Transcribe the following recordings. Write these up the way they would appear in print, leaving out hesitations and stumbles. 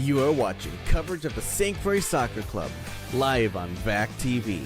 You are watching coverage of the St. Croix Soccer Club, live on VAC TV.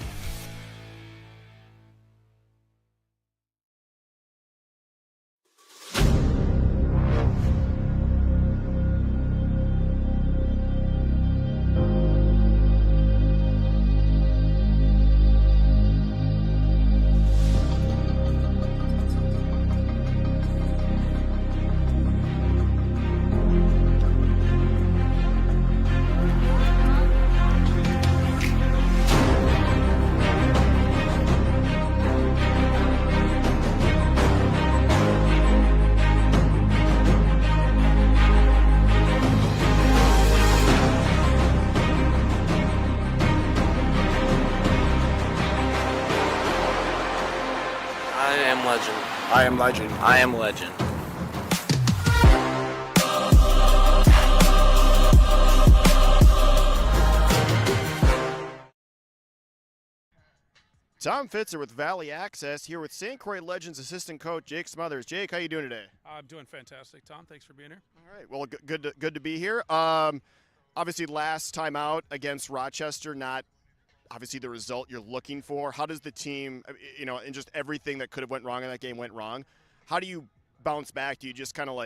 I am legend. I am legend. Tom Fitzer with Valley Access here with St. Croix Legends assistant coach Jake Smothers. Jake, how you doing today? I'm doing fantastic, Tom. Thanks for being here. All right. Well, good to be here. Obviously, last time out against Rochester, not obviously the result you're looking for. How does the team, and just everything that could have went wrong in that game went wrong? How do you bounce back? Do you just kind of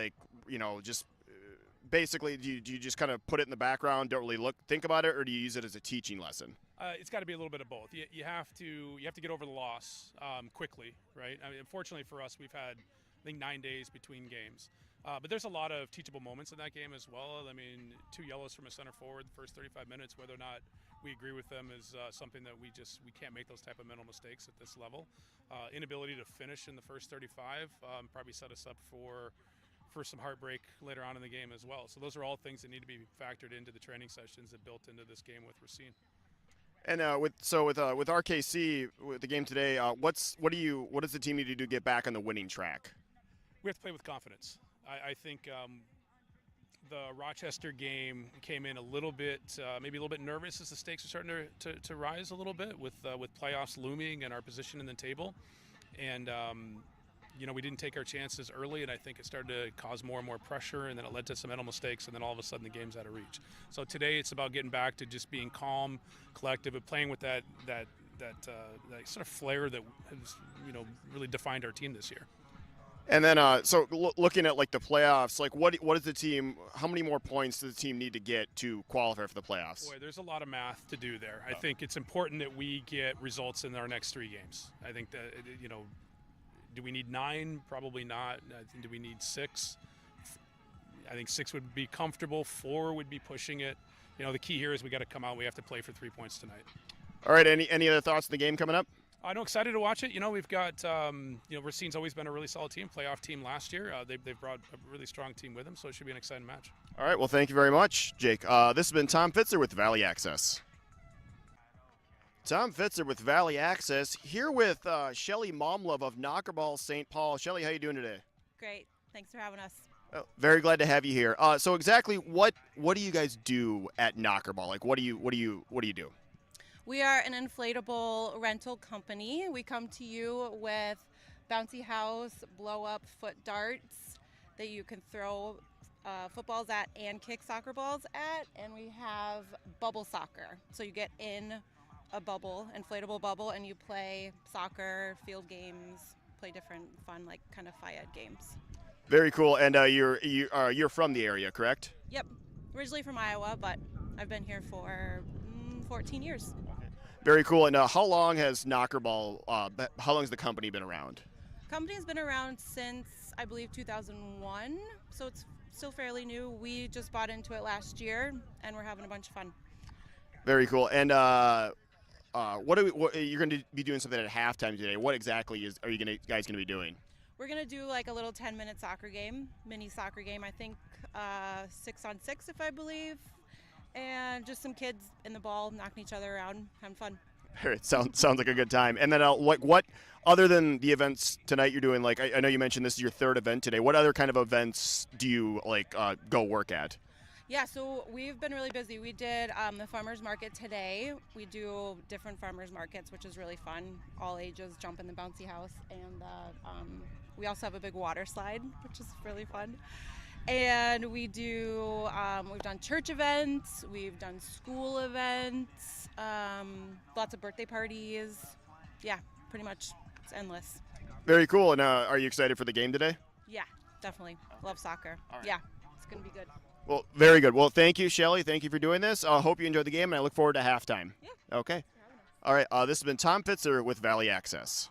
basically do you just kind of put it in the background, don't really think about it, or do you use it as a teaching lesson? It's got to be a little bit of both. You have to get over the loss quickly, right? I mean, unfortunately for us, we've had I think 9 days between games. But there's a lot of teachable moments in that game as well. I mean, 2 yellows from a center forward the first 35 minutes. Whether or not we agree with them is something that we can't make those type of mental mistakes at this level. Inability to finish in the first 35 probably set us up for some heartbreak later on in the game as well. So those are all things that need to be factored into the training sessions that built into this game with Racine. And with RKC with the game today, what does the team need to do to get back on the winning track? We have to play with confidence. I think the Rochester game came in a little bit, maybe a little bit nervous as the stakes are starting to rise a little bit with playoffs looming and our position in the table. And, we didn't take our chances early, and I think it started to cause more and more pressure, and then it led to some mental mistakes, and then all of a sudden the game's out of reach. So today it's about getting back to just being calm, collective, and playing with that sort of flair that has, really defined our team this year. And then, looking at the playoffs, what is the team? How many more points does the team need to get to qualify for the playoffs? Boy, there's a lot of math to do there. I think it's important that we get results in our next 3 games. I think that do we need 9? Probably not. Do we need 6? I think 6 would be comfortable. 4 would be pushing it. The key here is we got to come out. We have to play for 3 points tonight. All right. Any other thoughts on the game coming up? I'm excited to watch it. We've got, Racine's always been a really solid team, playoff team last year. They've brought a really strong team with them, so it should be an exciting match. All right, well, thank you very much, Jake. This has been Tom Fitzer with Valley Access. Tom Fitzer with Valley Access, here with Shelly Momlove of Knockerball St. Paul. Shelly, how you doing today? Great. Thanks for having us. Oh, very glad to have you here. So exactly what do you guys do at Knockerball? What do you do? We are an inflatable rental company. We come to you with bouncy house, blow-up foot darts that you can throw footballs at and kick soccer balls at, and we have bubble soccer. So you get in a bubble, inflatable bubble, and you play soccer, field games, play different fun, kind of FIAD games. Very cool. And you're from the area, correct? Yep. Originally from Iowa, but I've been here for 14 years. Very cool. And how long has Knockerball, how long has the company been around? Company's been around since, I believe, 2001, so it's still fairly new. We just bought into it last year, and we're having a bunch of fun. Very cool. And what you're going to be doing something at halftime today. What exactly are you guys going to be doing? We're going to do a little 10-minute soccer game, mini soccer game, I think 6-on-6, if I believe. And just some kids in the ball, knocking each other around, having fun. It sounds like a good time. And then what other than the events tonight you're doing, I know you mentioned this is your 3rd event today. What other kind of events do you go work at? Yeah, so we've been really busy. We did the farmers market today. We do different farmers markets, which is really fun. All ages jump in the bouncy house. And we also have a big water slide, which is really fun. And we do, we've done church events, we've done school events, lots of birthday parties. Yeah, pretty much. It's endless. Very cool. And are you excited for the game today? Yeah, definitely. Love soccer. All right. Yeah, it's going to be good. Well, very good. Well, thank you, Shelly. Thank you for doing this. I hope you enjoyed the game, and I look forward to halftime. Yeah. Okay. All right. This has been Tom Fitzer with Valley Access.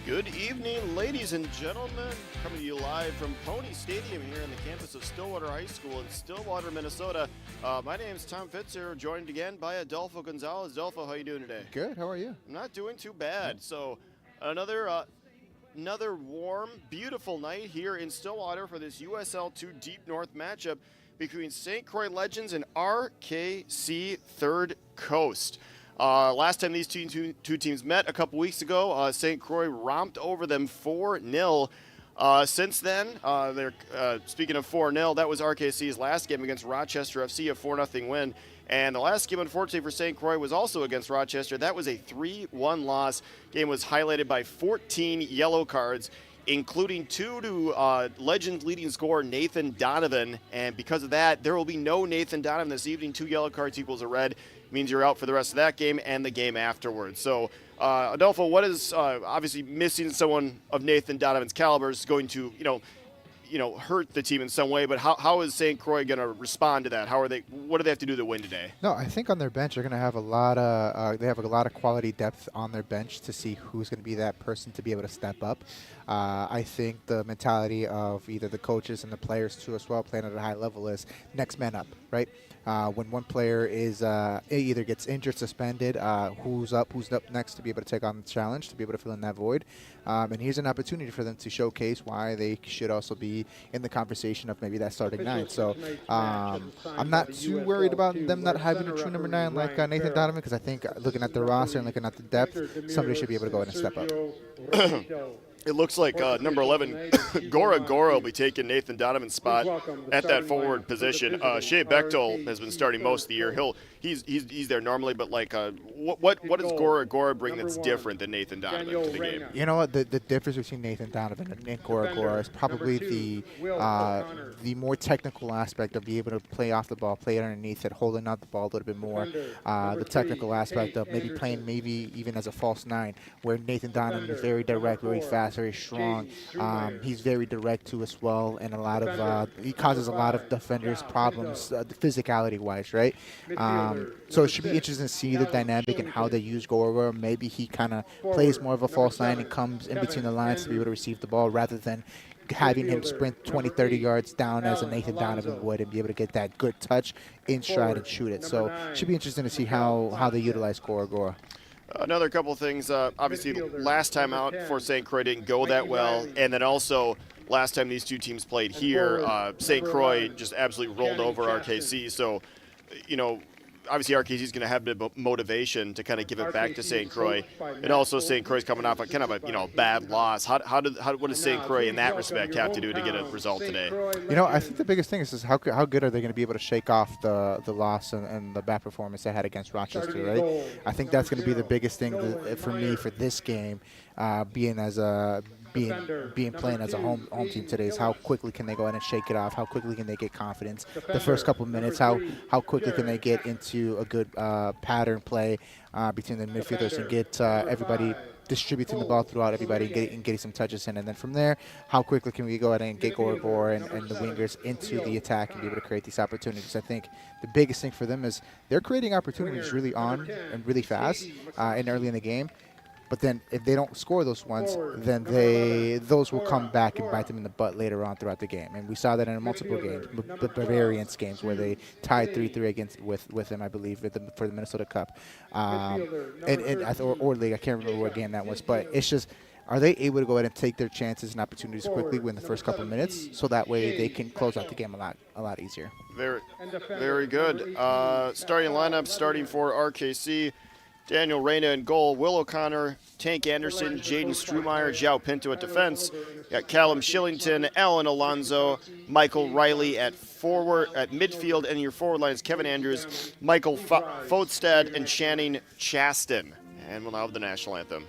Good evening, ladies and gentlemen. Coming to you live from Pony Stadium here on the campus of Stillwater High School in Stillwater, Minnesota. My name is Tom Fitzer, joined again by Adolfo Gonzalez. Adolfo, how are you doing today? Good. How are you? I'm not doing too bad. So another warm, beautiful night here in Stillwater for this USL2 Deep North matchup between St. Croix Legends and RKC Third Coast. Last time these two teams met a couple weeks ago, St. Croix romped over them 4-0. Since then, speaking of 4-0, that was RKC's last game against Rochester FC, a 4-0 win. And the last game, unfortunately, for St. Croix was also against Rochester. That was a 3-1 loss. Game was highlighted by 14 yellow cards, including 2 to Legends leading scorer Nathan Donovan. And because of that, there will be no Nathan Donovan this evening. 2 yellow cards equals a red. Means you're out for the rest of that game and the game afterwards. So, Adolfo, what is obviously missing someone of Nathan Donovan's caliber is going to, hurt the team in some way. But how is St. Croix going to respond to that? What do they have to do to win today? No, I think on their bench they're going to have a lot of quality depth on their bench to see who's going to be that person to be able to step up. I think the mentality of either the coaches and the players too as well, playing at a high level, is next man up, right? When one player is either gets injured, suspended, who's up next to be able to take on the challenge, to be able to fill in that void. And here's an opportunity for them to showcase why they should also be in the conversation of maybe that starting 9. So I'm not too worried about them not having a true number 9 like Nathan Donovan, because I think looking at the roster and looking at the depth, somebody should be able to go in and step up. It looks like number 11, Gora will be taking Nathan Donovan's spot at that forward position. Shea Bechtel has been starting most of the year. He's there normally, but what does Gora bring that's different than Nathan Donovan to the game? You know what? The difference between Nathan Donovan and Gora is probably the more technical aspect of being able to play off the ball, play it underneath it, holding out the ball a little bit more. The technical aspect of maybe playing even as a false 9, where Nathan Donovan is very direct, very fast, very strong. He's very direct too as well, and he causes a lot of defenders problems, physicality-wise, right? So it should be interesting to see the dynamic and how they use Gora. Maybe he kind of plays more of a false 9 and comes in between the lines to be able to receive the ball rather than having him sprint 20, 30 yards down as a Nathan Donovan would and be able to get that good touch in stride and shoot it. So it should be interesting to see how they utilize Gora. Another couple of things. Obviously, last time out for St. Croix didn't go that well, and then also last time these two teams played here, St. Croix just absolutely rolled over RKC. So, obviously RKC is going to have a bit of motivation to kind of give it back to St. Croix, and also St. Croix is coming off a kind of a bad loss. What does St. Croix in that respect have to do to get a result today? I think the biggest thing is how good are they going to be able to shake off the loss and the bad performance they had against Rochester, right? I think that's going to be the biggest thing for me for this game, playing as a home team today, is how quickly can they go ahead and shake it off? How quickly can they get confidence? The first couple of minutes, how quickly can they get into a good pattern play between the midfielders and get everybody distributing the ball throughout everybody and getting some touches in. And then from there, how quickly can we go ahead and get Gore and the wingers into the attack and be able to create these opportunities? I think the biggest thing for them is they're creating opportunities really on and really fast and early in the game. But then if they don't score those ones, then those will come back and bite them in the butt later on throughout the game. And we saw that in multiple games, the Bavarians games where they tied 3-3 with them, I believe, for the Minnesota Cup. Or league, I can't remember what game that was. But it's just, are they able to go ahead and take their chances and opportunities quickly within the first couple of minutes, so that way they can close out the game a lot easier? Very good. Starting lineup, starting for RKC. Daniel Reyna in goal, Will O'Connor, Tank Anderson, Jaden Strumeyer, Zhao Pinto at defense. Got Callum Shillington, Alan Alonzo, Michael Riley at midfield, and your forward line is Kevin Andrews, Michael Fodstad, and Channing Chaston. And we'll now have the national anthem.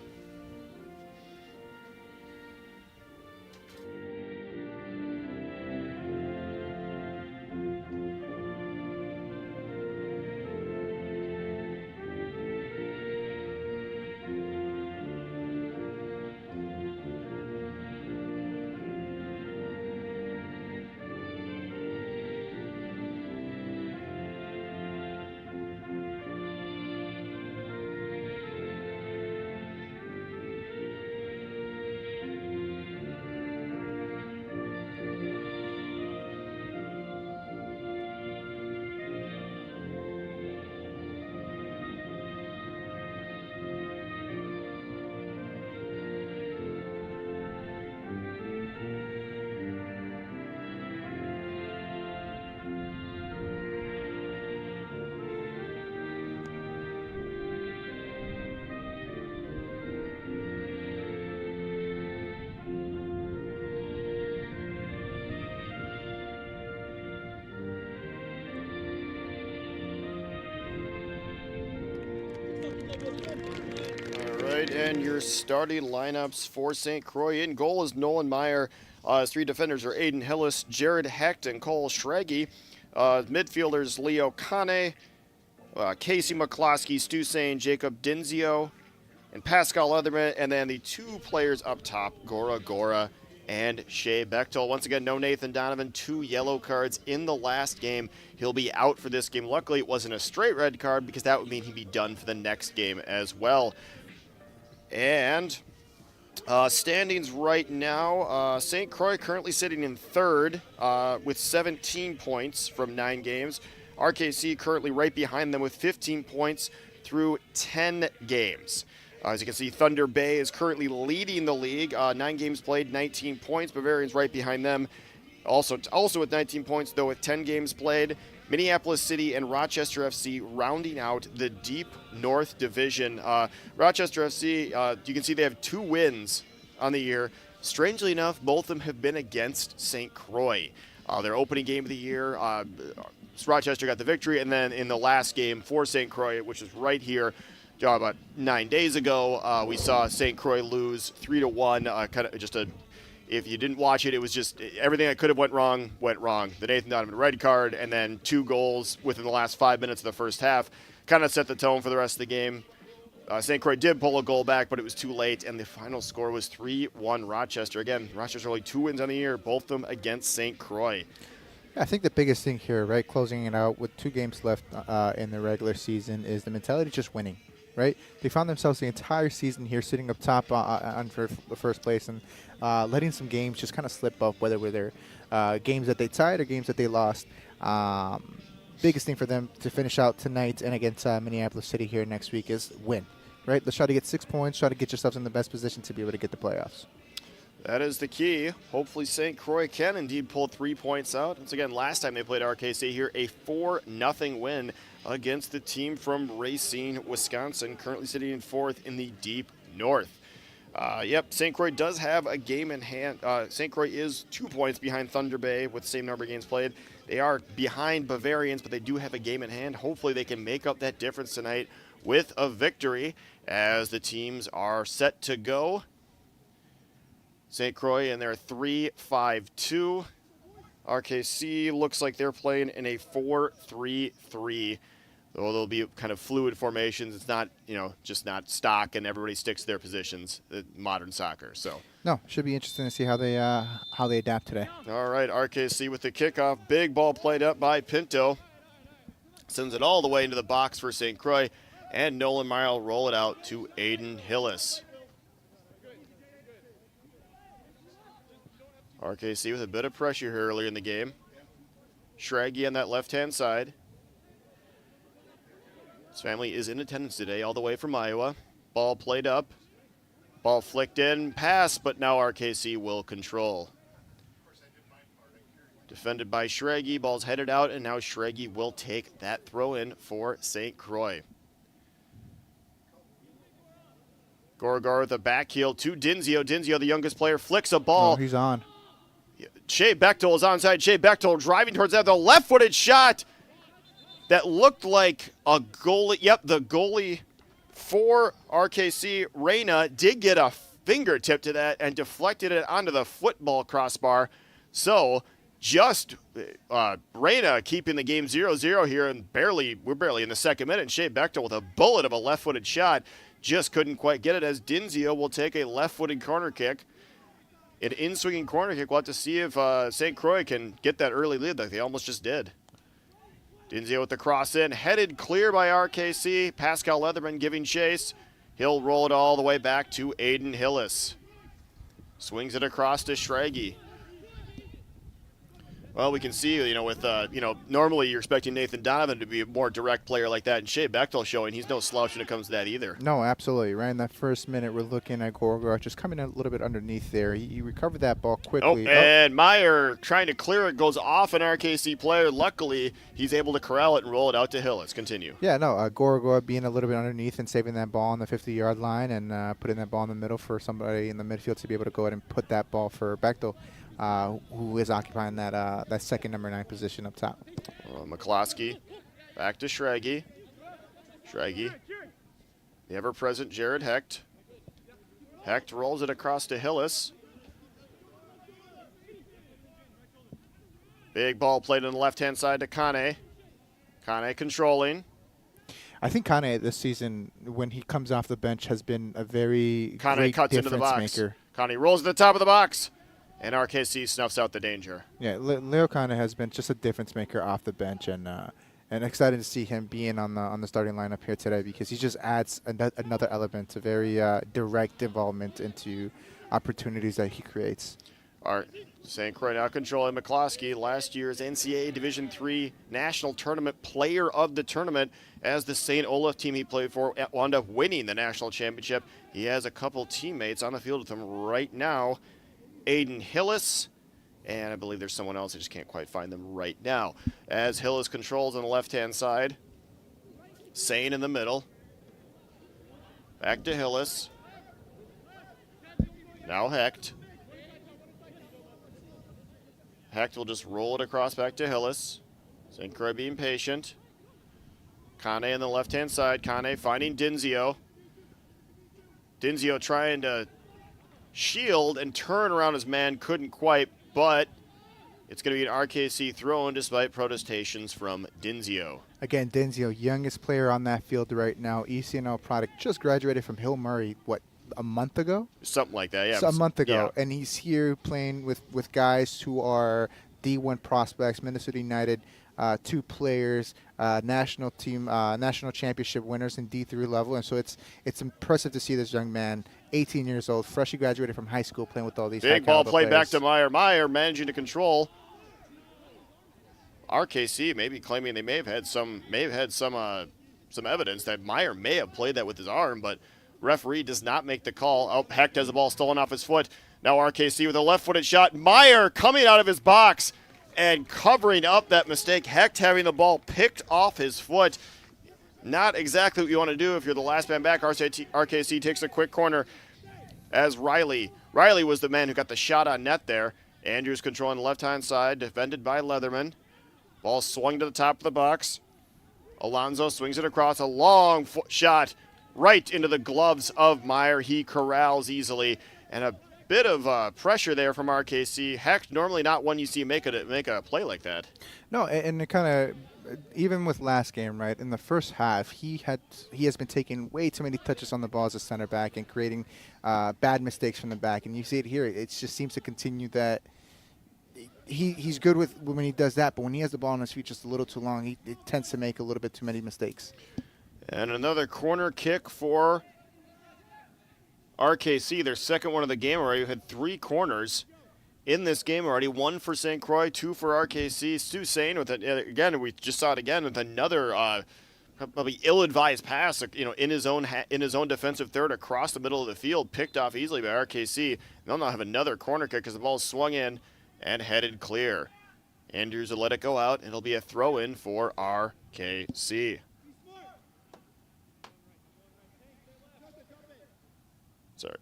And your starting lineups for St. Croix. In goal is Nolan Meyer. His three defenders are Aiden Hillis, Jared Hecht, and Cole Schraggy. Midfielders Leo Kane, Casey McCloskey, Stu Sane, Jacob Dinzio, and Pascal Leatherman. And then the two players up top, Gora and Shea Bechtel. Once again, no Nathan Donovan, 2 yellow cards in the last game. He'll be out for this game. Luckily, it wasn't a straight red card because that would mean he'd be done for the next game as well. And standings right now, St. Croix currently sitting in third with 17 points from 9 games. RKC currently right behind them with 15 points through 10 games. As you can see, Thunder Bay is currently leading the league. 9 games played, 19 points. Bavarians right behind them. Also with 19 points, though with 10 games played. Minneapolis City and Rochester FC rounding out the Deep North Division. Rochester FC, you can see they have 2 wins on the year. Strangely enough, both of them have been against St. Croix. Their opening game of the year, Rochester got the victory, and then in the last game for St. Croix, which is right here, about 9 days ago, we saw St. Croix lose 3-1. If you didn't watch it, it was just everything that could have went wrong. The Nathan Donovan red card, and then 2 goals within the last 5 minutes of the first half kind of set the tone for the rest of the game. St. Croix did pull a goal back, but it was too late, and the final score was 3-1 Rochester. Again, Rochester only 2 wins on the year, both of them against St. Croix. I think the biggest thing here, right, closing it out with 2 games left in the regular season, is the mentality just winning. Right, they found themselves the entire season here sitting up top on the first place and letting some games just kind of slip up, whether they're games that they tied or games that they lost. Biggest thing for them to finish out tonight and against Minneapolis City here next week is win. Right, let's try to get 6 points, try to get yourselves in the best position to be able to get the playoffs. That is the key. Hopefully St. Croix can indeed pull 3 points out. Once again, last time they played RKC here, a 4-0 win against the team from Racine, Wisconsin, currently sitting in 4th in the deep north. Yep, St. Croix does have a game in hand. St. Croix is 2 points behind Thunder Bay with the same number of games played. They are behind Bavarians, but they do have a game in hand. Hopefully they can make up that difference tonight with a victory as the teams are set to go. St. Croix in their 3-5-2. RKC looks like they're playing in a 4-3-3. Though they'll be kind of fluid formations. It's not, just not stock and everybody sticks to their positions. Modern soccer. So No, should be interesting to see how they adapt today. all right, RKC with the kickoff. Big ball played up by Pinto. Sends it all the way into the box for St. Croix. And Nolan Meyer will roll it out to Aiden Hillis. RKC with a bit of pressure here earlier in the game. Schraggy on that left-hand side. His family is in attendance today, all the way from Iowa. Ball played up. Ball flicked in, pass, but now RKC will control. Defended by Schraggy, ball's headed out, and now Schraggy will take that throw in for St. Croix. Gorgar with a back heel to Dinzio. Dinzio, the youngest player, flicks a ball. Oh, he's on. Shea Bechtel is onside. Shea Bechtel driving towards that. The left-footed shot that looked like a goalie. Yep, the goalie for RKC, Reyna, did get a fingertip to that and deflected it onto the football crossbar. So just Reyna keeping the game 0-0 here, and we're barely in the second minute. Shea Bechtel with a bullet of a left-footed shot. Just couldn't quite get it as Dinzio will take a left-footed corner kick. An in-swinging corner kick. We'll have to see if St. Croix can get that early lead like they almost just did. Dinzio with the cross in. Headed clear by RKC. Pascal Leatherman giving chase. He'll roll it all the way back to Aiden Hillis. Swings it across to Schraggy. Well, we can see, with, normally you're expecting Nathan Donovan to be a more direct player like that, and Shea Bechtel showing he's no slouch when it comes to that either. No, absolutely. Right in that first minute, we're looking at Gorgar just coming a little bit underneath there. He recovered that ball quickly. And Meyer trying to clear it, goes off an RKC player. Luckily, he's able to corral it and roll it out to Hill. Let's continue. Yeah, no, Gorgar being a little bit underneath and saving that ball on the 50-yard line and putting that ball in the middle for somebody in the midfield to be able to go ahead and put that ball for Bechtel. Who is occupying that second number 9 position up top. McCloskey back to Schraggy. Schraggy, the ever-present Jared Hecht. Hecht rolls it across to Hillis. Big ball played on the left-hand side to Kane. Kane controlling. I think Kane this season, when he comes off the bench, has been a very Kane cuts into the box. Maker. Kane rolls to the top of the box. And RKC snuffs out the danger. Yeah, Leo Kane has been just a difference maker off the bench, and excited to see him being on the starting lineup here today because he just adds another element, a very direct involvement into opportunities that he creates. All right, St. Croix now controlling McCloskey, last year's NCAA Division III National Tournament Player of the Tournament, as the St. Olaf team he played for wound up winning the national championship. He has a couple teammates on the field with him right now. Aiden Hillis, and I believe there's someone else. I just can't quite find them right now. As Hillis controls on the left-hand side. Sane in the middle. Back to Hillis. Now Hecht. Hecht will just roll it across back to Hillis. St. Croix being patient. Kane on the left-hand side. Kane finding Dinzio. Dinzio trying to shield and turn around his man, couldn't quite, but it's going to be an RKC throw-in despite protestations from Dinzio. Again, Dinzio, youngest player on that field right now, ECNL product, just graduated from Hill Murray, a month ago? Something like that, yeah. A month ago, yeah. And he's here playing with guys who are D1 prospects, Minnesota United, 2 players, national team, national championship winners in D3 level, and so it's impressive to see this young man, 18 years old, freshly graduated from high school, playing with all these big ball played players. Back to Meyer. Meyer managing to control. RKC maybe claiming they may have had some evidence that Meyer may have played that with his arm, but referee does not make the call. Oh, Hecht has the ball stolen off his foot. Now RKC with a left-footed shot. Meyer coming out of his box and covering up that mistake. Hecht having the ball picked off his foot. Not exactly what you want to do if you're the last man back. RKC takes a quick corner as Riley was the man who got the shot on net there. Andrews controlling the left-hand side, defended by Leatherman. Ball swung to the top of the box. Alonso swings it across, a long shot right into the gloves of Meyer. He corrals easily, and a bit of pressure there from RKC. Hecht, normally not one you see make a play like that. No, and it kind of, even with last game, right, in the first half, he has been taking way too many touches on the ball as a center back and creating bad mistakes from the back. And you see it here. It just seems to continue that. He's good with when he does that, but when he has the ball on his feet just a little too long, he tends to make a little bit too many mistakes. And another corner kick for RKC, their second one of the game already. Had 3 corners in this game already. 1 for St. Croix, 2 for RKC. Stu Sain with it again. We just saw it again with another probably ill-advised pass, in his own defensive third across the middle of the field, picked off easily by RKC. They'll now have another corner kick because the ball swung in and headed clear. Andrews will let it go out. It'll be a throw-in for RKC. Sorry.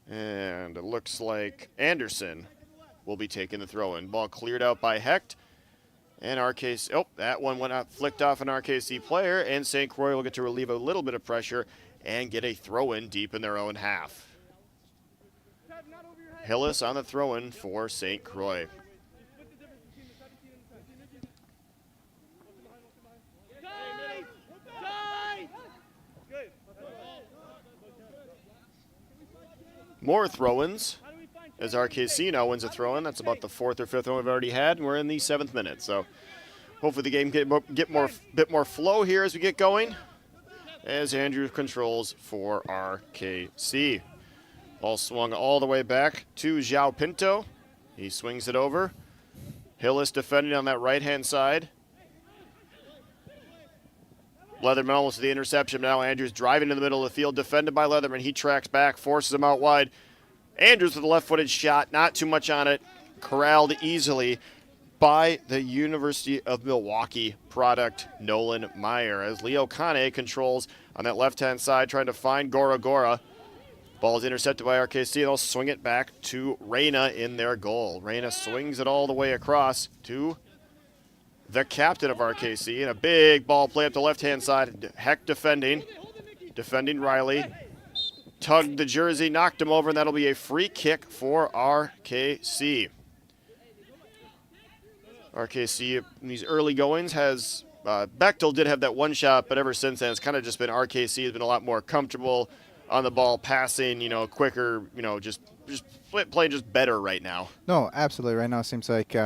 And it looks like Anderson will be taking the throw-in. Ball cleared out by Hecht. And RKC, that one went out, flicked off an RKC player, and St. Croix will get to relieve a little bit of pressure and get a throw-in deep in their own half. Hillis on the throw-in for St. Croix. More throw-ins as RKC now wins a throw-in. That's about the 4th or 5th one we've already had, and we're in the 7th minute. So hopefully the game get bit more flow here as we get going, as Andrews controls for RKC. Ball swung all the way back to João Pinto. He swings it over. Hillis defending on that right-hand side. Leatherman almost to the interception. Now Andrews driving in the middle of the field, defended by Leatherman. He tracks back, forces him out wide. Andrews with a left-footed shot, not too much on it. Corralled easily by the University of Milwaukee product, Nolan Meyer, as Leo Kane controls on that left-hand side, trying to find Gora. Ball is intercepted by RKC, and they'll swing it back to Reyna in their goal. Reyna swings it all the way across to the captain of RKC, and a big ball play up the left-hand side. Hecht defending Riley. Tugged the jersey, knocked him over, and that'll be a free kick for RKC. RKC in these early goings has, Bechtel did have that one shot, but ever since then it's kind of just been RKC has been a lot more comfortable on the ball, passing, quicker, just playing just better right now. No, absolutely. Right now it seems like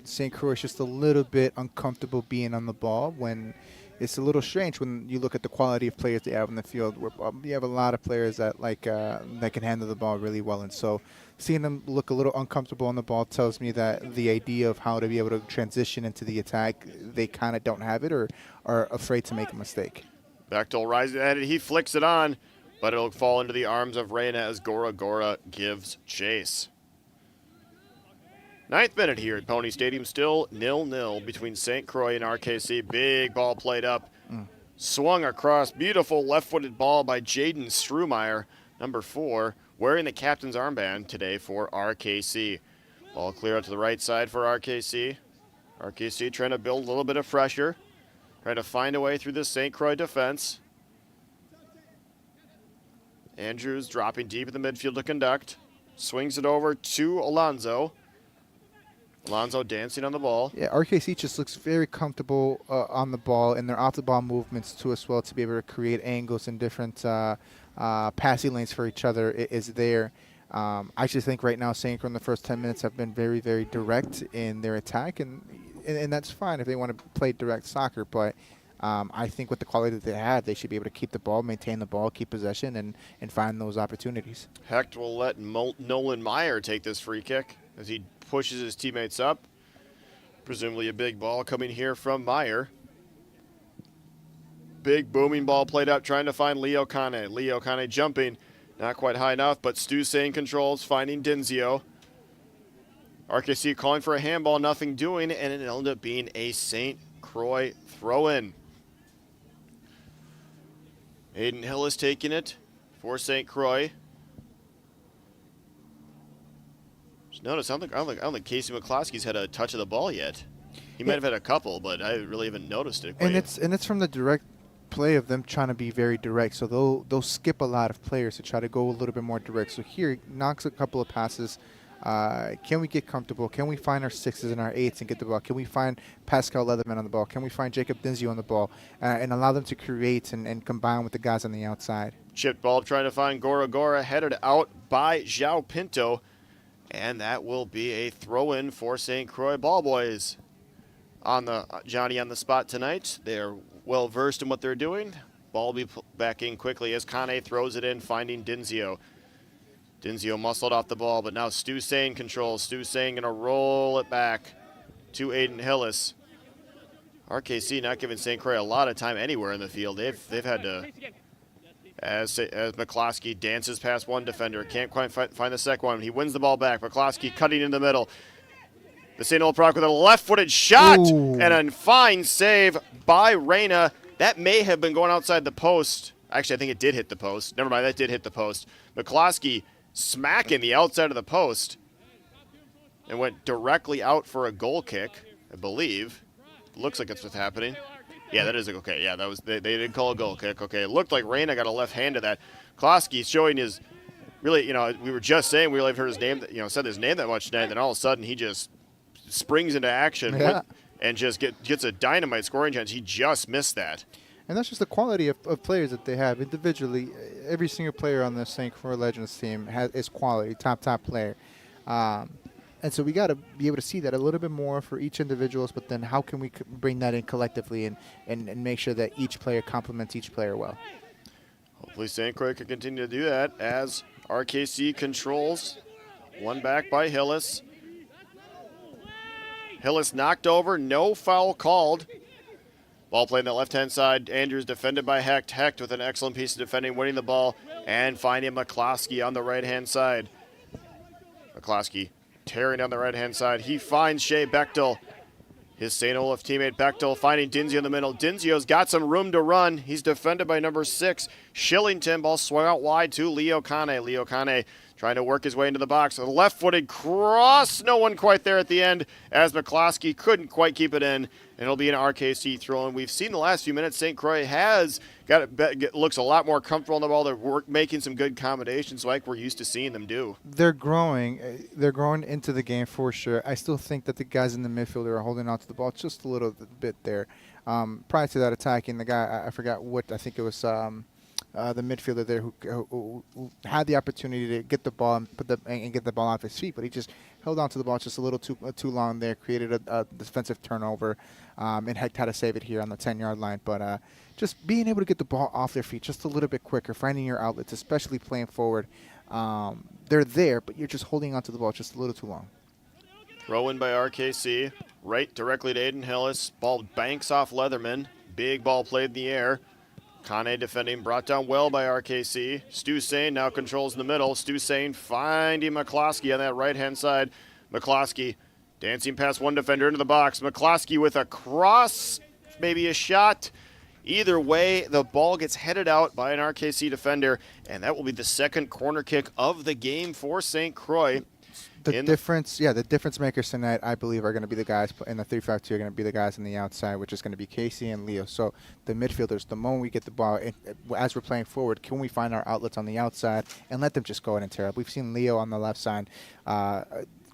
St. Croix is just a little bit uncomfortable being on the ball when it's a little strange when you look at the quality of players they have in the field. You have a lot of players that that can handle the ball really well, and so seeing them look a little uncomfortable on the ball tells me that the idea of how to be able to transition into the attack, they kind of don't have it or are afraid to make a mistake. Bechtel rises at it. He flicks it on, but it'll fall into the arms of Reyna as Gora gives chase. 9th minute here at Pony Stadium, still 0-0 between St. Croix and RKC. Big ball played up, swung across. Beautiful left-footed ball by Jaden Strumeyer, number 4, wearing the captain's armband today for RKC. Ball clear out to the right side for RKC. RKC trying to build a little bit of pressure, trying to find a way through the St. Croix defense. Andrews dropping deep in the midfield to conduct. Swings it over to Alonso. Alonso dancing on the ball. Yeah, RKC just looks very comfortable on the ball, and their off-the-ball movements too as well to be able to create angles and different passing lanes for each other is there. I just think right now St. Croix in the first 10 minutes have been very, very direct in their attack, and that's fine if they want to play direct soccer, but I think with the quality that they have, they should be able to keep the ball, maintain the ball, keep possession, and find those opportunities. Hecht will let Nolan Meyer take this free kick as he pushes his teammates up. Presumably a big ball coming here from Meyer. Big booming ball played up, trying to find Leo Kane. Leo Kane jumping. Not quite high enough, but Stu Sane controls, finding Denzio. RKC calling for a handball, nothing doing, and it ended up being a St. Croix throw-in. Aiden Hill is taking it for St. Croix. Just notice, I don't think Casey McCloskey's had a touch of the ball yet. He might have had a couple, but I really haven't noticed it. And it's from the direct play of them trying to be very direct. So they'll skip a lot of players to try to go a little bit more direct. So here, knocks a couple of passes. Can we get comfortable? Can we find our 6s and our 8s and get the ball? Can we find Pascal Leatherman on the ball? Can we find Jacob Denzio on the ball and allow them to create and combine with the guys on the outside? Chipped ball trying to find Gora, headed out by João Pinto. And that will be a throw-in for St. Croix ball boys. On the Johnny on the spot tonight. They're well versed in what they're doing. Ball will be back in quickly as Kane throws it in, finding Denzio. Denzio muscled off the ball, but now Stu Sane controls. Stu Sane going to roll it back to Aiden Hillis. RKC not giving St. Croix a lot of time anywhere in the field. They've had to, as McCloskey dances past one defender, can't quite find the second one. He wins the ball back. McCloskey cutting in the middle. The St. Ole Proc with a left-footed shot. Ooh. And a fine save by Reyna. That may have been going outside the post. Actually, I think it did hit the post. Never mind, that did hit the post. McCloskey smacking the outside of the post and went directly out for a goal kick, I believe. Looks like that's what's happening. Yeah, that is okay. Yeah, that was they did call a goal kick. Okay, it looked like Reyna got a left hand to that. McCloskey showing his really, we were just saying we really heard his name, said his name that much tonight, then all of a sudden he just springs into action and just gets a dynamite scoring chance. He just missed that. And that's just the quality of players that they have individually. Every single player on the St. Croix Legends team is quality, top player. And so we got to be able to see that a little bit more for each individuals, but then how can we bring that in collectively and make sure that each player complements each player well? Hopefully St. Croix can continue to do that as RKC controls. One back by Hillis. Hillis knocked over, no foul called. Ball played on the left-hand side. Andrews defended by Hecht. Hecht with an excellent piece of defending, winning the ball, and finding McCloskey on the right-hand side. McCloskey tearing down the right-hand side. He finds Shea Bechtel. His St. Olaf teammate Bechtel finding Denzio in the middle. Denzio's got some room to run. He's defended by number 6, Shillington. Ball swung out wide to Leo Kane. Leo Kane trying to work his way into the box. A left-footed cross. No one quite there at the end as McCloskey couldn't quite keep it in. And it'll be an RKC throw. And we've seen the last few minutes St. Croix has looks a lot more comfortable on the ball. They're making some good combinations like we're used to seeing them do. They're growing. They're growing into the game for sure. I still think that the guys in the midfield are holding on to the ball just a little bit there. Prior to that attacking, the guy, I forgot what, I think it was the midfielder there who had the opportunity to get the ball and get the ball off his feet, but he just held on to the ball just a little too long there, created a defensive turnover, and Hecht had to save it here on the 10-yard line. But just being able to get the ball off their feet just a little bit quicker, finding your outlets, especially playing forward. They're there, but you're just holding on to the ball just a little too long. Throw in by RKC, right directly to Aiden Hillis. Ball banks off Leatherman. Big ball played in the air. Kane defending, brought down well by RKC. Stu Sane now controls in the middle. Stu Sane finding McCloskey on that right-hand side. McCloskey dancing past one defender into the box. McCloskey with a cross, maybe a shot. Either way, the ball gets headed out by an RKC defender, and that will be the second corner kick of the game for St. Croix. The difference makers tonight, I believe, are going to be the guys in the 3-5-2 are going to be the guys on the outside, which is going to be Casey and Leo. So the midfielders, the moment we get the ball, as we're playing forward, can we find our outlets on the outside and let them just go in and tear up? We've seen Leo on the left side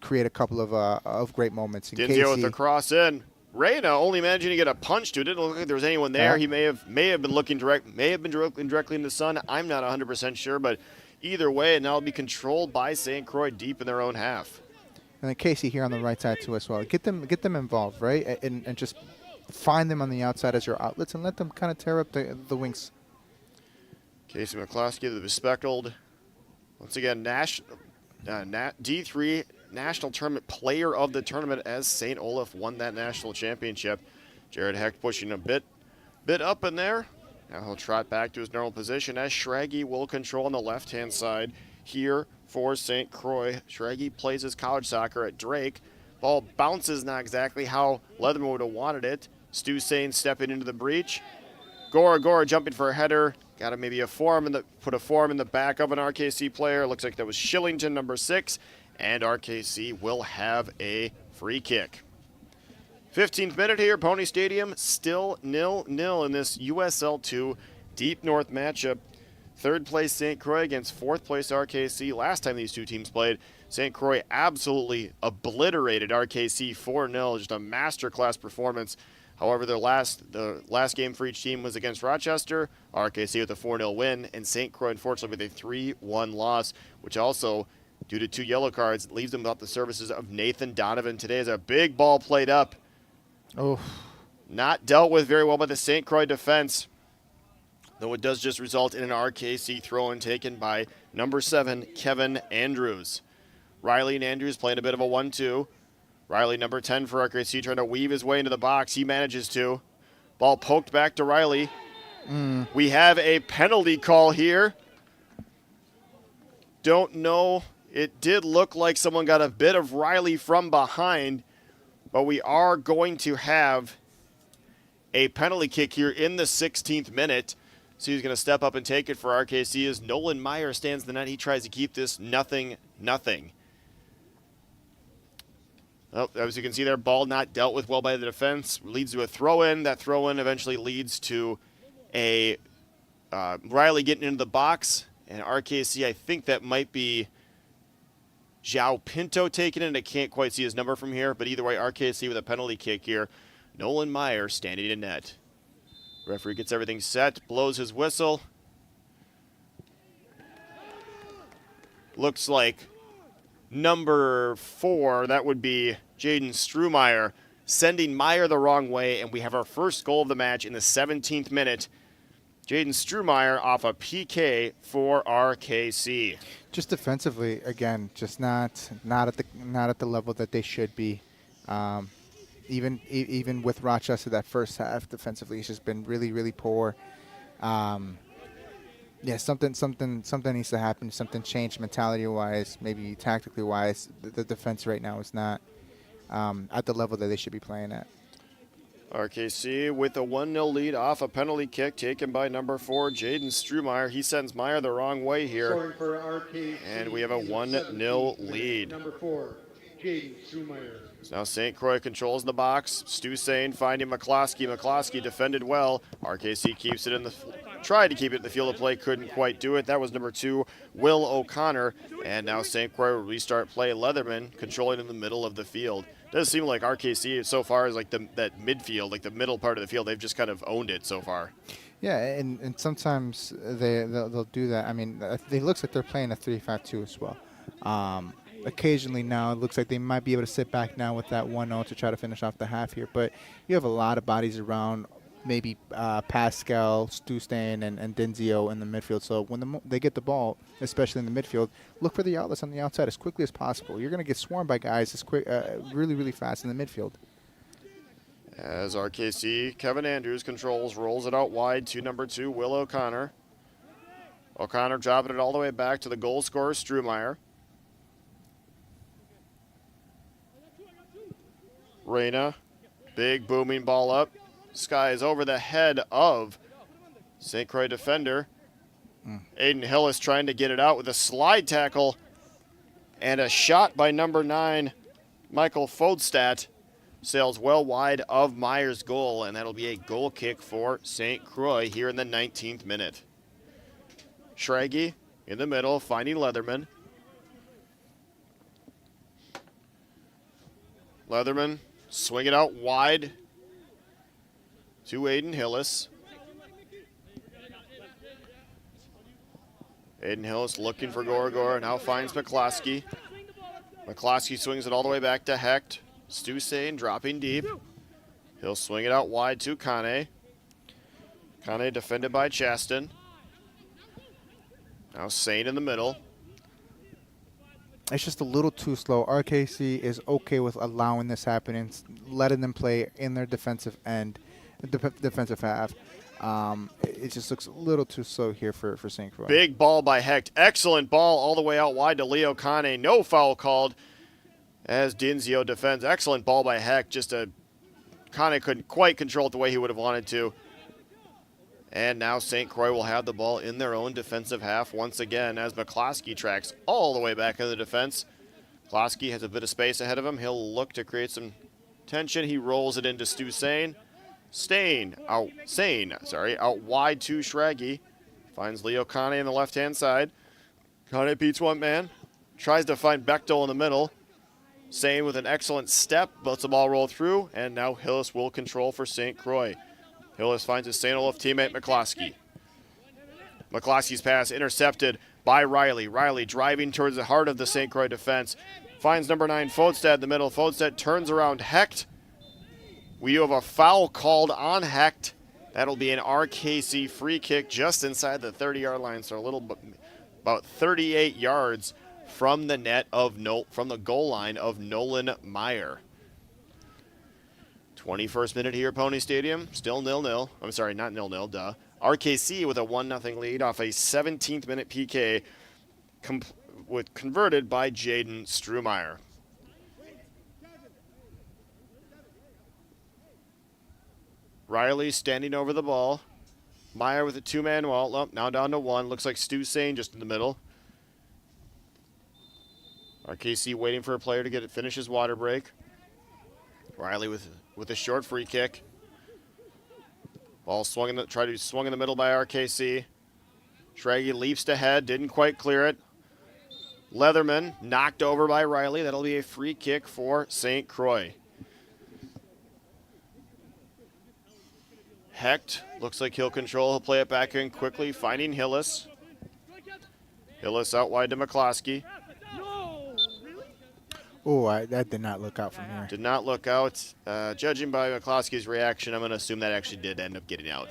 create a couple of great moments. Denzio with the cross in. Reyna only managing to get a punch to it. Didn't look like there was anyone there. He may have been looking directly in the sun. I'm not 100% sure, but either way, and now it'll be controlled by St. Croix deep in their own half. And then Casey here on the right side too as well. Get them involved, right? And just find them on the outside as your outlets and let them kind of tear up the wings. Casey McCloskey, the bespectacled, once again, D3 National Tournament Player of the Tournament as St. Olaf won that national championship. Jared Hecht pushing a bit up in there. Now he'll trot back to his normal position as Schraggy will control on the left-hand side here for St. Croix. Schraggy plays his college soccer at Drake. Ball bounces not exactly how Leatherman would have wanted it. Stu Sain stepping into the breach. Gora jumping for a header. Got maybe put a forearm in the back of an RKC player. Looks like that was Shillington, number 6. And RKC will have a free kick. 15th minute here, Pony Stadium, still 0-0 in this USL2 Deep North matchup. Third place St. Croix against 4th place RKC. Last time these two teams played, St. Croix absolutely obliterated RKC 4-0. Just a masterclass performance. However, the last game for each team was against Rochester. RKC with a 4-0 win, and St. Croix, unfortunately, with a 3-1 loss, which also, due to 2 yellow cards, leaves them without the services of Nathan Donovan. Today is a big ball played up. Oh. Not dealt with very well by the St. Croix defense, though it does just result in an RKC throw-in taken by number 7, Kevin Andrews. Riley and Andrews playing a bit of a 1-2. Riley, number 10 for RKC, trying to weave his way into the box. He manages to. Ball poked back to Riley. We have a penalty call here. Don't know. It did look like someone got a bit of Riley from behind, but we are going to have a penalty kick here in the 16th minute. So he's going to step up and take it for RKC as Nolan Meyer stands the net. He tries to keep this 0-0. Well, as you can see there, ball not dealt with well by the defense. Leads to a throw-in. That throw-in eventually leads to a Riley getting into the box. And RKC, I think that might be João Pinto taking it. I can't quite see his number from here. But either way, RKC with a penalty kick here. Nolan Meyer standing in net. Referee gets everything set, blows his whistle. Looks like number 4, that would be Jaden Strumeyer, sending Meyer the wrong way, and we have our first goal of the match in the 17th minute. Jaden Strumeyer off a PK for RKC. Just defensively, again, just not at the level that they should be. Even with Rochester, that first half defensively, it's just been really, really poor. Yeah, something needs to happen. Something changed mentality-wise, maybe tactically-wise. The defense right now is not at the level that they should be playing at. RKC with a 1-0 lead off a penalty kick taken by number 4, Jaden Strumeyer. He sends Meyer the wrong way here. And we have a 1-0 lead. Number 4, Jaden Strumeyer. So now St. Croix controls the box. Stu Sain finding McCloskey. McCloskey defended well. RKC keeps it in the tried to keep it in the field of play, couldn't quite do it. That was number 2, Will O'Connor. And now St. Croix will restart play. Leatherman controlling in the middle of the field. Does seem like RKC so far is like that midfield, like the middle part of the field. They've just kind of owned it so far. Yeah, and sometimes they'll do that. I mean, it looks like they're playing a 3-5-2 as well. Occasionally now, it looks like they might be able to sit back now with that 1-0 to try to finish off the half here. But you have a lot of bodies around, maybe Pascal, Stustain, and Denzio in the midfield. So when they get the ball, especially in the midfield, look for the outlets on the outside as quickly as possible. You're going to get swarmed by guys as quick, really, really fast in the midfield. As RKC, Kevin Andrews controls, rolls it out wide to number 2, Will O'Connor. O'Connor dropping it all the way back to the goal scorer, Strumeyer. Reyna, big booming ball up. Skies over the head of St. Croix defender. Aiden Hillis trying to get it out with a slide tackle and a shot by number 9, Michael Fodstad. Sails well wide of Meyer's goal, and that'll be a goal kick for St. Croix here in the 19th minute. Schraggy in the middle, finding Leatherman. Leatherman swing it out wide to Aiden Hillis. Aiden Hillis looking for Gorgor, now finds McCloskey. McCloskey swings it all the way back to Hecht. Stu Sain dropping deep. He'll swing it out wide to Kane. Kane defended by Chaston. Now Sain in the middle. It's just a little too slow. RKC is okay with allowing this happening, letting them play in their defensive end, defensive half. It just looks a little too slow here for St. Croix. Big ball by Hecht. Excellent ball all the way out wide to Leo Kane. No foul called as Dinzio defends. Excellent ball by Hecht. Kane couldn't quite control it the way he would have wanted to. And now St. Croix will have the ball in their own defensive half once again as McCloskey tracks all the way back in the defense. McCloskey has a bit of space ahead of him. He'll look to create some tension. He rolls it into Stu Sane. Out wide to Schraggy. Finds Leo Kane on the left-hand side. Kane beats one man. Tries to find Bechtel in the middle. Sane with an excellent step. Lets the ball roll through. And now Hillis will control for St. Croix. Hillis finds his St. Olaf teammate McCloskey. McCloskey's pass intercepted by Riley. Riley driving towards the heart of the St. Croix defense. Finds number 9, Fodstad in the middle. Fodstad turns around Hecht. We do have a foul called on Hecht. That'll be an RKC free kick just inside the 30-yard line, so about 38 yards from the from the goal line of Nolan Meyer. 21st minute here at Pony Stadium, still 0-0. I'm sorry, not 0-0, duh. RKC with a 1-0 lead off a 17th minute PK converted by Jaden Strumeyer. Riley standing over the ball. Meyer with a two-man wall. Oh, now down to one. Looks like Stu Sane just in the middle. RKC waiting for a player to finish his water break. Riley with a short free kick. Ball swung in the middle by RKC. Schraggy leaps ahead, didn't quite clear it. Leatherman knocked over by Riley. That'll be a free kick for St. Croix. Hecht looks like he'll control. He'll play it back in quickly, finding Hillis. Hillis out wide to McCloskey. Oh, that did not look out from here. Did not look out. Judging by McCloskey's reaction, I'm going to assume that actually did end up getting out.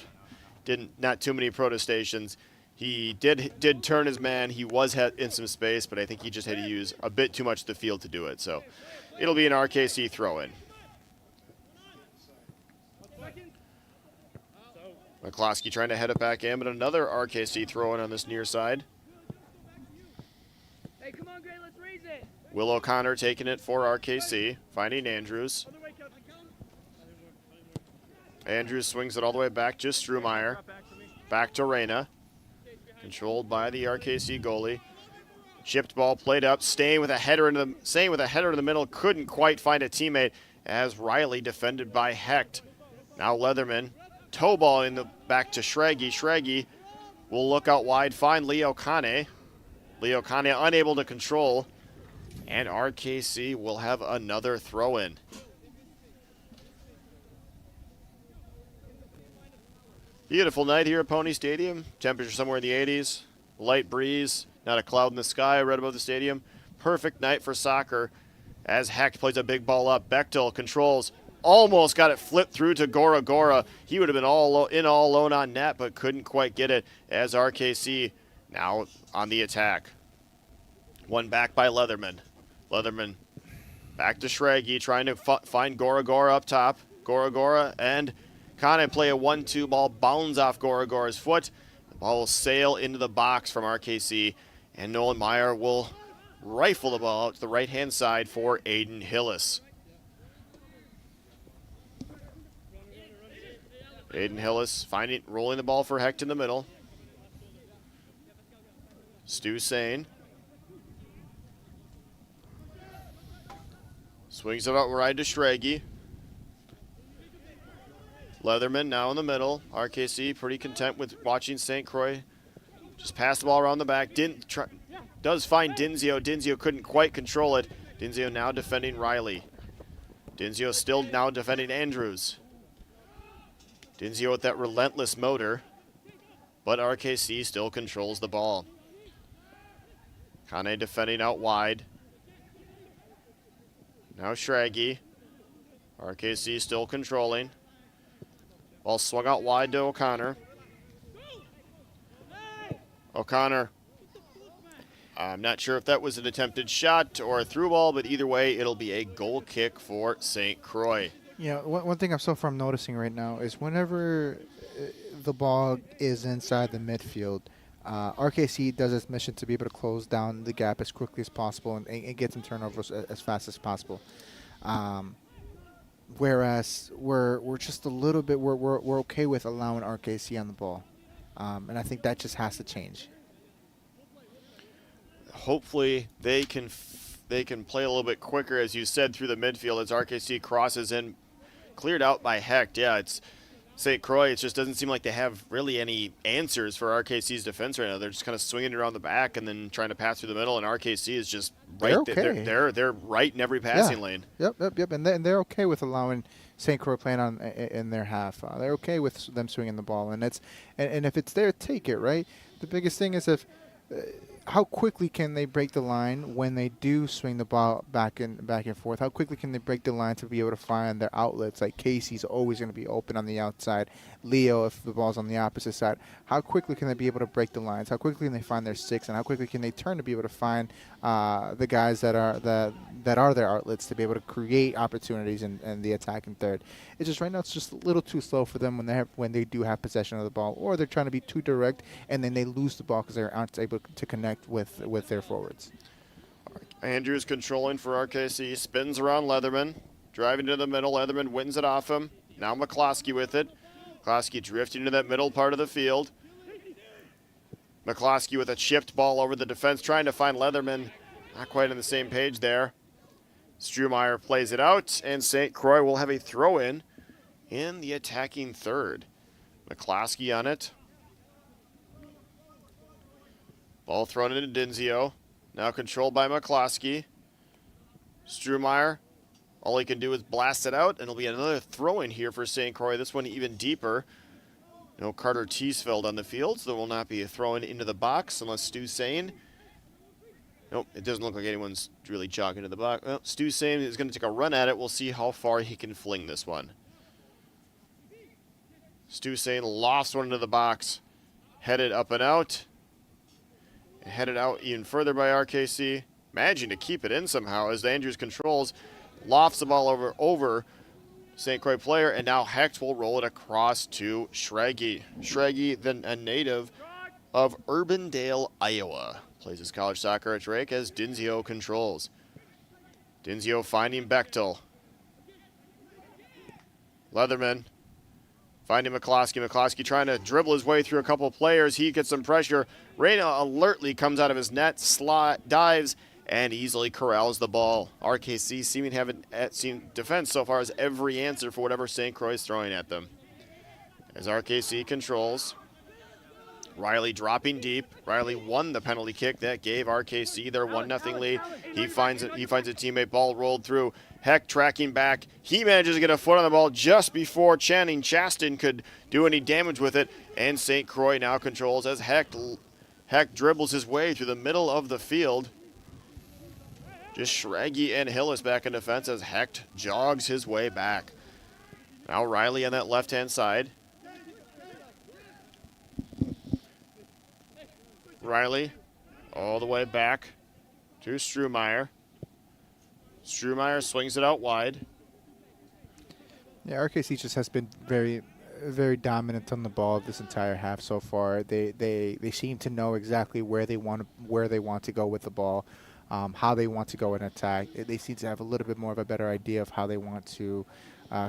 Not too many protestations. He did turn his man. He was in some space, but I think he just had to use a bit too much of the field to do it. So it'll be an RKC throw-in. McCloskey trying to head it back in, but another RKC throw-in on this near side. Hey, come on, Gray, let's raise it. Will O'Connor taking it for RKC, finding Andrews. Andrews swings it all the way back to Strumeyer. Back to Reyna. Controlled by the RKC goalie. Chipped ball played up. Staying with a header in the middle. Couldn't quite find a teammate as Riley defended by Hecht. Now Leatherman. Toe ball back to Schraggy. Schraggy will look out wide. Find Leo Kane. Leo Kane unable to control. And RKC will have another throw-in. Beautiful night here at Pony Stadium. Temperature somewhere in the 80s. Light breeze. Not a cloud in the sky right above the stadium. Perfect night for soccer as Hecht plays a big ball up. Bechtel controls. Almost got it flipped through to Gora Gora. He would have been all alone on net, but couldn't quite get it as RKC now on the attack. One back by Leatherman. Leatherman back to Schraggy, trying to find Gora Gora up top. Gora Gora and Kane play a 1-2 ball, bounds off Gora Gora's foot. The ball will sail into the box from RKC, and Nolan Meyer will rifle the ball out to the right-hand side for Aiden Hillis. Aiden Hillis rolling the ball for Hecht in the middle. Stu Sane. Swings it out wide to Schraggy. Leatherman now in the middle. RKC pretty content with watching St. Croix just pass the ball around the back. Does find Dinzio. Dinzio couldn't quite control it. Dinzio now defending Riley. Dinzio still now defending Andrews. Dinzio with that relentless motor, but RKC still controls the ball. Kane defending out wide. Now Schraggy. RKC still controlling. Ball swung out wide to O'Connor. O'Connor, I'm not sure if that was an attempted shot or a through ball, but either way, it'll be a goal kick for St. Croix. Yeah, one thing I'm so far noticing right now is whenever the ball is inside the midfield, RKC does its mission to be able to close down the gap as quickly as possible and get some turnovers as fast as possible. Whereas we're just a little bit we're okay with allowing RKC on the ball, and I think that just has to change. Hopefully they can play a little bit quicker, as you said, through the midfield as RKC crosses in, cleared out by Hecht. Yeah, it's St. Croix. It just doesn't seem like they have really any answers for RKC's defense right now. They're just kind of swinging it around the back and then trying to pass through the middle, and RKC is just right. They're right in every passing lane. Yep. And they're okay with allowing St. Croix playing on in their half. They're okay with them swinging the ball, and if it's there, take it, right. The biggest thing is how quickly can they break the line when they do swing the ball back and forth? How quickly can they break the line to be able to find their outlets? Like Casey's always going to be open on the outside. Leo, if the ball's on the opposite side, how quickly can they be able to break the lines? How quickly can they find their six? And how quickly can they turn to be able to find the guys that are their outlets to be able to create opportunities in the attacking third? It's just right now it's just a little too slow for them when they do have possession of the ball, or they're trying to be too direct and then they lose the ball because they aren't able to connect with their forwards. Andrews controlling for RKC, spins around Leatherman, driving to the middle. Leatherman wins it off him. Now McCloskey with it. McCloskey drifting to that middle part of the field. McCloskey with a chipped ball over the defense, trying to find Leatherman. Not quite on the same page there. Strumeyer plays it out, and St. Croix will have a throw-in the attacking third. McCloskey on it. Ball thrown into Dinzio. Now controlled by McCloskey. Strumeyer, all he can do is blast it out, and it'll be another throw-in here for St. Croix. This one even deeper. No Carter Teesfeld on the field, so there will not be a throw-in into the box unless Stu Sane. Nope, it doesn't look like anyone's really jogging to the box. Well, Stu Sane is going to take a run at it. We'll see how far he can fling this one. Stu Sane lofts one into the box. Headed up and out. Headed out even further by RKC. Managing to keep it in somehow as Andrews controls. Lofts the ball over St. Croix player, and now Hecht will roll it across to Schraggy. Schraggy, then a native of Urbandale, Iowa. Plays his college soccer at Drake as Dinzio controls. Dinzio finding Bechtel. Leatherman finding McCloskey. McCloskey trying to dribble his way through a couple players. He gets some pressure. Reyna alertly comes out of his net, dives, and easily corrals the ball. RKC seeming to have seen defense so far as every answer for whatever St. Croix is throwing at them. As RKC controls. Riley dropping deep. Riley won the penalty kick that gave RKC their 1-0 lead. He finds a teammate, ball rolled through. Hecht tracking back. He manages to get a foot on the ball just before Channing Chaston could do any damage with it. And St. Croix now controls as Hecht dribbles his way through the middle of the field. Just Schraggy and Hillis back in defense as Hecht jogs his way back. Now Riley on that left-hand side. Riley all the way back to Strumeyer. Strumeyer swings it out wide. Yeah, RKC just has been very, very dominant on the ball this entire half so far. They seem to know exactly where they want to go with the ball, how they want to go and attack. They seem to have a little bit more of a better idea of how they want to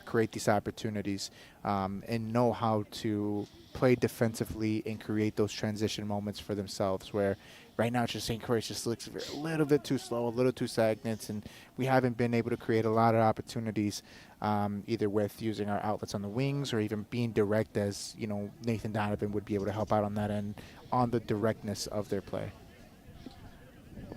create these opportunities and know how to play defensively and create those transition moments for themselves, where right now it's just St. Croix just looks a little bit too slow, a little too stagnant, and we haven't been able to create a lot of opportunities either with using our outlets on the wings or even being direct, as Nathan Donovan would be able to help out on that end on the directness of their play.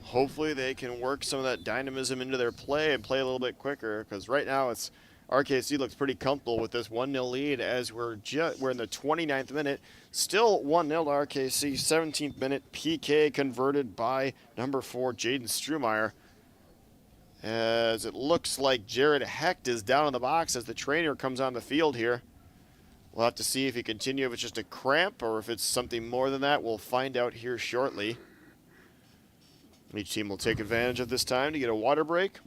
Hopefully they can work some of that dynamism into their play and play a little bit quicker, because right now it's RKC looks pretty comfortable with this 1-0 lead as we're in the 29th minute. Still 1-0 to RKC. 17th minute, PK converted by number 4, Jaden Strumeyer. As it looks like Jared Hecht is down in the box as the trainer comes on the field here. We'll have to see if he continues, if it's just a cramp or if it's something more than that. We'll find out here shortly. Each team will take advantage of this time to get a water break.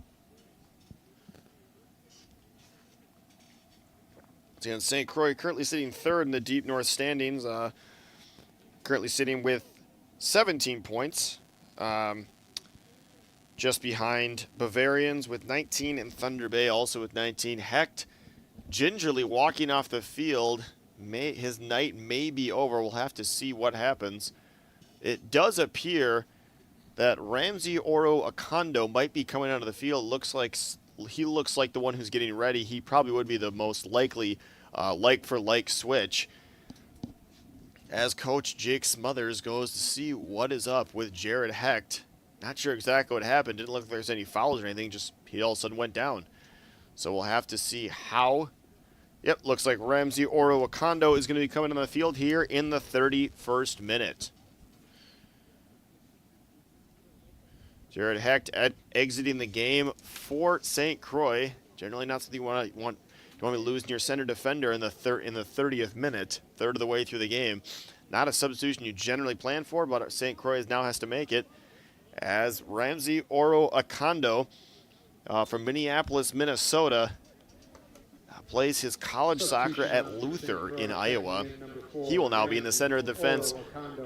And St. Croix currently sitting third in the Deep North standings, currently sitting with 17 points, just behind Bavarians with 19 and Thunder Bay also with 19. Hecht gingerly walking off the field. His night may be over. We'll have to see what happens. It does appear that Ramsey Oro Akondo might be coming out of the field. He looks like the one who's getting ready. He probably would be the most likely like-for-like switch, as Coach Jake Smothers goes to see what is up with Jared Hecht. Not sure exactly what happened. Didn't look like there's any fouls or anything. Just he all of a sudden went down. So we'll have to see how. Yep, looks like Ramsey Oro Akondo is going to be coming on the field here in the 31st minute. Jared Hecht exiting the game for St. Croix. Generally not something you want to lose in your center defender in the 30th minute, third of the way through the game. Not a substitution you generally plan for, but St. Croix now has to make it, as Ramsey Oro Akondo from Minneapolis, Minnesota, plays his college soccer at Luther in Iowa. He will now be in the center of defense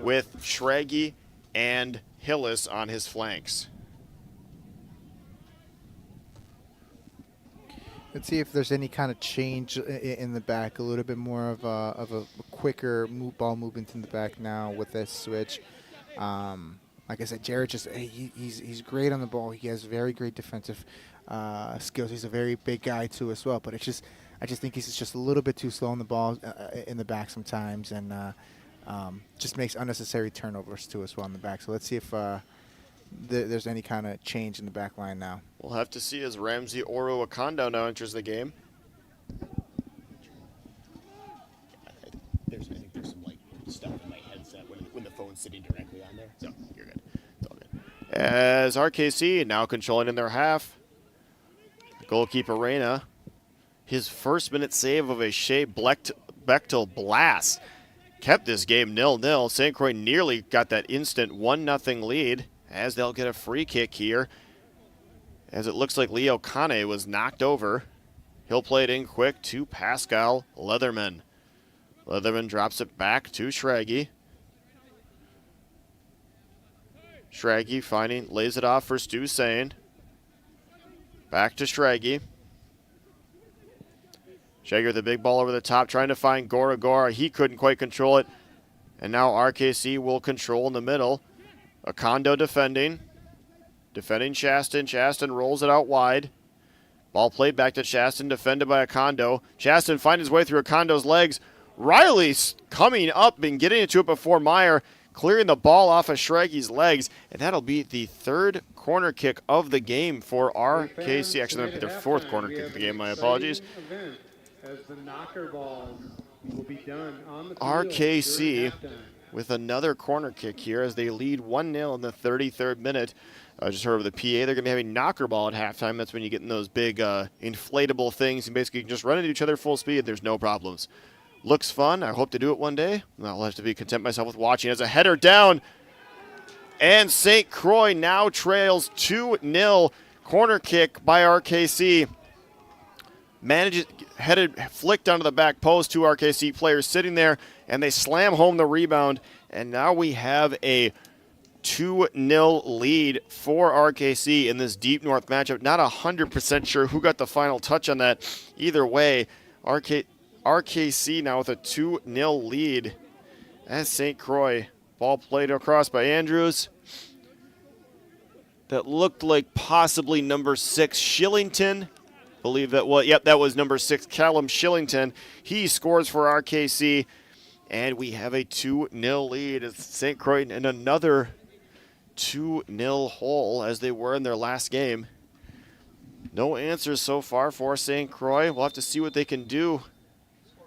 with Schrage and Hillis on his flanks. Let's see if there's any kind of change in the back, a little bit more of a quicker ball movement in the back now with this switch. Like I said, Jared he's great on the ball. He has very great defensive skills. He's a very big guy too as well. But I just think he's just a little bit too slow on the ball in the back sometimes, and just makes unnecessary turnovers too as well in the back. So let's see if there's any kind of change in the back line now. We'll have to see as Ramsey Oro Akondo now enters the game. I think there's some stuff in my headset when the phone's sitting directly on there. So you're good. It's all good. As RKC now controlling in their half. Goalkeeper Reyna, his first minute save of a Shea Bechtel blast kept this game 0-0. St. Croix nearly got that instant 1-0 lead, as they'll get a free kick here, as it looks like Leo Kane was knocked over. He'll play it in quick to Pascal Leatherman. Leatherman drops it back to Schrage. Schrage lays it off for Stu Sane. Back to Schrage. Schrage with the big ball over the top, trying to find Gora. He couldn't quite control it. And now RKC will control in the middle. Akondo defending Chaston. Chaston rolls it out wide. Ball played back to Chaston, defended by Akondo. Chaston finds his way through Akondo's legs. Riley's coming up and getting into it before Meyer, clearing the ball off of Schrage's legs, and that'll be the third corner kick of the game for RKC. Actually, that'll be their fourth corner kick of the game. My apologies. As the Knockerball will be done on the field RKC during halftime. with another corner kick here as they lead 1-0 in the 33rd minute. I just heard of the PA. They're going to be having Knockerball at halftime. That's when you get in those big inflatable things and basically you can just run into each other full speed. There's no problems. Looks fun. I hope to do it one day. I'll have to be content myself with watching as a header down. And St. Croix now trails 2-0. Corner kick by RKC. Flicked onto the back post. Two RKC players sitting there, and they slam home the rebound. And now we have a 2-0 lead for RKC in this Deep North matchup. Not 100% sure who got the final touch on that. Either way, RKC now with a 2-0 lead as St. Croix. Ball played across by Andrews. That looked like possibly number 6 Shillington. Believe that that was number 6 Callum Shillington. He scores for RKC, and we have a 2-0 lead as St. Croix in another 2-0 hole as they were in their last game. No answers so far for St. Croix. We'll have to see what they can do.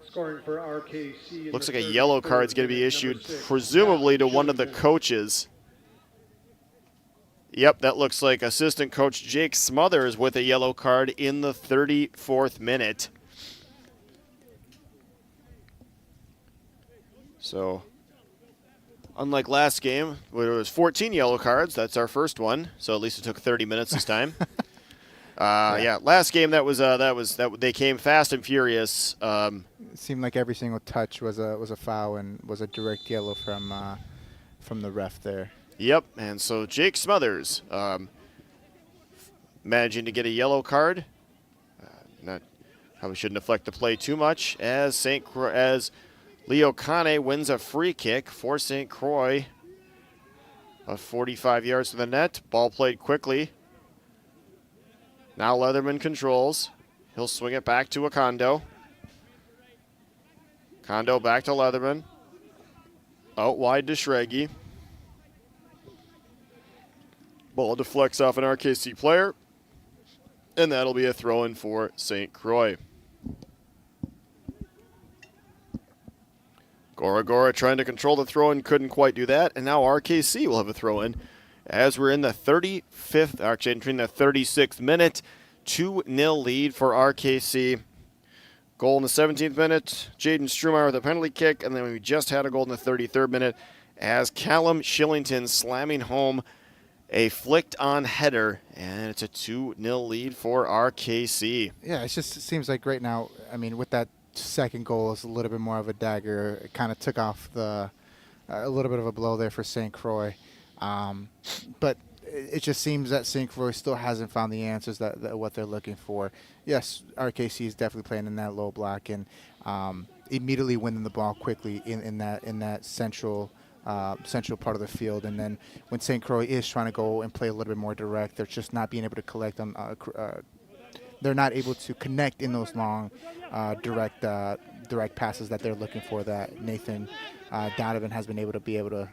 Scoring for RKC. Looks like a yellow card is going to be issued, presumably to one of the coaches. Yep, that looks like assistant coach Jake Smothers with a yellow card in the 34th minute. So, unlike last game, where it was 14 yellow cards, that's our first one. So at least it took 30 minutes this time. Yeah, last game that they came fast and furious. It seemed like every single touch was a foul and was a direct yellow from the ref there. Yep, and so Jake Smothers managing to get a yellow card. Probably shouldn't deflect the play too much as Leo Kane wins a free kick for St. Croix. About 45 yards to the net. Ball played quickly. Now Leatherman controls. He'll swing it back to Okondo. Kondo back to Leatherman. Out wide to Schregi. Ball deflects off an RKC player. And that'll be a throw-in for St. Croix. Gora trying to control the throw-in, couldn't quite do that. And now RKC will have a throw-in as we're in the 35th, actually entering the 36th minute. 2-0 lead for RKC. Goal in the 17th minute, Jaden Strumeyer with a penalty kick, and then we just had a goal in the 33rd minute as Callum Shillington slamming home a flicked-on header, and it's a 2-0 lead for RKC. Yeah, it seems like right now, I mean, with that second goal, it's a little bit more of a dagger. It kind of took off a little bit of a blow there for St. Croix. But it just seems that St. Croix still hasn't found the answers that what they're looking for. Yes, RKC is definitely playing in that low block and immediately winning the ball quickly in that central part of the field. And then when St. Croix is trying to go and play a little bit more direct, they're just not being able to collect on. They're not able to connect in those long direct passes that they're looking for. That Nathan Donovan has been able to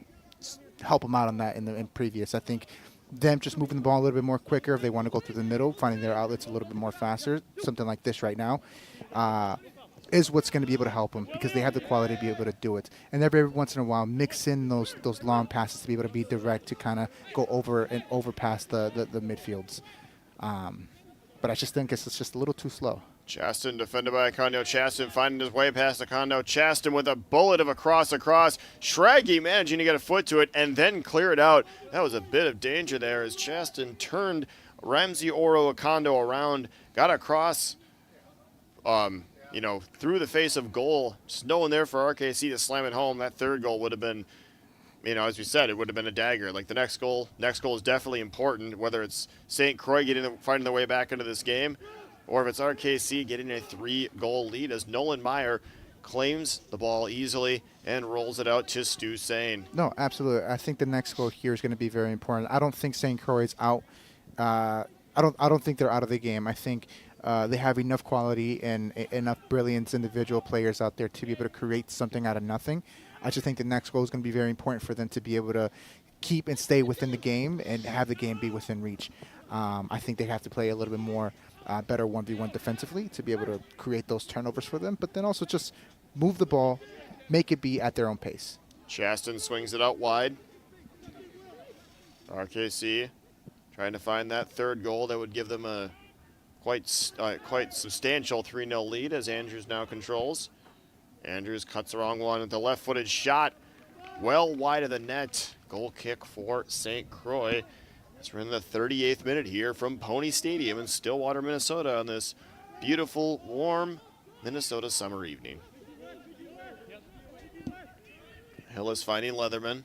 help them out on that in previous. I think them just moving the ball a little bit more quicker if they want to go through the middle, finding their outlets a little bit more faster, something like this right now, is what's going to be able to help them because they have the quality to be able to do it. And every once in a while, mix in those long passes to be able to be direct to kind of go over and overpass the midfields. But I just think it's just a little too slow. Chaston defended by Acondo. Chaston finding his way past Acondo. Chaston with a bullet of a cross across. Schragi managing to get a foot to it and then clear it out. That was a bit of danger there as Chaston turned Ramsey Oro Acondo around, got across, through the face of goal. Just no one there for RKC to slam it home. That third goal would have been, as we said, it would have been a dagger. Like the next goal is definitely important, whether it's St. Croix finding their way back into this game, or if it's RKC getting a 3-goal lead as Nolan Meyer claims the ball easily and rolls it out to Stu Sane. No, absolutely. I think the next goal here is going to be very important. I don't think St. Croix is out. I don't think they're out of the game. I think they have enough quality and enough brilliance individual players out there to be able to create something out of nothing. I just think the next goal is going to be very important for them to be able to keep and stay within the game and have the game be within reach. I think they have to play a little bit more better 1v1 defensively to be able to create those turnovers for them, but then also just move the ball, make it be at their own pace. Chaston swings it out wide. RKC trying to find that third goal that would give them a quite substantial 3-0 lead as Andrews now controls. Andrews cuts the wrong one with the left-footed shot well wide of the net. Goal kick for St. Croix. As we're in the 38th minute here from Pony Stadium in Stillwater, Minnesota on this beautiful, warm Minnesota summer evening. Hillis finding Leatherman.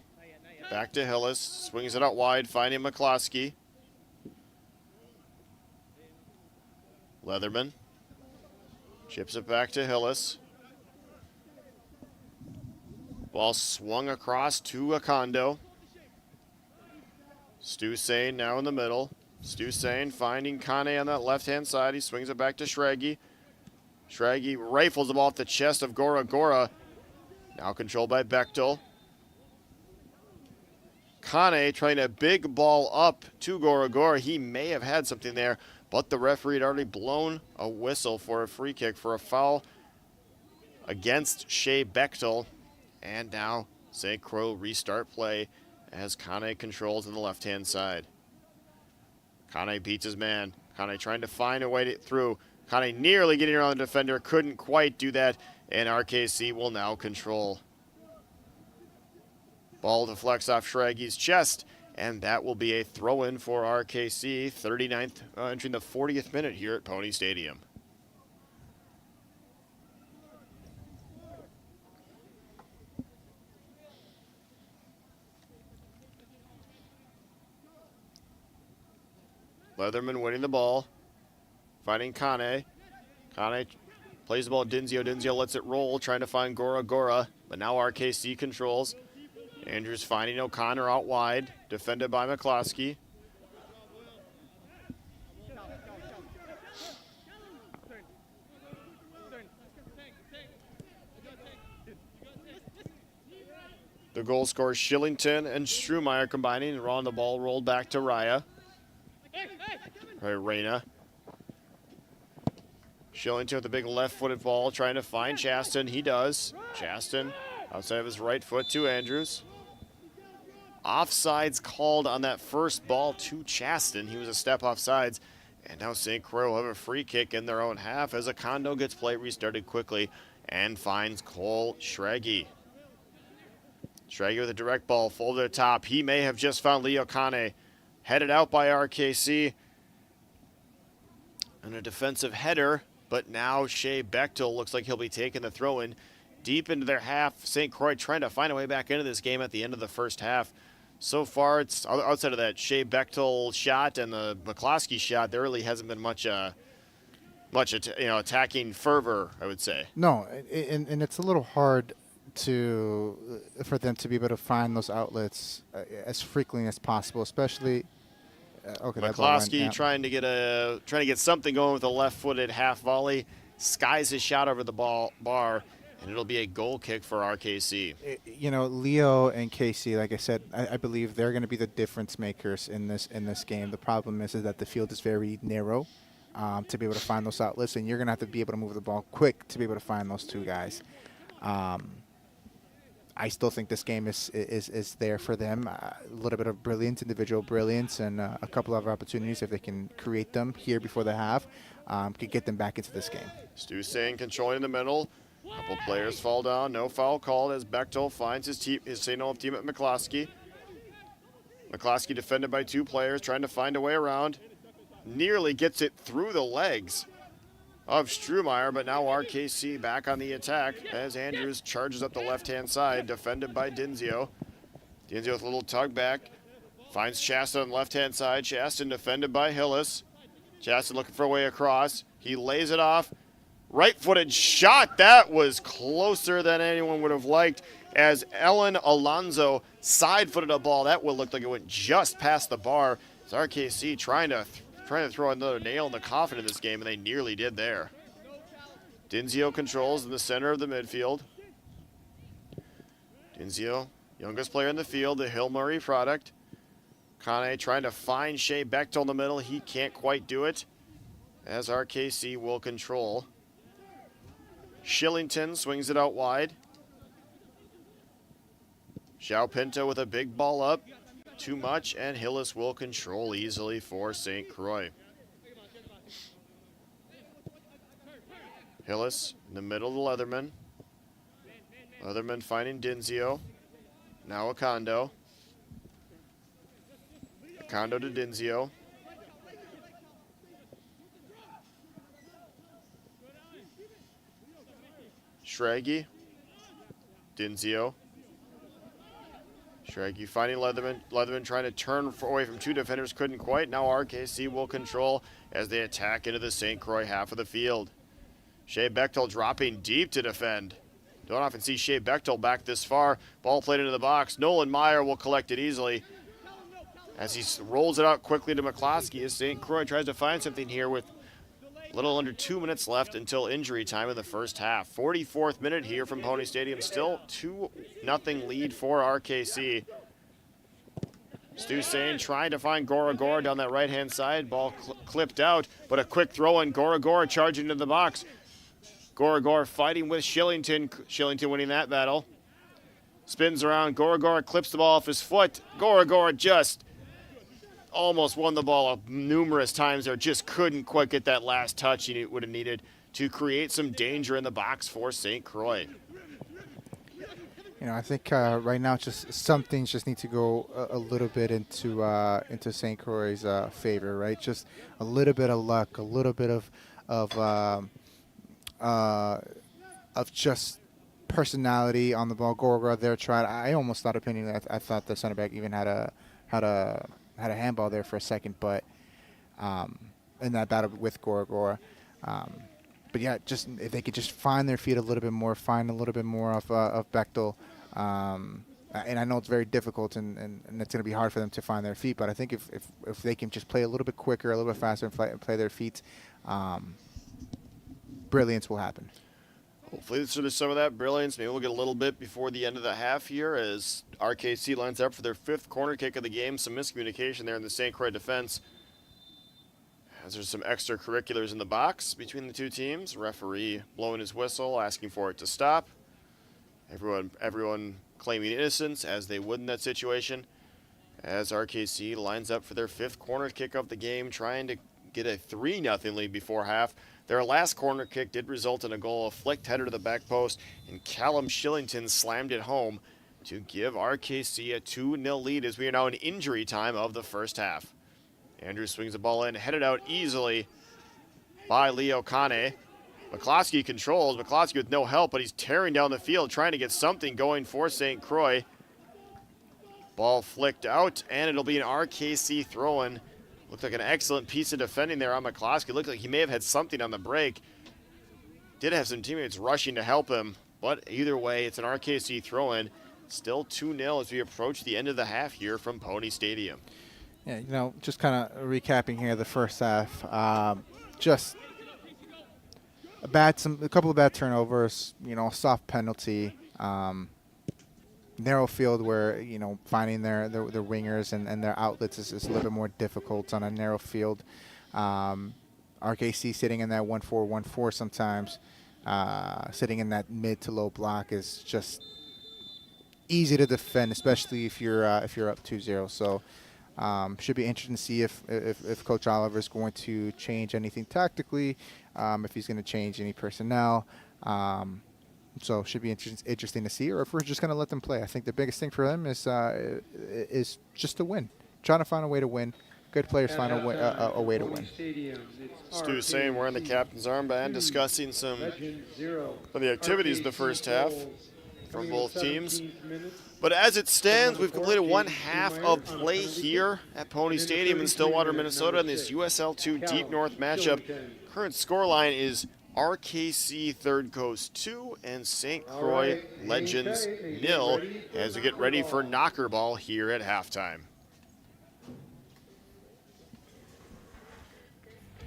Back to Hillis. Swings it out wide, finding McCloskey. Leatherman. Chips it back to Hillis. Ball swung across to Acondo. Stu Sane now in the middle. Stu Sane finding Kane on that left-hand side. He swings it back to Schragi. Schragi rifles the ball off the chest of Gora. Now controlled by Bechtel. Kane trying a big ball up to Gora. He may have had something there, but the referee had already blown a whistle for a free kick for a foul against Shea Bechtel. And now St. Croix restart play as Kane controls on the left-hand side. Kane beats his man. Kane trying to find a way through. Kane nearly getting around the defender, couldn't quite do that, and RKC will now control. Ball deflects off Schragi's chest, and that will be a throw-in for RKC, 39th, entering the 40th minute here at Pony Stadium. Leatherman winning the ball. Finding Kane. Kane plays the ball to Dinzio. Dinzio lets it roll, trying to find Gora. But now RKC controls. Andrews finding O'Connor out wide. Defended by McCloskey. The goal scorers Shillington and Strumeyer combining, and the ball rolled back to Raya. Reyna. Shillington with a big left-footed ball, trying to find Chaston. He does. Chaston outside of his right foot to Andrews. Offsides called on that first ball to Chaston. He was a step offsides. And now St. Croix will have a free kick in their own half as Acondo gets play restarted quickly and finds Cole Schraggy. Schraggy with a direct ball, full to the top. He may have just found Leo Kane. Headed out by RKC. And a defensive header, but now Shea Bechtel looks like he'll be taking the throw-in deep into their half. St. Croix trying to find a way back into this game at the end of the first half. So far, it's outside of that Shea Bechtel shot and the McCloskey shot, there really hasn't been much attacking fervor, I would say. No, and it's a little hard for them to be able to find those outlets as frequently as possible, especially McCloskey trying to get something going with a left-footed half volley, skies his shot over the bar, and it'll be a goal kick for RKC. Leo and Casey, like I said, I believe they're going to be the difference makers in this game. The problem is that the field is very narrow to be able to find those outlets, and you're going to have to be able to move the ball quick to be able to find those two guys. I still think this game is there for them. A little bit of individual brilliance, and a couple of opportunities, if they can create them here before the half, could get them back into this game. Stu Sane controlling the middle. A couple players fall down. No foul called as Bechtel finds his St. Olaf team at McCloskey. McCloskey defended by two players, trying to find a way around. Nearly gets it through the legs of Strumeyer, but now RKC back on the attack as Andrews charges up the left-hand side, defended by Dinzio. Dinzio with a little tug back, finds Chaston on the left-hand side. Chaston defended by Hillis. Chaston looking for a way across. He lays it off. Right-footed shot. That was closer than anyone would have liked as Ellen Alonso side-footed a ball. That would look like it went just past the bar. It's RKC trying to throw another nail in the coffin in this game, and they nearly did there. Dinzio controls in the center of the midfield. Dinzio, youngest player in the field, the Hill Murray product. Kane trying to find Shea Bechtel in the middle. He can't quite do it as RKC will control. Shillington swings it out wide. Xiao Pinto with a big ball up. Too much, and Hillis will control easily for St. Croix. Hillis in the middle of the Leatherman. Leatherman finding Dinzio. Now Acondo. Acondo to Dinzio. Schraggy. Dinzio. Schraggy finding Leatherman. Leatherman trying to turn away from two defenders. Couldn't quite. Now RKC will control as they attack into the St. Croix half of the field. Shea Bechtel dropping deep to defend. Don't often see Shea Bechtel back this far. Ball played into the box. Nolan Meyer will collect it easily as he rolls it out quickly to McCloskey as St. Croix tries to find something here with a little under 2 minutes left until injury time in the first half. 44th minute here from Pony Stadium. Still 2-0 lead for RKC. Stu Sane trying to find Gora down that right-hand side. Ball clipped out, but a quick throw in. Gora charging into the box. Gora fighting with Shillington. Shillington winning that battle. Spins around. Gora clips the ball off his foot. Gora just almost won the ball numerous times there. Just couldn't quite get that last touch he would have needed to create some danger in the box for St. Croix. I think right now just some things just need to go a little bit into St. Croix's favor, right? Just a little bit of luck, a little bit of just personality on the ball. Gora there tried. I almost thought I thought the center back even had a handball there for a second, but in that battle with Gorgora. But yeah, just if they could just find their feet a little bit more, find a little bit more of Bechtel. And I know it's very difficult and it's going to be hard for them to find their feet. But I think if they can just play a little bit quicker, a little bit faster, and play their feet, brilliance will happen. Hopefully there's some of that brilliance. Maybe we'll get a little bit before the end of the half here as RKC lines up for their 5th corner kick of the game. Some miscommunication there in the St. Croix defense. As there's some extracurriculars in the box between the two teams. Referee blowing his whistle, asking for it to stop. Everyone claiming innocence as they would in that situation. As RKC lines up for their 5th corner kick of the game, trying to get a 3-0 lead before half. Their last corner kick did result in a goal, a flicked header to the back post, and Callum Shillington slammed it home to give RKC a 2-0 lead as we are now in injury time of the first half. Andrews swings the ball in, headed out easily by Leo Kane. McCloskey controls. McCloskey with no help, but he's tearing down the field, trying to get something going for St. Croix. Ball flicked out, and it'll be an RKC throw-in. Looked like an excellent piece of defending there on McCloskey. Looked like he may have had something on the break. Did have some teammates rushing to help him, but either way, it's an RKC throw-in. Still 2-0 as we approach the end of the half here from Pony Stadium. Yeah, just kind of recapping here the first half. Just a couple of bad turnovers, soft penalty, narrow field where, finding their wingers and their outlets is a little bit more difficult on a narrow field. RKC sitting in that 1-4-1-4 sometimes, sitting in that mid to low block is just easy to defend, especially if you're up 2-0. So should be interesting to see if Coach Oliver is going to change anything tactically, if he's going to change any personnel. So should be interesting to see, or if we're just going to let them play. I think the biggest thing for them is just to win, trying to find a way to win. Good players find a way to win. Stu saying we're in the captain's armband, discussing some of the activities of the first half from both teams. But as it stands, we've completed one half of play here at Pony Stadium in Stillwater, Minnesota in this USL2 Deep North matchup. Current scoreline is RKC Third Coast 2 and St. Croix Legends 0 as we get ready for Knockerball here at halftime.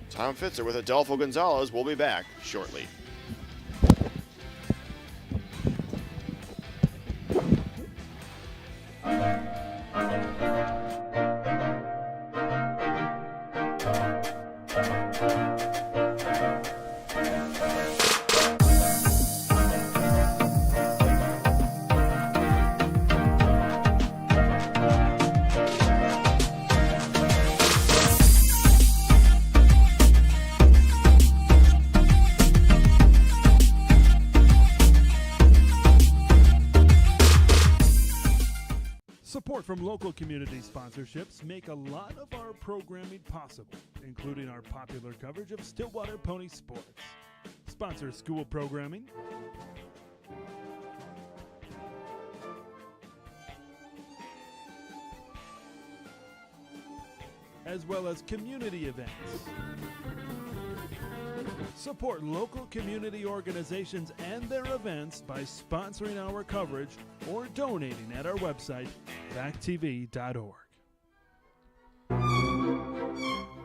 Tom Fitzer with Adolfo Gonzalez. We'll be back shortly. Support from local community sponsorships make a lot of our programming possible, including our popular coverage of Stillwater Pony Sports. Sponsor school programming, as well as community events. Support local community organizations and their events by sponsoring our coverage or donating at our website, vactv.org.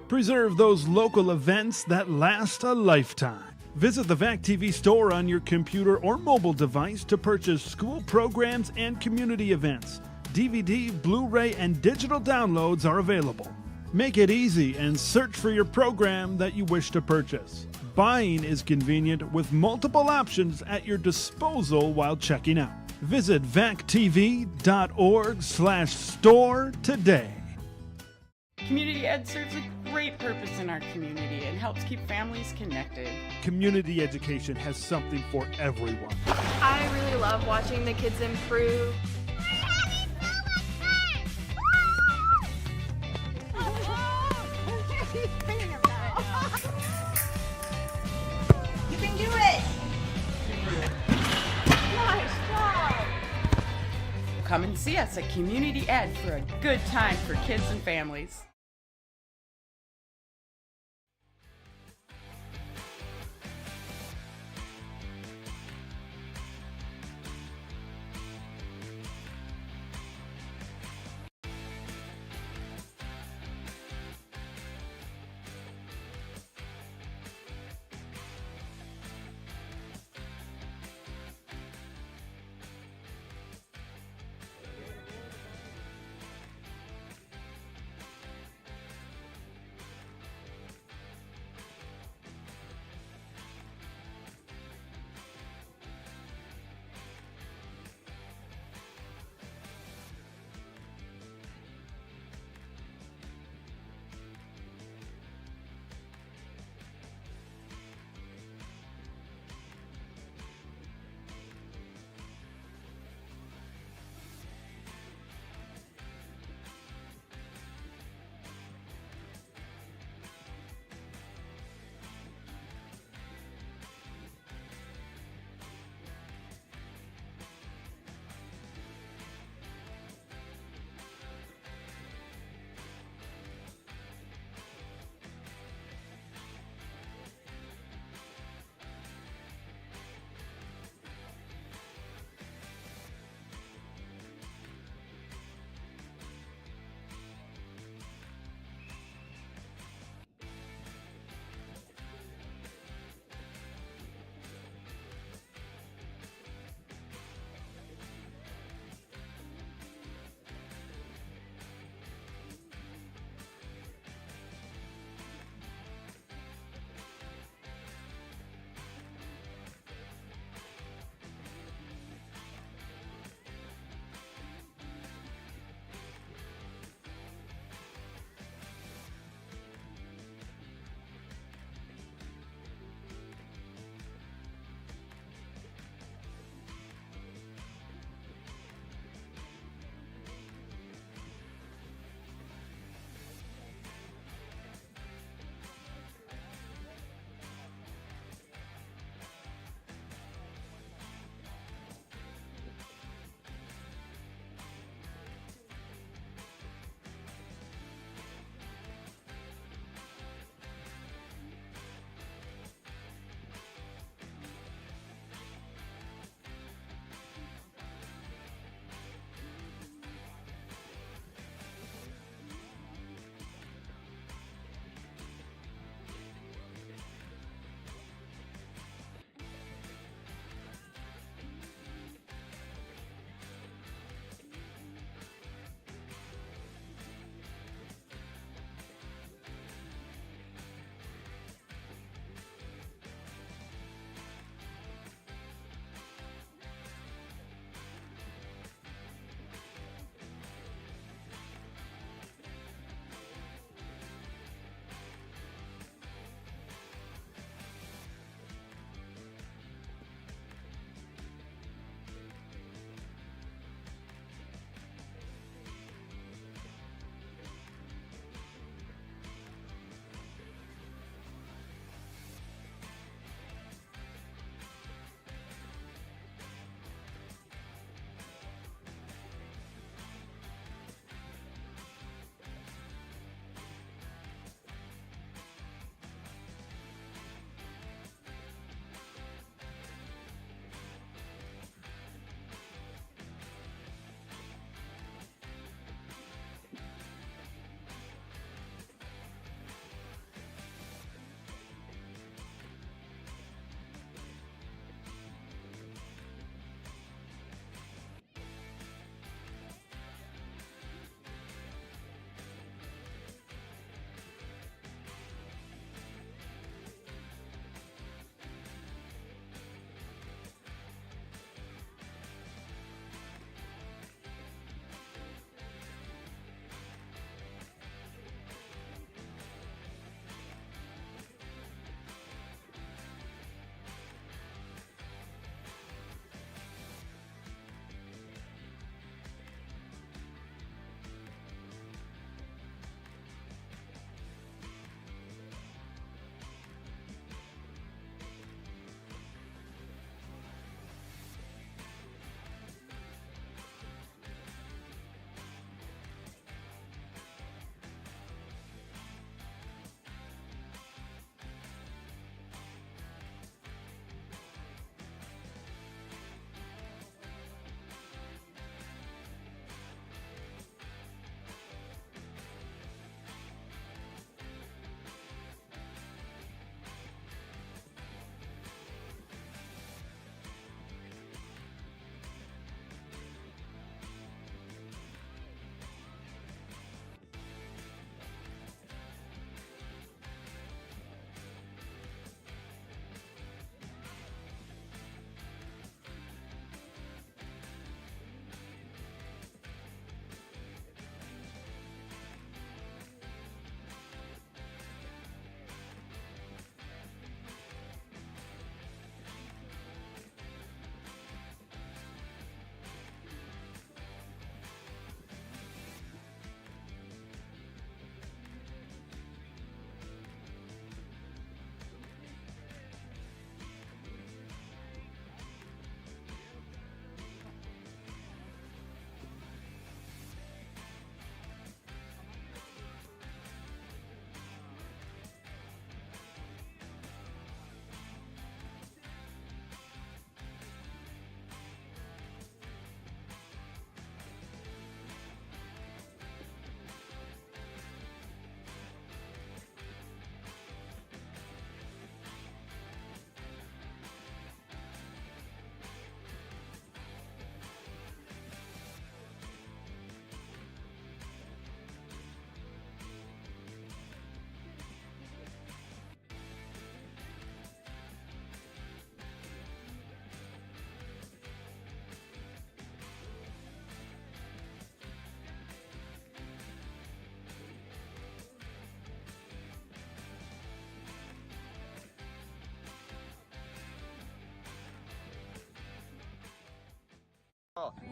Preserve those local events that last a lifetime. Visit the VAC TV store on your computer or mobile device to purchase school programs and community events. DVD, Blu-ray, and digital downloads are available. Make it easy and search for your program that you wish to purchase. Buying is convenient with multiple options at your disposal while checking out. Visit vactv.org/store today. Community Ed serves a great purpose in our community and helps keep families connected. Community education has something for everyone. I really love watching the kids improve. You can do it! Nice job! Come and see us at Community Ed for a good time for kids and families.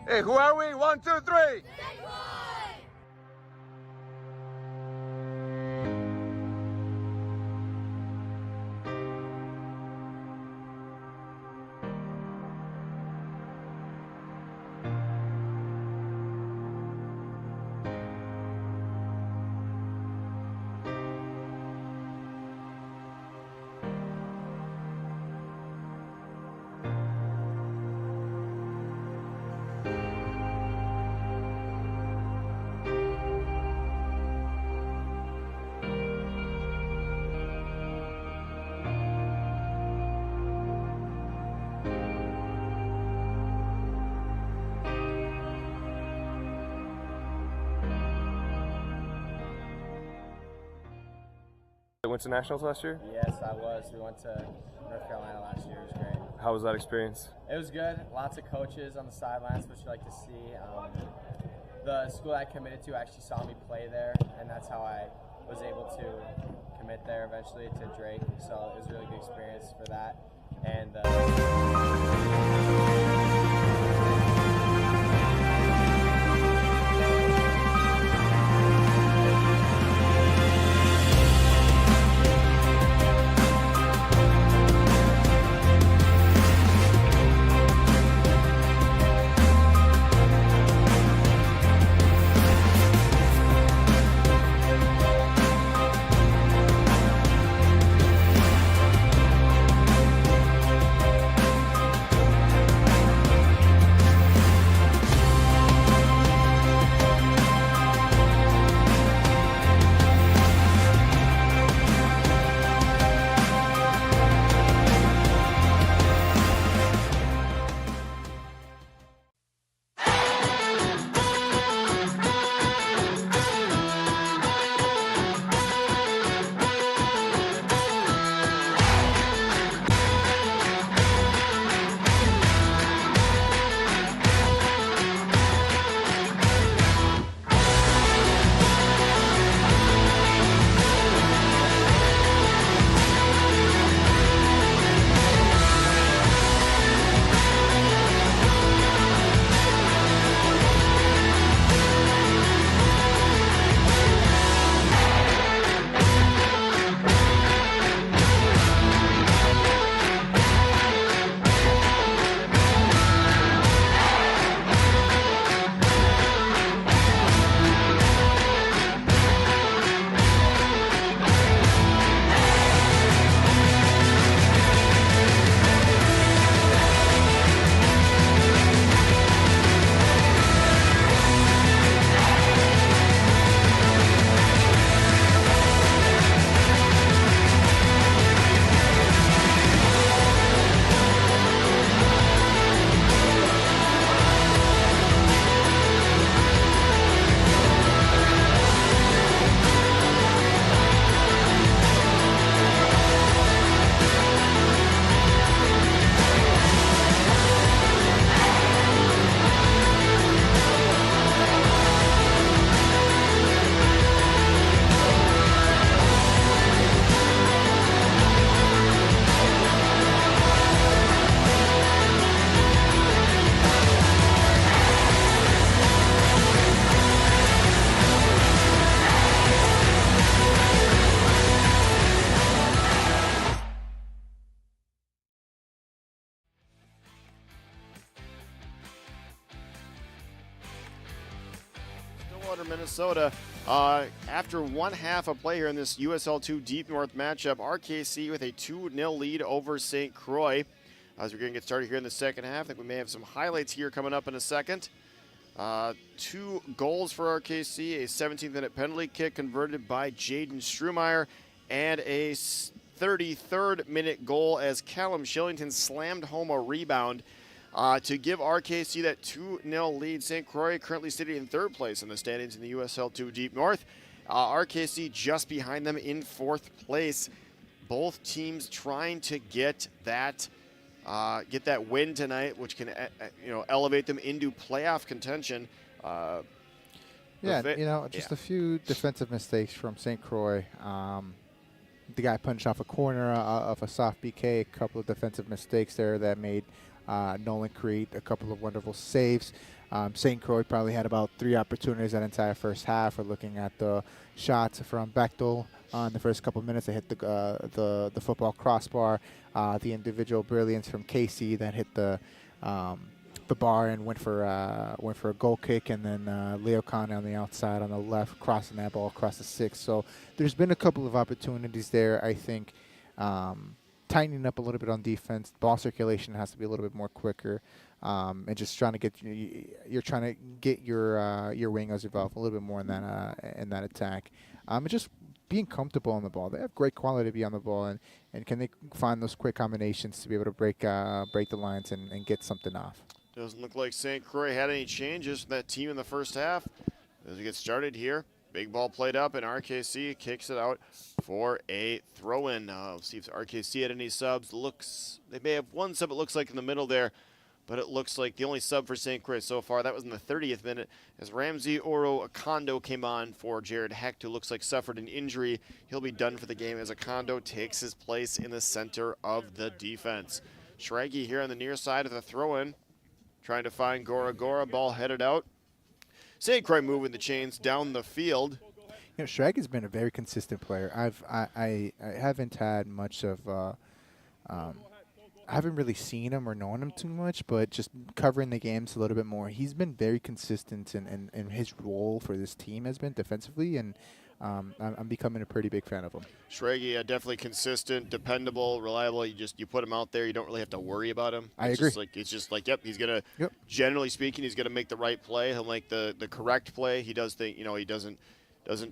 Hey, who are we? 1, 2, 3. Went to nationals last year? Yes, I was. We went to North Carolina last year. It was great. How was that experience? It was good. Lots of coaches on the sidelines, which you like to see. The school I committed to actually saw me play there, and that's how I was able to commit there eventually to Drake. So it was a really good experience for that. And Minnesota. After one half of play here in this USL2 Deep North matchup, RKC with a 2-0 lead over St. Croix. As we're going to get started here in the second half, I think we may have some highlights here coming up in a second. 2 goals for RKC, a 17th-minute penalty kick converted by Jaden Strumeyer, and a 33rd minute goal as Callum Shillington slammed home a rebound to give RKC that 2-0 lead. St. Croix currently sitting in 3rd place in the standings in the USL2 Deep North. RKC just behind them in 4th place. Both teams trying to get that win tonight, which can elevate them into playoff contention. A few defensive mistakes from St. Croix. The guy punched off a corner of a soft BK, a couple of defensive mistakes there that made Nolan create a couple of wonderful saves. St. Croix probably had about 3 opportunities that entire first half. We're looking at the shots from Bechtel in the first couple of minutes. They hit the football crossbar. The individual brilliance from Casey that hit the bar and went for a goal kick, and then Leo Khan on the outside on the left crossing that ball across the 6. So there's been a couple of opportunities there. I think tightening up a little bit on defense. Ball circulation has to be a little bit more quicker, and just trying to get your wingers involved a little bit more in that attack. And just being comfortable on the ball. They have great quality to be on the ball, and can they find those quick combinations to be able to break the lines and get something off? Doesn't look like St. Croix had any changes from that team in the first half. As we get started here, big ball played up, and RKC kicks it out for a throw-in. We'll see if RKC had any subs. They may have one sub, it looks like, in the middle there, but it looks like the only sub for St. Croix so far, that was in the 30th minute, as Ramsey Oro Akondo came on for Jared Hecht, who looks like suffered an injury. He'll be done for the game as Akondo takes his place in the center of the defense. Schraggy here on the near side of the throw-in, trying to find Gora Gora, ball headed out. St. Croix moving the chains down the field. You know, Schraggy's been a very consistent player. I haven't had much of I haven't really seen him or known him too much, but just covering the games a little bit more, he's been very consistent in his role for this team has been defensively, and I'm becoming a pretty big fan of him. Schraggy, definitely consistent, dependable, reliable. You put him out there, you don't really have to worry about him. I agree. It's just like, yep, he's gonna. Yep. Generally speaking, he's gonna make the right play. He'll make the correct play. He does think, he doesn't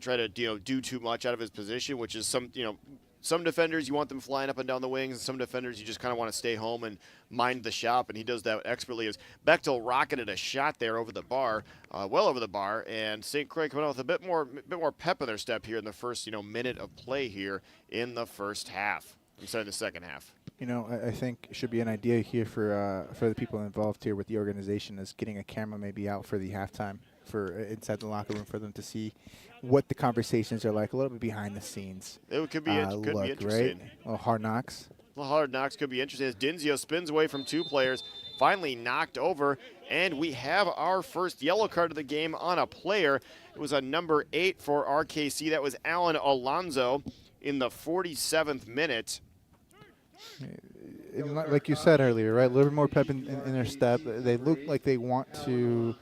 try to do too much out of his position, which is some defenders you want them flying up and down the wings, and some defenders you just kind of want to stay home and mind the shop, and he does that expertly. As Bechtel rocketed a shot there over the bar, well over the bar, and St. Croix coming out with a bit more pep in their step here in the first minute of play here in the first half. Instead of the second half. I think it should be an idea here for the people involved here with the organization is getting a camera maybe out for the halftime for inside the locker room for them to see what the conversations are like, a little bit behind the scenes. It could be interesting. Right? A little hard knocks. A little hard knocks could be interesting as Dinzio spins away from 2 players, finally knocked over, and we have our first yellow card of the game on a player. It was a number 8 for RKC. That was Alan Alonzo in the 47th minute. Like you said earlier, right? A little bit more pep in their step. They look like they want to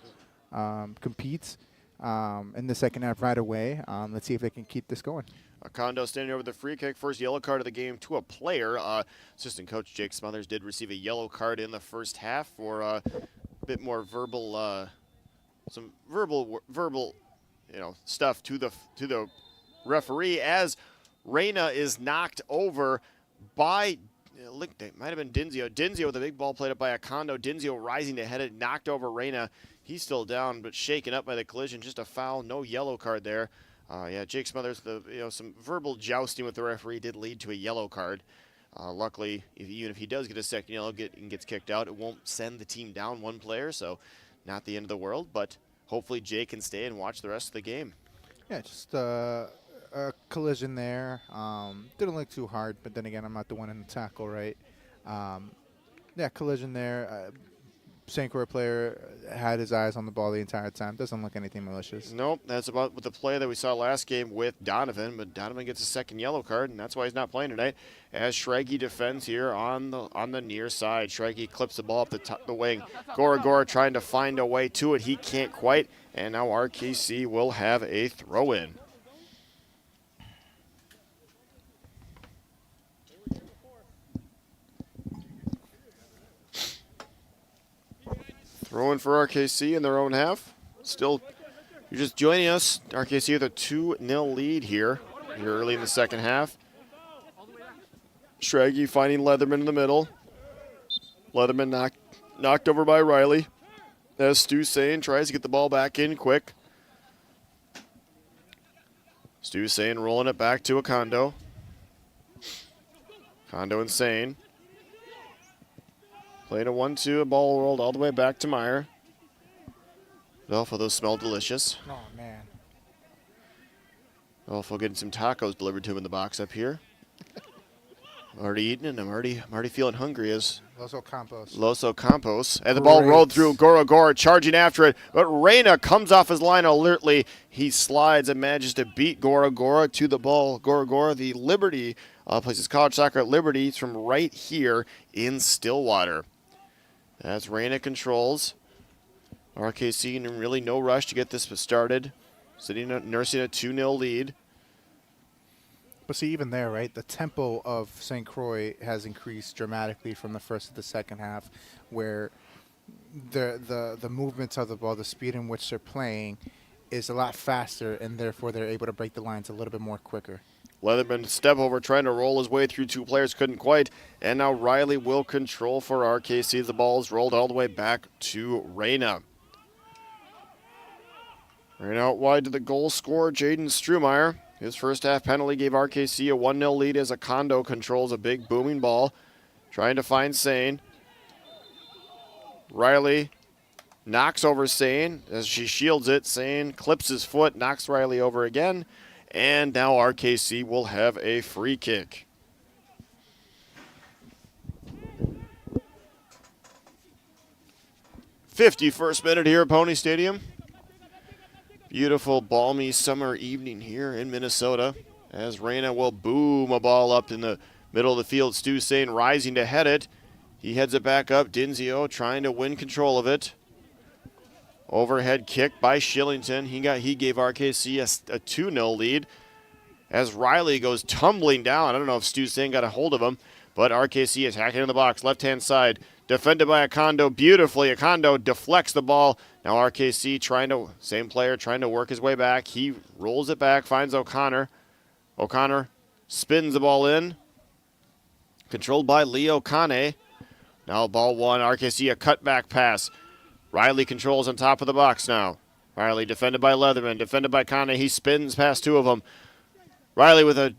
compete in the second half right away. Let's see if they can keep this going. Akondo standing over the free kick. First yellow card of the game to a player. Assistant coach Jake Smothers did receive a yellow card in the first half for a bit more verbal, some verbal, stuff to the referee as Reyna is knocked over by. It might have been Dinzio. Dinzio with a big ball played up by Akondo. Dinzio rising to head it, knocked over Reyna. He's still down, but shaken up by the collision. Just a foul, no yellow card there. Jake Smothers, some verbal jousting with the referee did lead to a yellow card. Luckily, even if he does get a second yellow and gets kicked out, it won't send the team down 1 player, so not the end of the world. But hopefully Jake can stay and watch the rest of the game. Yeah, just a collision there. Didn't look too hard, but then again, I'm not the one in the tackle, right? Collision there. St. Croix player had his eyes on the ball the entire time. Doesn't look anything malicious. Nope, that's about with the play that we saw last game with Donovan, but Donovan gets a second yellow card, and that's why he's not playing tonight. As Schraggy defends here on the near side. Schraggy clips the ball up the wing. Gora trying to find a way to it. He can't quite, and now RKC will have a throw-in. Throw-in for RKC in their own half. Still, you're just joining us. RKC with a 2-0 lead here early in the second half. Schraggy finding Leatherman in the middle. Leatherman knocked over by Riley. As Stu Sain tries to get the ball back in quick. Stu Sain rolling it back to Akondo. Akondo and Sain. Played a 1-2, a ball rolled all the way back to Meyer. Adolfo, those smell delicious. Oh, man. Adolfo getting some tacos delivered to him in the box up here. Already eating, and I'm already feeling hungry as Los Ocampos. And the ball rolled through Gora charging after it. But Reyna comes off his line alertly. He slides and manages to beat Gora to the ball. Gora, the Liberty, plays his college soccer at Liberty. He's from right here in Stillwater. As Reyna controls. RKC in really no rush to get this started. Nursing a 2-0 lead. But see, even there, right, the tempo of St. Croix has increased dramatically from the first to the second half, where the movements of the ball, the speed in which they're playing is a lot faster, and therefore they're able to break the lines a little bit more quicker. Leatherman step over, trying to roll his way through two players, couldn't quite. And now Riley will control for RKC. The ball is rolled all the way back to Reyna. Right out wide to the goal scorer, Jaden Strumeyer. His first half penalty gave RKC a 1-0 lead as Acondo controls a big booming ball. Trying to find Sane. Riley knocks over Sane as she shields it. Sane clips his foot, knocks Riley over again. And now RKC will have a free kick. '51st minute here at Pony Stadium. Beautiful, balmy summer evening here in Minnesota as Reyna will boom a ball up in the middle of the field. Stu Sane rising to head it. He heads it back up. Dinzio trying to win control of it. Overhead kick by Shillington. He gave RKC a 2-0 lead as Riley goes tumbling down. I don't know if Stu Sane got a hold of him, but RKC attacking in the box, left-hand side. Defended by Acondo beautifully. Acondo deflects the ball. Now RKC same player trying to work his way back. He rolls it back, finds O'Connor. O'Connor spins the ball in. Controlled by Leo Kane. Now ball one, RKC a cutback pass. Riley controls on top of the box now. Riley defended by Leatherman, defended by Kane. He spins past two of them. Riley with a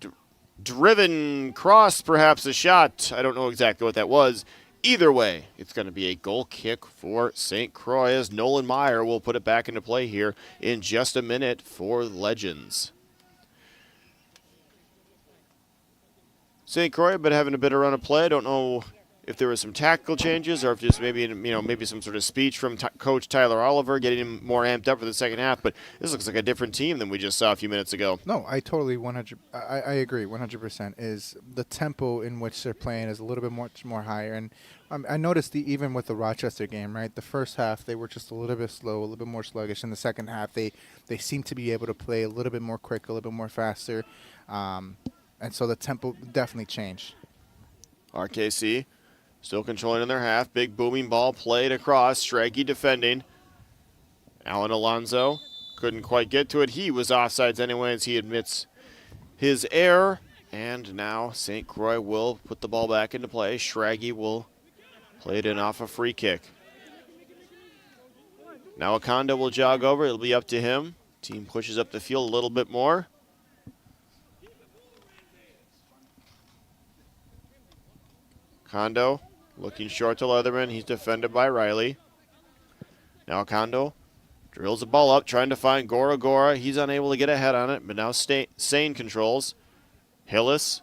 driven cross, perhaps a shot. I don't know exactly what that was. Either way, it's going to be a goal kick for St. Croix as Nolan Meyer will put it back into play here in just a minute for Legends. St. Croix been having a bit of run of play. I don't know if there was some tactical changes or if just maybe some sort of speech from Coach Tyler Oliver getting him more amped up for the second half. But this looks like a different team than we just saw a few minutes ago. No, I totally I agree 100%. Is the tempo in which they're playing is a little bit much more higher. And I noticed even with the Rochester game, right? The first half they were just a little bit slow, a little bit more sluggish. In the second half, they seem to be able to play a little bit more quick, a little bit more faster, and so the tempo definitely changed. RKC still controlling in their half. Big booming ball played across. Strachey defending. Alan Alonso couldn't quite get to it. He was offsides anyway as he admits his error. And now St. Croix will put the ball back into play. Schraggy will play it in off a free kick. Now Acondo will jog over. It'll be up to him. Team pushes up the field a little bit more. Acondo looking short to Leatherman. He's defended by Riley. Now Acondo drills the ball up, trying to find Gora. He's unable to get ahead on it, but now Sane controls. Hillis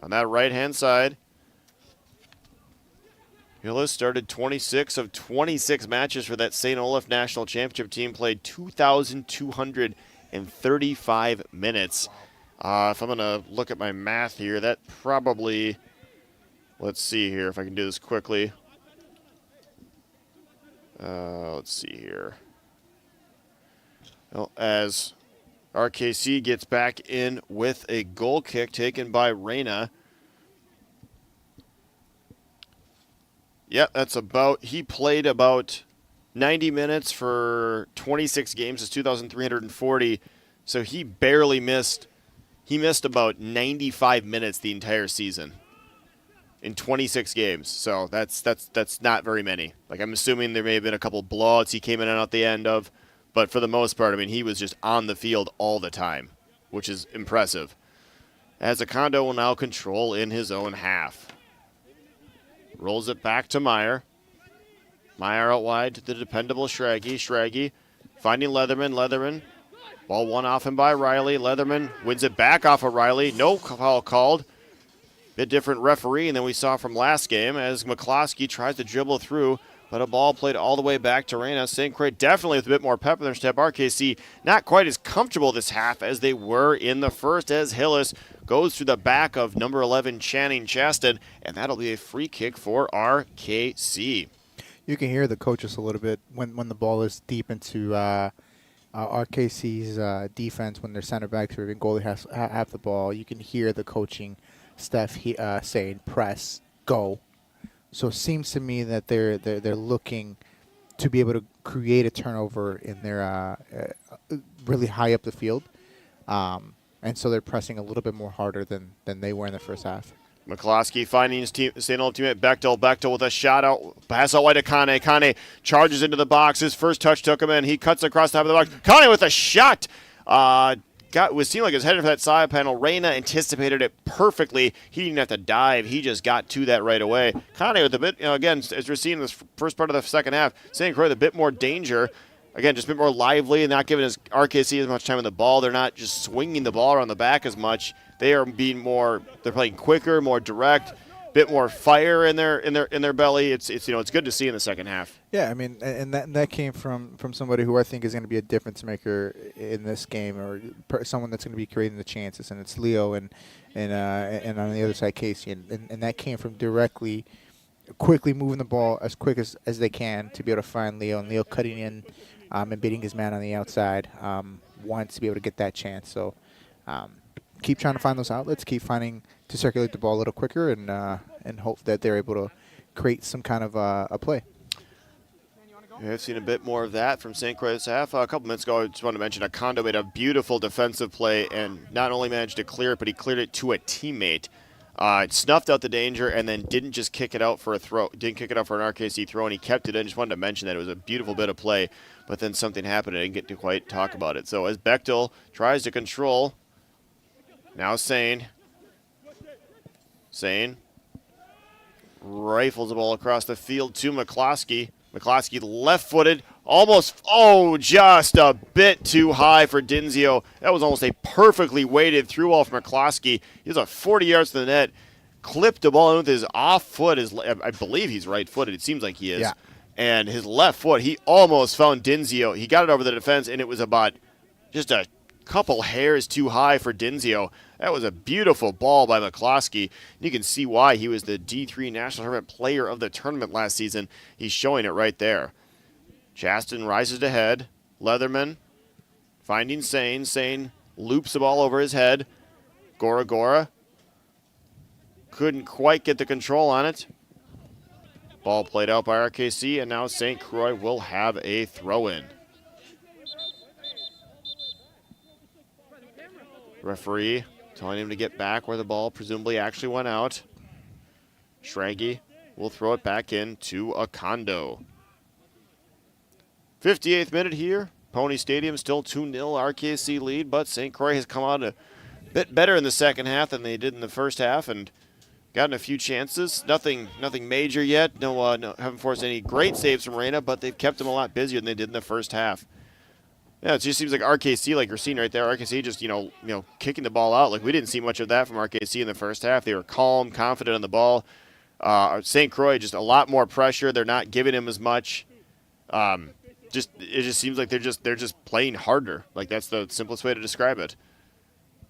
on that right-hand side. Hillis started 26 of 26 matches for that St. Olaf National Championship team, played 2,235 minutes. If I'm going to look at my math here, that probably... Let's see here if I can do this quickly. Let's see here. Well, as RKC gets back in with a goal kick taken by Reyna. Yeah, he played about 90 minutes for 26 games. It's 2,340. So he barely missed. He missed about 95 minutes the entire season. In 26 games, so that's not very many. Like, I'm assuming there may have been a couple blowouts he came in and out the end of, but for the most part, I mean, he was just on the field all the time, which is impressive. As Acondo will now control in his own half. Rolls it back to Meyer. Meyer out wide to the dependable Schraggy finding Leatherman. Ball one off him by Riley. Leatherman wins it back off of Riley. No foul called. Bit different refereeing than we saw from last game as McCloskey tries to dribble through, but a ball played all the way back to Reyna. St. Croix definitely with a bit more pep in their step. RKC not quite as comfortable this half as they were in the first as Hillis goes through the back of number 11 Channing Chaston, and that'll be a free kick for RKC. You can hear the coaches a little bit when the ball is deep into RKC's defense when their center backs or even goalie has have the ball. You can hear the coaching staff saying press, go. So it seems to me that they're looking to be able to create a turnover in their really high up the field, and so they're pressing a little bit more harder than they were in the first half. McCloskey finding his St. Olaf teammate Bechtel. Bechtel with a shot out, pass out wide to Kane. Kane charges into the box. His first touch took him in. He cuts across the top of the box. Kane with a shot. Was seemed like it was headed for that side panel. Reyna anticipated it perfectly. He didn't have to dive. He just got to that right away. Kane with a bit, again, as we're seeing in this first part of the second half, St. Croix with a bit more danger. Again, just a bit more lively and not giving his RKC as much time on the ball. They're not just swinging the ball around the back as much. They are being more. They're playing quicker, more direct, bit more fire in their belly. It's good to see in the second half. Yeah, I mean, and that came from somebody who I think is going to be a difference maker in this game, or someone that's going to be creating the chances, and it's Leo and on the other side Casey, and that came from quickly moving the ball as quick as they can to be able to find Leo, and Leo cutting in and beating his man on the outside wants to be able to get that chance. So keep trying to find those outlets, keep finding to circulate the ball a little quicker, and hope that they're able to create some kind of a play. I've seen a bit more of that from St. Croix this half. A couple minutes ago, I just wanted to mention Acondo made a beautiful defensive play and not only managed to clear it, but he cleared it to a teammate. It snuffed out the danger and then didn't just kick it out for a throw. Didn't kick it out for an RKC throw, and he kept it in. Just wanted to mention that it was a beautiful bit of play, but then something happened. I didn't get to quite talk about it. So as Bechtel tries to control, now Sane rifles the ball across the field to McCloskey. McCloskey left-footed, just a bit too high for Dinzio. That was almost a perfectly weighted through ball from McCloskey. He was 40 yards to the net, clipped the ball in with his off foot. I believe he's right-footed. It seems like he is. Yeah. And his left foot, he almost found Dinzio. He got it over the defense, and it was about just a couple hairs too high for Dinzio. That was a beautiful ball by McCloskey. You can see why he was the D3 National Tournament Player of the Tournament last season. He's showing it right there. Chaston rises ahead. Leatherman finding Sane. Sane loops the ball over his head. Gora couldn't quite get the control on it. Ball played out by RKC, and now St. Croix will have a throw-in. Referee telling him to get back where the ball presumably actually went out. Schraggy will throw it back in to Acondo. 58th minute here. Pony Stadium still 2-0 RKC lead, but St. Croix has come out a bit better in the second half than they did in the first half and gotten a few chances. Nothing major yet. No, haven't forced any great saves from Reyna, but they've kept them a lot busier than they did in the first half. Yeah, it just seems like RKC, like you're seeing right there, RKC just, kicking the ball out. Like, we didn't see much of that from RKC in the first half. They were calm, confident on the ball. St. Croix, just a lot more pressure. They're not giving him as much. It just seems like they're just playing harder. Like, that's the simplest way to describe it.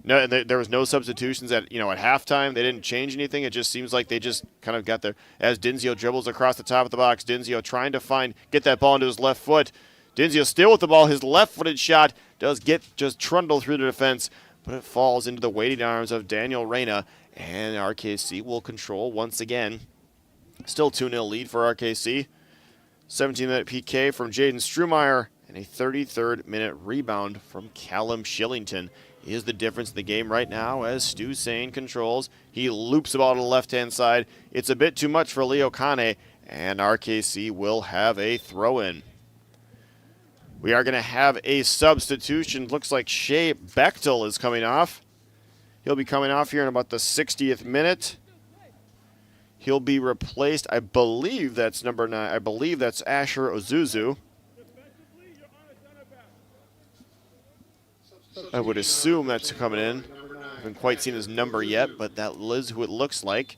No, there was no substitutions at halftime. They didn't change anything. It just seems like they just kind of got there. As Dinzio dribbles across the top of the box, Dinzio trying to get that ball into his left foot. Dinzio still with the ball. His left-footed shot does just trundle through the defense, but it falls into the waiting arms of Daniel Reyna, and RKC will control once again. Still 2-0 lead for RKC. 17-minute PK from Jaden Strumeyer, and a 33rd minute rebound from Callum Shillington is the difference in the game right now as Stu Sane controls. He loops the ball to the left-hand side. It's a bit too much for Leo Kane, and RKC will have a throw-in. We are going to have a substitution. Looks like Shea Bechtel is coming off. He'll be coming off here in about the 60th minute. He'll be replaced, I believe that's number 9. I believe that's Asher Ozuzu. I would assume that's coming in. Haven't quite seen his number yet, but that is who it looks like.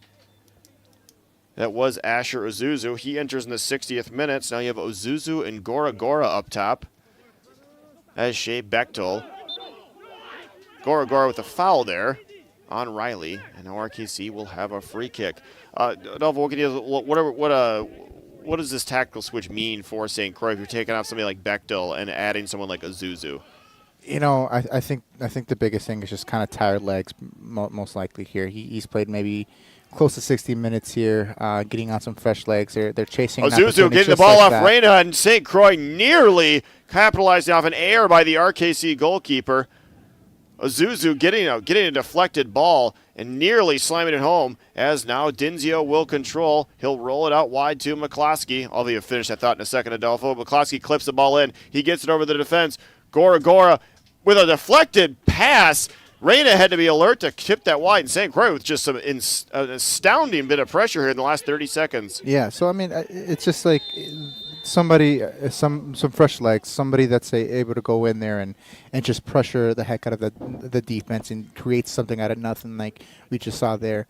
That was Asher Ozuzu. He enters in the 60th minute. So now you have Ozuzu and Gora up top. As Shea Bechtel. Gora with a foul there on Riley. And now RKC will have a free kick. Adolfo, what does this tactical switch mean for St. Croix if you're taking off somebody like Bechtel and adding someone like Ozuzu? You know, I think the biggest thing is just kind of tired legs, most likely here. He's played maybe close to 60 minutes here, getting on some fresh legs. They're chasing. Ozuzu getting the ball off Reyna, and St. Croix nearly capitalizing off an error by the RKC goalkeeper. Ozuzu getting a deflected ball and nearly slamming it home, as now Dinzio will control. He'll roll it out wide to McCloskey. I'll be finished, I thought, in a second, Adolfo. McCloskey clips the ball in. He gets it over the defense. Gora with a deflected pass. Reyna had to be alert to tip that wide, and St. Croix with just an astounding bit of pressure here in the last 30 seconds. Yeah, so I mean, it's just like somebody, some fresh legs, somebody that's able to go in there and just pressure the heck out of the defense and create something out of nothing, like we just saw there.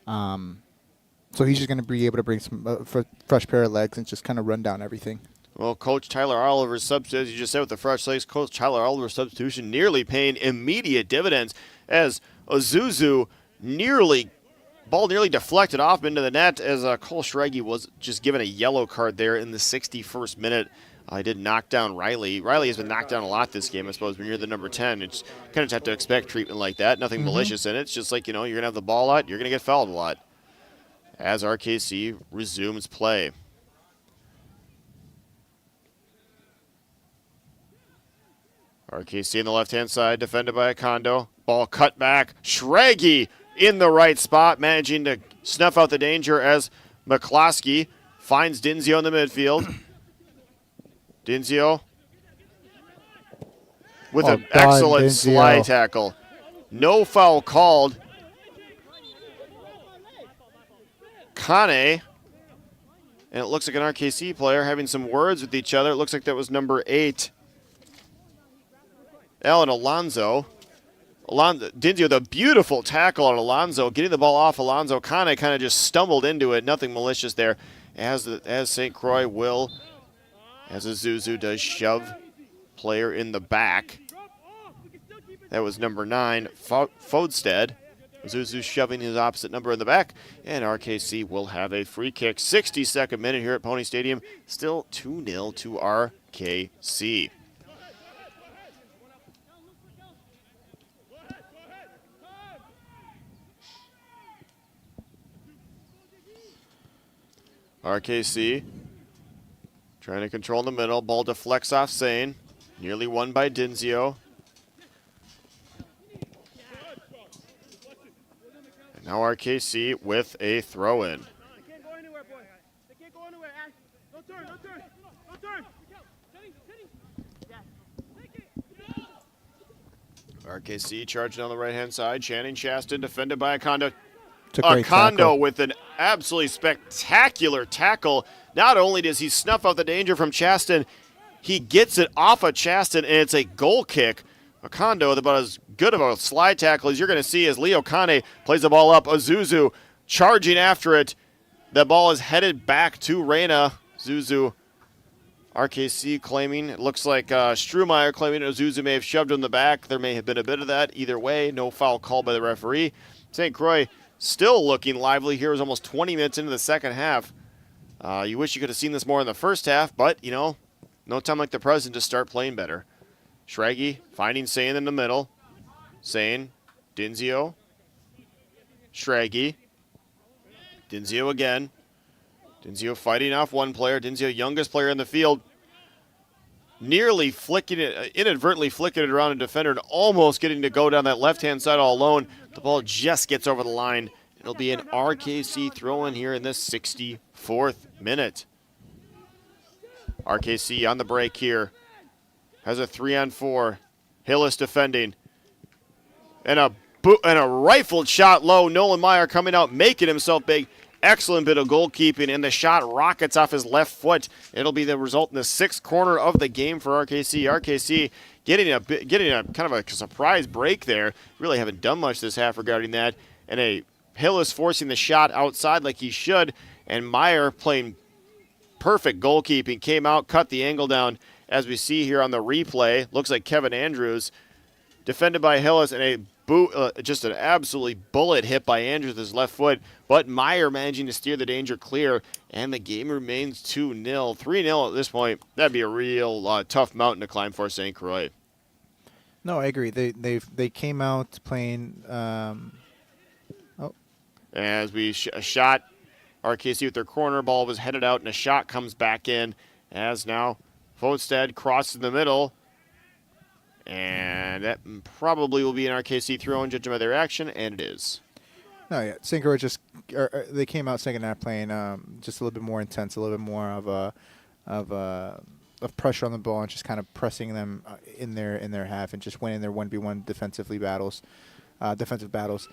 So he's just going to be able to bring some fresh pair of legs and just kind of run down everything. Well, Coach Tyler Oliver's substitution, as you just said with the fresh legs, Coach Tyler Oliver's substitution nearly paying immediate dividends as Ozuzu ball nearly deflected off into the net as Cole Schraggy was just given a yellow card there in the 61st minute. He did knock down Riley. Riley has been knocked down a lot this game, I suppose. When you're the number 10, it's kind of have to expect treatment like that. Nothing malicious in it. It's just like, you're going to have the ball a lot, you're going to get fouled a lot. As RKC resumes play. RKC on the left-hand side, defended by Acondo. Ball cut back. Schraggy in the right spot, managing to snuff out the danger as McCloskey finds Dinzio in the midfield. Dinzio with an excellent slide tackle. No foul called. Kane, and it looks like an RKC player having some words with each other. It looks like that was number 8. Alan Alonso. Dinzio, the beautiful tackle on Alonso, getting the ball off Alonso. Kane kind of just stumbled into it. Nothing malicious there. As St. Croix will, as Ozuzu does shove player in the back. That was number 9, Fodstead. Ozuzu shoving his opposite number in the back, and RKC will have a free kick. 62nd minute here at Pony Stadium. Still 2-0 to RKC. RKC trying to control in the middle. Ball deflects off Sane. Nearly won by Dinzio. And now RKC with a throw-in. RKC charging on the right-hand side. Channing Shaston defended by Acondo. Acondo with an absolutely spectacular tackle. Not only does he snuff out the danger from Chaston, he gets it off of Chaston, and it's a goal kick. Acondo with about as good of a slide tackle as you're going to see as Leo Kane plays the ball up. Ozuzu charging after it. The ball is headed back to Reyna. Ozuzu, RKC claiming, it looks like Strumeyer claiming Ozuzu may have shoved him in the back. There may have been a bit of that. Either way, no foul called by the referee. St. Croix still looking lively here. It was almost 20 minutes into the second half. You wish you could have seen this more in the first half, but, no time like the present to start playing better. Schraggy finding Sane in the middle. Sane, Dinzio, Schraggy, Dinzio again. Dinzio fighting off one player. Dinzio, youngest player in the field, nearly inadvertently flicking it around a defender and almost getting to go down that left-hand side all alone. The ball just gets over the line. It'll be an RKC throw-in here in this 64th minute. RKC on the break here. Has a 3-on-4. Hillis defending. And a rifled shot low. Nolan Meyer coming out, making himself big. Excellent bit of goalkeeping, and the shot rockets off his left foot. It'll be the result in the 6th corner of the game for RKC. RKC getting a kind of a surprise break there. Really haven't done much this half regarding that. And Hillis forcing the shot outside like he should, and Meyer playing perfect goalkeeping. Came out, cut the angle down, as we see here on the replay. Looks like Kevin Andrews defended by Hillis, and just an absolutely bullet hit by Andrews with his left foot, but Meyer managing to steer the danger clear, and the game remains 2-0. 3-0 at this point. That'd be a real tough mountain to climb for St. Croix. No, I agree. They came out playing. As we a shot, RKC with their corner ball was headed out, and a shot comes back in. As now Fodstad crosses the middle. And that probably will be an RKC throw-in, judging by their action, and it is. No, yeah. St. Croix they came out second half playing just a little bit more intense, a little bit more of pressure on the ball, and just kind of pressing them in their half, and just winning their 1v1 defensive battles.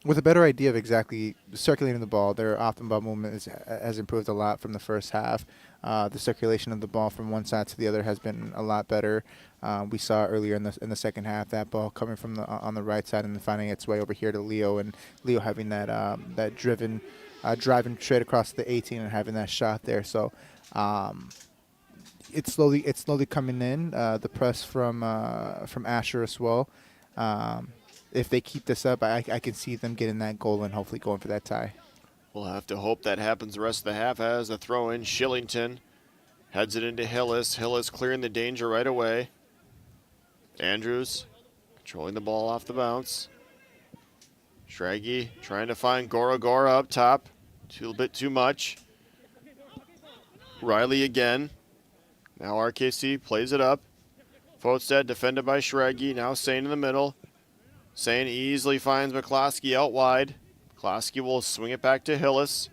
With a better idea of exactly circulating the ball. Their off-the-ball movement has improved a lot from the first half. The circulation of the ball from one side to the other has been a lot better. We saw earlier in the second half that ball coming from on the right side and then finding its way over here to Leo, and Leo having that driving straight across the 18 and having that shot there. So it's slowly coming in. The press from Asher as well. If they keep this up, I can see them getting that goal and hopefully going for that tie. We'll have to hope that happens the rest of the half. As a throw-in, Shillington heads it into Hillis. Hillis clearing the danger right away. Andrews controlling the ball off the bounce. Schraggy trying to find Gora up top. A little bit too much. Riley again. Now RKC plays it up. Fodstad defended by Schraggy. Now Sane in the middle. Sane easily finds McCloskey out wide. McCloskey will swing it back to Hillis.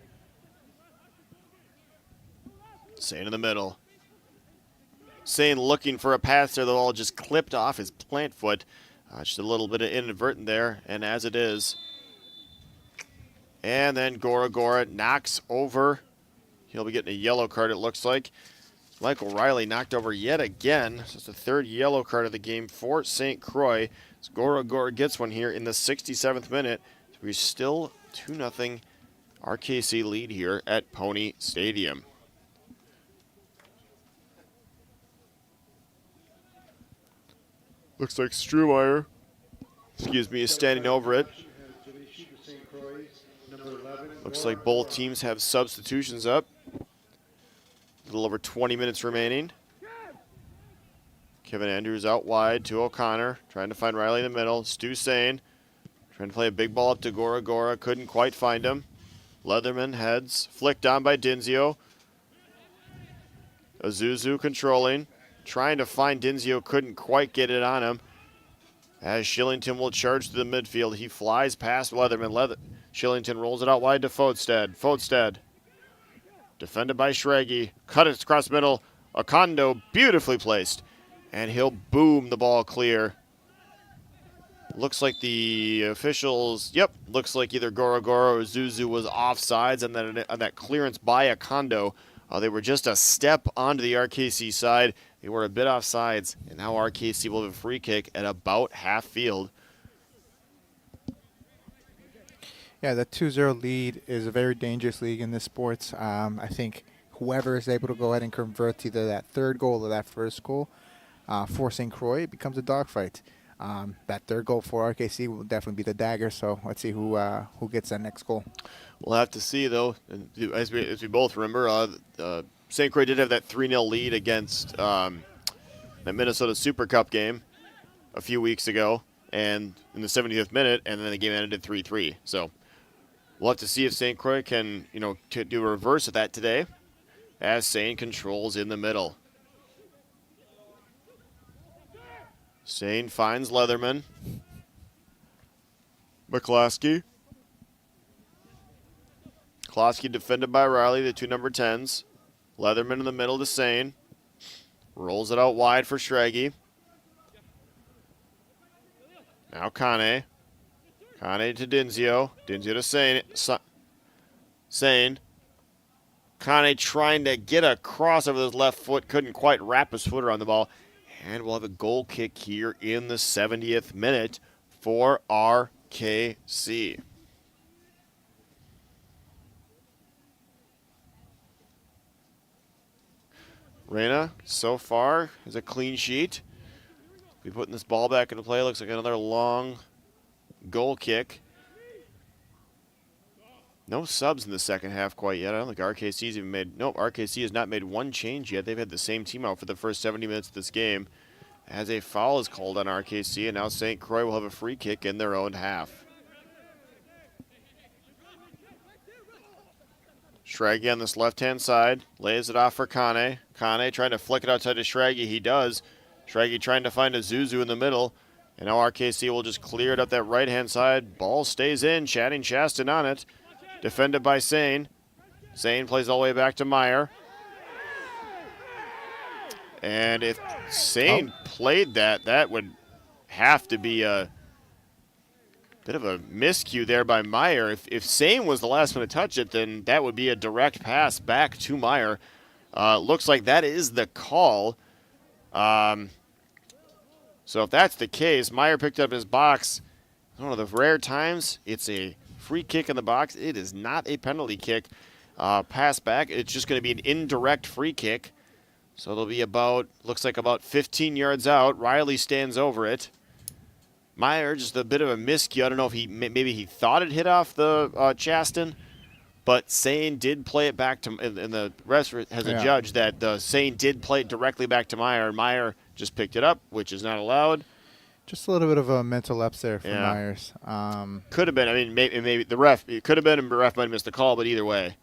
Sane in the middle. Sane looking for a pass there. The ball just clipped off his plant foot. Just a little bit of inadvertent there, and as it is. And then Gora knocks over. He'll be getting a yellow card, it looks like. Michael Riley knocked over yet again. So it's the 3rd yellow card of the game for St. Croix. So Gora gets one here in the 67th minute. So we're still 2-0 RKC lead here at Pony Stadium. Looks like Strumeyer, is standing over it. Looks like both teams have substitutions up. A little over 20 minutes remaining. Kevin Andrews out wide to O'Connor, trying to find Riley in the middle. Stu Sane trying to play a big ball up to Gora. Couldn't quite find him. Leatherman heads, flicked on by Dinzio. Azuzu controlling, trying to find Dinzio, couldn't quite get it on him. As Shillington will charge to the midfield, he flies past Leatherman. Shillington rolls it out wide to Fodstad. Defended by Schraggy. Cut it across the middle. Okondo beautifully placed. And he'll boom the ball clear. Looks like the officials, looks like either Gora or Zuzu was offsides on that clearance by Okondo. They were just a step onto the RKC side. They were a bit offsides, and now RKC will have a free kick at about half field. Yeah, the 2-0 lead is a very dangerous league in this sports. I think whoever is able to go ahead and convert either that 3rd goal or that 1st goal for St. Croix, it becomes a dogfight. That 3rd goal for RKC will definitely be the dagger, so let's see who gets that next goal. We'll have to see, though. As we both remember, St. Croix did have that 3-0 lead against the Minnesota Super Cup game a few weeks ago, and in the 70th minute, and then the game ended 3-3. So we'll have to see if St. Croix can, do a reverse of that today, as Sane controls in the middle. Sane finds Leatherman. McCloskey defended by Riley, the 2 number 10s. Leatherman in the middle to Sane. Rolls it out wide for Schraggy. Now Kane. Kane to Dinzio. Dinzio to Sane. Sane. Kane trying to get a cross over his left foot. Couldn't quite wrap his foot around the ball. And we'll have a goal kick here in the 70th minute for RKC. Reyna, so far, is a clean sheet. Be putting this ball back into play. Looks like another long goal kick. No subs in the second half quite yet. I don't think RKC's even made... Nope, RKC has not made one change yet. They've had the same team out for the first 70 minutes of this game. As a foul is called on RKC, and now St. Croix will have a free kick in their own half. Schraggy on this left-hand side. Lays it off for Kane. Kane trying to flick it outside to Schraggy. He does. Schraggy trying to find a Zuzu in the middle. And now RKC will just clear it up that right-hand side. Ball stays in. Channing Chaston on it. Defended by Sane. Sane plays all the way back to Meyer. And if Sane played that, that would have to be a bit of a miscue there by Meyer. If Sane was the last one to touch it, then that would be a direct pass back to Meyer. Looks like that is the call. So if that's the case, Meyer picked up his box. One of the rare times it's a free kick in the box. It is not a penalty kick. Pass back. It's just going to be an indirect free kick. So it'll be about, looks like about 15 yards out. Riley stands over it. Meyer, just a bit of a miscue. I don't know if maybe he thought it hit off the Chaston, but Sane did play it back to, and the rest has a judge that the Sane did play it directly back to Meyer. Meyer just picked it up, which is not allowed. Just a little bit of a mental lapse there for Myers. Could have been. I mean, maybe the ref, it could have been, and the ref might have missed the call, but either way.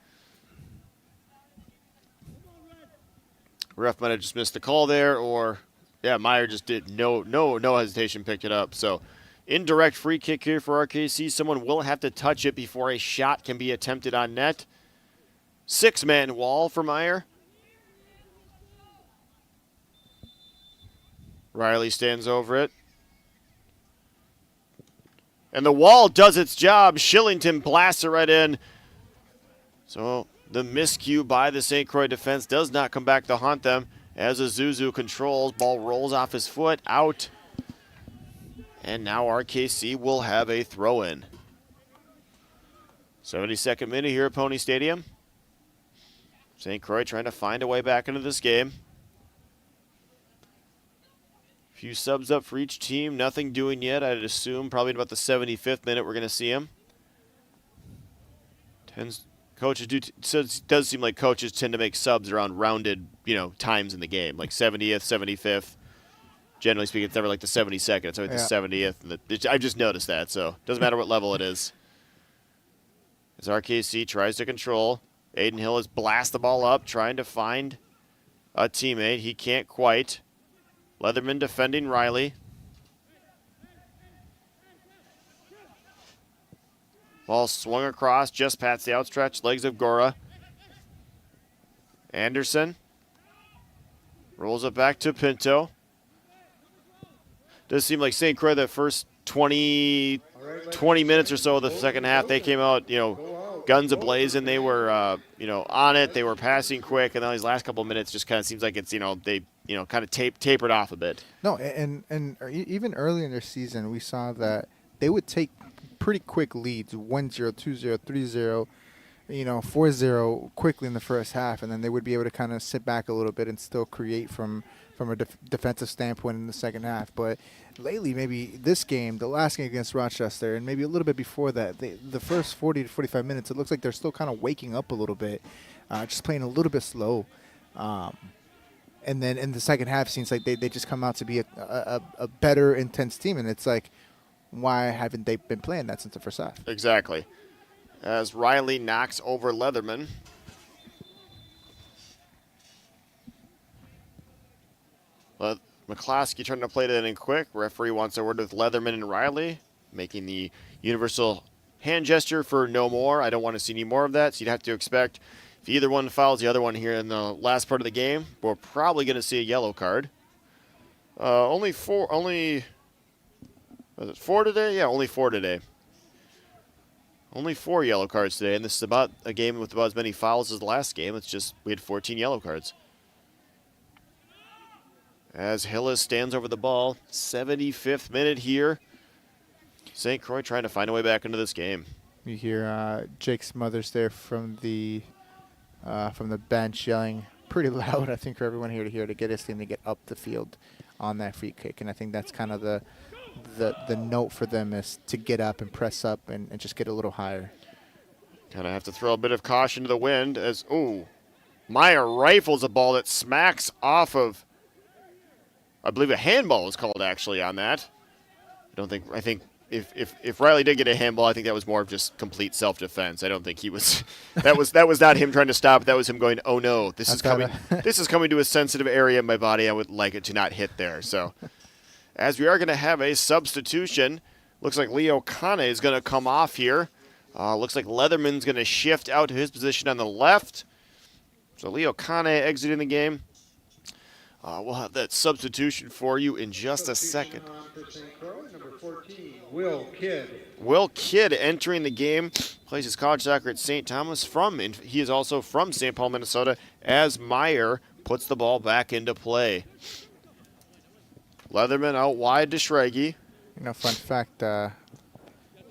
Ref might have just missed the call there, or, Meyer just did no hesitation, picked it up. So, indirect free kick here for RKC. Someone will have to touch it before a shot can be attempted on net. 6-man wall for Meyer. Riley stands over it. And the wall does its job. Shillington blasts it right in. So the miscue by the St. Croix defense does not come back to haunt them as Azuzu controls. Ball rolls off his foot, out. And now RKC will have a throw-in. 72nd minute here at Pony Stadium. St. Croix trying to find a way back into this game. Few subs up for each team. Nothing doing yet. I'd assume probably about the 75th minute we're going to see him. Does seem like coaches tend to make subs around rounded, times in the game, like 70th, 75th. Generally speaking, it's never like the 72nd. It's always the 70th. I've just noticed that, so it doesn't matter what level it is. As RKC tries to control, Aiden Hill has blasted the ball up, trying to find a teammate. He can't quite. Leatherman defending Riley. Ball swung across, just past the outstretched legs of Gora. Anderson rolls it back to Pinto. Does seem like St. Croix, the first 20 minutes or so of the second half, they came out, guns ablaze, and they were, on it. They were passing quick, and then these last couple of minutes just kind of seems like it's, they, kind of tapered off a bit. No, and even early in their season, we saw that they would take pretty quick leads, 1-0, 2-0, 3-0, 4-0 quickly in the first half, and then they would be able to kind of sit back a little bit and still create from a defensive standpoint in the second half. But lately, maybe this game, the last game against Rochester, and maybe a little bit before that, the first 40 to 45 minutes, it looks like they're still kind of waking up a little bit, just playing a little bit slow. And then in the second half, it seems like they just come out to be a better, intense team, and it's like, why haven't they been playing that since the first half? Exactly. As Riley knocks over Leatherman. McCloskey trying to play that in quick. Referee wants a word with Leatherman and Riley, making the universal hand gesture for no more. I don't want to see any more of that, so you'd have to expect if either one fouls the other one here in the last part of the game, we're probably going to see a yellow card. Only 4 today? Yeah, only 4 today. Only 4 yellow cards today, and this is about a game with about as many fouls as the last game. It's just we had 14 yellow cards. As Hillis stands over the ball, 75th minute here. St. Croix trying to find a way back into this game. You hear Jake Smothers there from the bench yelling pretty loud, I think, for everyone here to hear, to get his team to get up the field on that free kick. And I think that's kind of the note for them, is to get up and press up and just get a little higher. Kind of have to throw a bit of caution to the wind as, Meyer rifles a ball that smacks off of, I believe a handball was called actually on that. I think if Riley did get a handball, I think that was more of just complete self-defense. I don't think he was, that was not him trying to stop. That was him going, oh no, this is coming to a sensitive area in my body. I would like it to not hit there. So as we are going to have a substitution, looks like Leo Kane is going to come off here. Looks like Leatherman's going to shift out to his position on the left. So Leo Kane exiting the game. We'll have that substitution for you in just a second. Number 14, Will Kidd. Will Kidd entering the game, plays his college soccer at St. Thomas. He is also from St. Paul, Minnesota, as Meyer puts the ball back into play. Leatherman out wide to Schrage. Fun fact,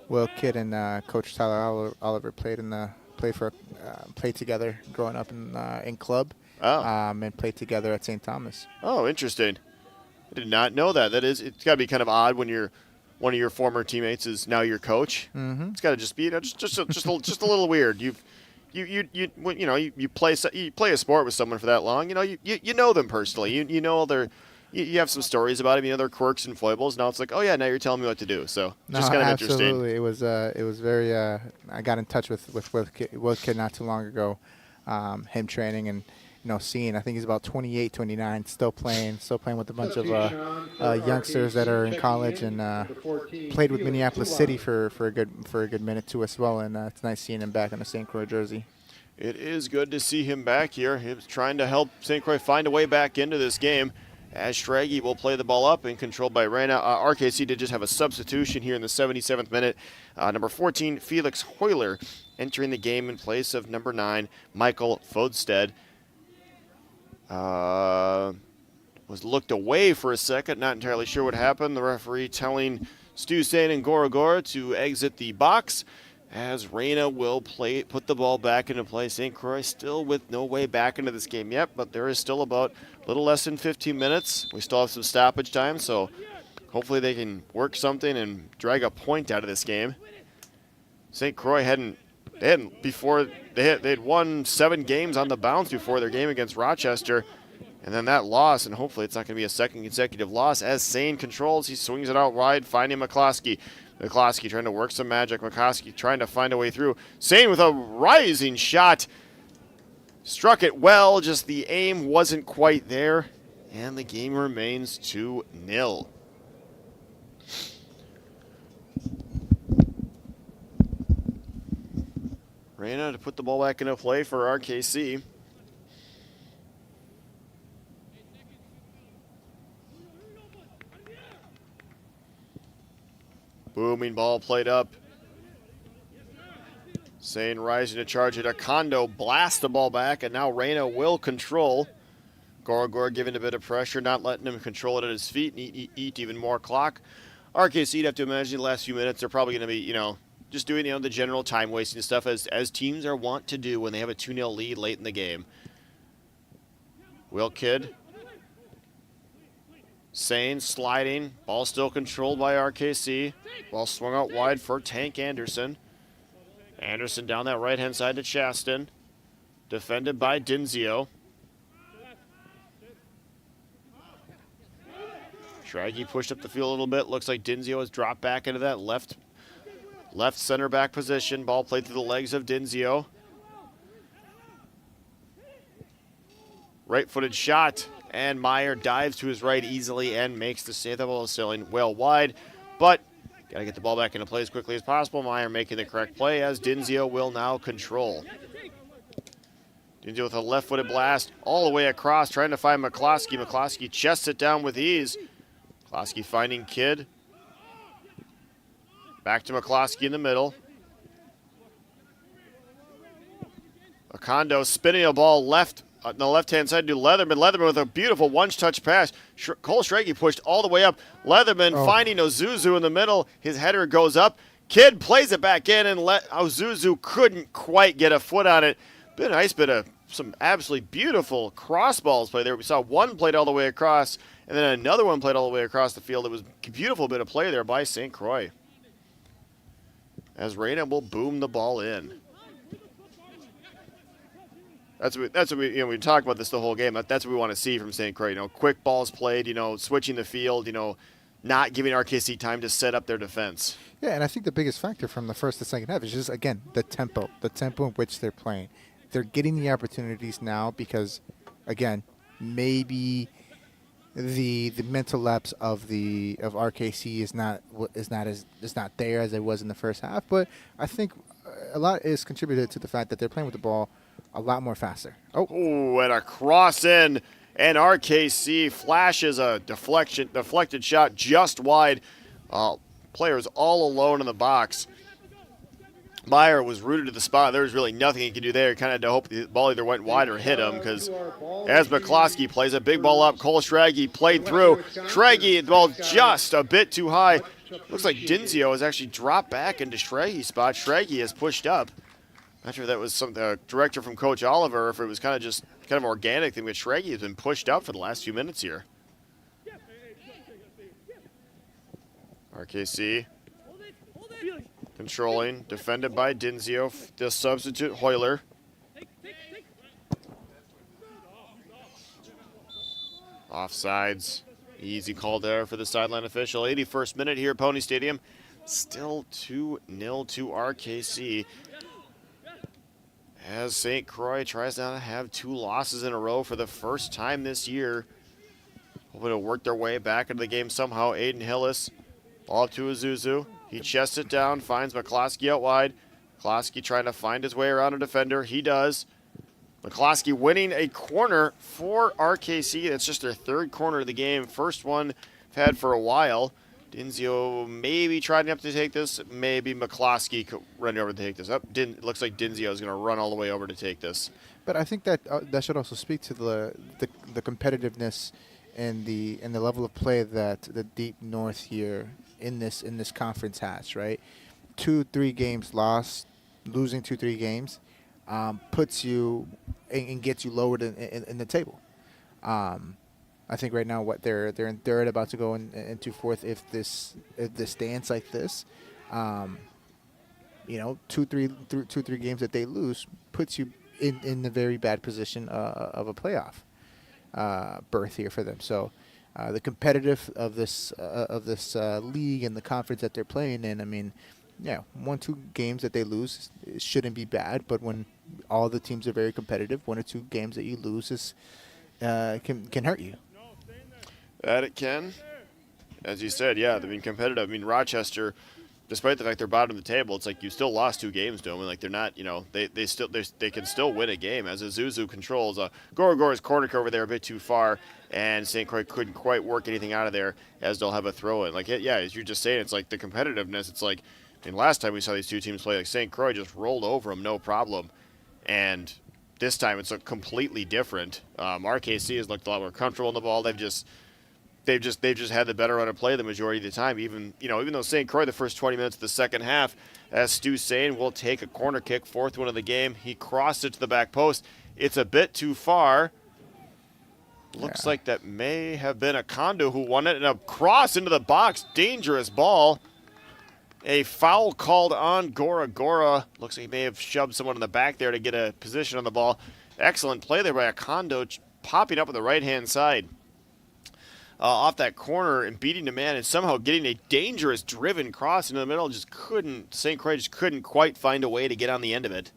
Will Kidd and Coach Tyler Oliver played together growing up in club. And played together at St. Thomas. Oh, interesting. I did not know that. It's got to be kind of odd when one of your former teammates is now your coach. Mm-hmm. It's got to just be just a little weird. You play a sport with someone for that long. You know them personally. You know you have some stories about them. Their quirks and foibles. Now it's like, oh yeah, now you're telling me what to do. So just kind of interesting. Absolutely, it was very. I got in touch with Will Kidd not too long ago. Him training and. Seeing, I think he's about 28, 29, still playing with a bunch of youngsters that are in college, and played with Minneapolis City for a good minute too as well. And it's nice seeing him back in the St. Croix jersey. It is good to see him back here. He was trying to help St. Croix find a way back into this game. As Schrage will play the ball up and controlled by Reina. RKC did just have a substitution here in the 77th minute. Number 14, Felix Hoyler, entering the game in place of number 9, Michael Fodstead. Was looked away for a second, not entirely sure what happened. The referee telling Stu Sane and Gorogora to exit the box as Reina will put the ball back into play. St. Croix still with no way back into this game yet, but there is still about a little less than 15 minutes. We still have some stoppage time, so hopefully they can work something and drag a point out of this game. St. Croix they had won 7 games on the bounce before their game against Rochester, and then that loss, and hopefully it's not going to be a second consecutive loss. As Sane controls, he swings it out wide, finding McCloskey. McCloskey trying to work some magic. McCloskey trying to find a way through. Sane with a rising shot. Struck it well, just the aim wasn't quite there, and the game remains 2-0. Reina to put the ball back into play for RKC. Booming ball played up. Sane rising to charge it. Acondo blasts the ball back, and now Reina will control. Gorogor giving a bit of pressure, not letting him control it at his feet and eat even more clock. RKC, you'd have to imagine the last few minutes they're probably going to be, just doing the general time wasting stuff as teams are wont to do when they have a 2-0 lead late in the game. Will Kidd. Sane sliding. Ball still controlled by RKC. Ball swung out wide for Tank Anderson. Anderson down that right-hand side to Chaston. Defended by Dinzio. Schrage pushed up the field a little bit. Looks like Dinzio has dropped back into that left center back position. Ball played through the legs of Dinzio. Right-footed shot, and Meyer dives to his right easily and makes the save. The ball is sailing well wide, but got to get the ball back into play as quickly as possible. Meyer making the correct play as Dinzio will now control. Dinzio with a left-footed blast all the way across, trying to find McCloskey. McCloskey chests it down with ease. McCloskey finding Kidd. Back to McCloskey in the middle. Kondo spinning a ball left on the left-hand side to Leatherman. Leatherman with a beautiful one-touch pass. Cole Strachey pushed all the way up. Leatherman finding Ozuzu in the middle. His header goes up. Kidd plays it back in, and Ozuzu couldn't quite get a foot on it. Been a nice bit of some absolutely beautiful cross balls play there. We saw one played all the way across, and then another one played all the way across the field. It was a beautiful bit of play there by St. Croix, as Reyna will boom the ball in. That's what we we talk about this the whole game. That's what we want to see from St. Croix. Quick balls played. Switching the field. Not giving RKC time to set up their defense. Yeah, and I think the biggest factor from the first to second half is just, again, the tempo in which they're playing. They're getting the opportunities now because, again, maybe the mental lapse of RKC is not there as it was in the first half. But I think a lot is contributed to the fact that they're playing with the ball a lot more faster. Oh, and a cross in, and RKC flashes a deflected shot just wide. Players all alone in the box. Meyer was rooted to the spot. There was really nothing he could do there. He kind of had to hope the ball either went wide or hit him, because as McCloskey plays a big ball up, Cole Strachey played through. Strachey, the ball just a bit too high. Looks like Dinzio has actually dropped back into Strachey's spot. Strachey has pushed up. Not sure if that was some director from Coach Oliver, or if it was kind of organic thing, but Strachey has been pushed up for the last few minutes here. RKC controlling, defended by Dinzio, the substitute Hoyler. Offsides, easy call there for the sideline official. 81st minute here at Pony Stadium. Still 2-0 to RKC, as St. Croix tries now to have 2 losses in a row for the first time this year. Hoping to work their way back into the game somehow. Aiden Hillis, ball up to Ozuzu. He chests it down, finds McCloskey out wide. McCloskey trying to find his way around a defender. He does. McCloskey winning a corner for RKC. That's just their 3rd corner of the game. First one they've had for a while. Dinzio maybe trying up to take this. Maybe McCloskey could run over to take this. It looks like Dinzio is going to run all the way over to take this. But I think that that should also speak to the competitiveness and the level of play that the Deep North here in this conference has, right? 2-3 games lost, losing 2-3 games puts you and gets you lowered in the table. I think right now they're in 3rd, about to go into 4th if this stands like this. 2-3 games that they lose puts you in the very bad position of a playoff berth here for them. So the competitive of this league and the conference that they're playing in, I mean, 1-2 games that they lose shouldn't be bad, but when all the teams are very competitive, 1 or 2 games that you lose can hurt you. That it can. As you said, yeah, they've been competitive. I mean, Rochester, despite the fact they're bottom of the table, it's like you still lost 2 games to them, and like they're not, they can still win a game. As Ozuzu controls Goragora's corner over there a bit too far, and St. Croix couldn't quite work anything out of there, as they'll have a throw in. Like, yeah, as you're just saying, it's like the competitiveness. It's like, I mean, last time we saw these 2 teams play, like St. Croix just rolled over them, no problem, and this time it's completely different. RKC has looked a lot more comfortable in the ball. They've just had the better run of play the majority of the time. Even though St. Croix the first 20 minutes of the second half, as Stu's saying, will take a corner kick, 4th one of the game. He crossed it to the back post. It's a bit too far. Looks like that may have been a Kondo who won it, and a cross into the box. Dangerous ball. A foul called on Gora. Looks like he may have shoved someone in the back there to get a position on the ball. Excellent play there by a Kondo, popping up on the right-hand side. Off that corner and beating the man and somehow getting a dangerous driven cross into the middle. St. Croix just couldn't quite find a way to get on the end of it.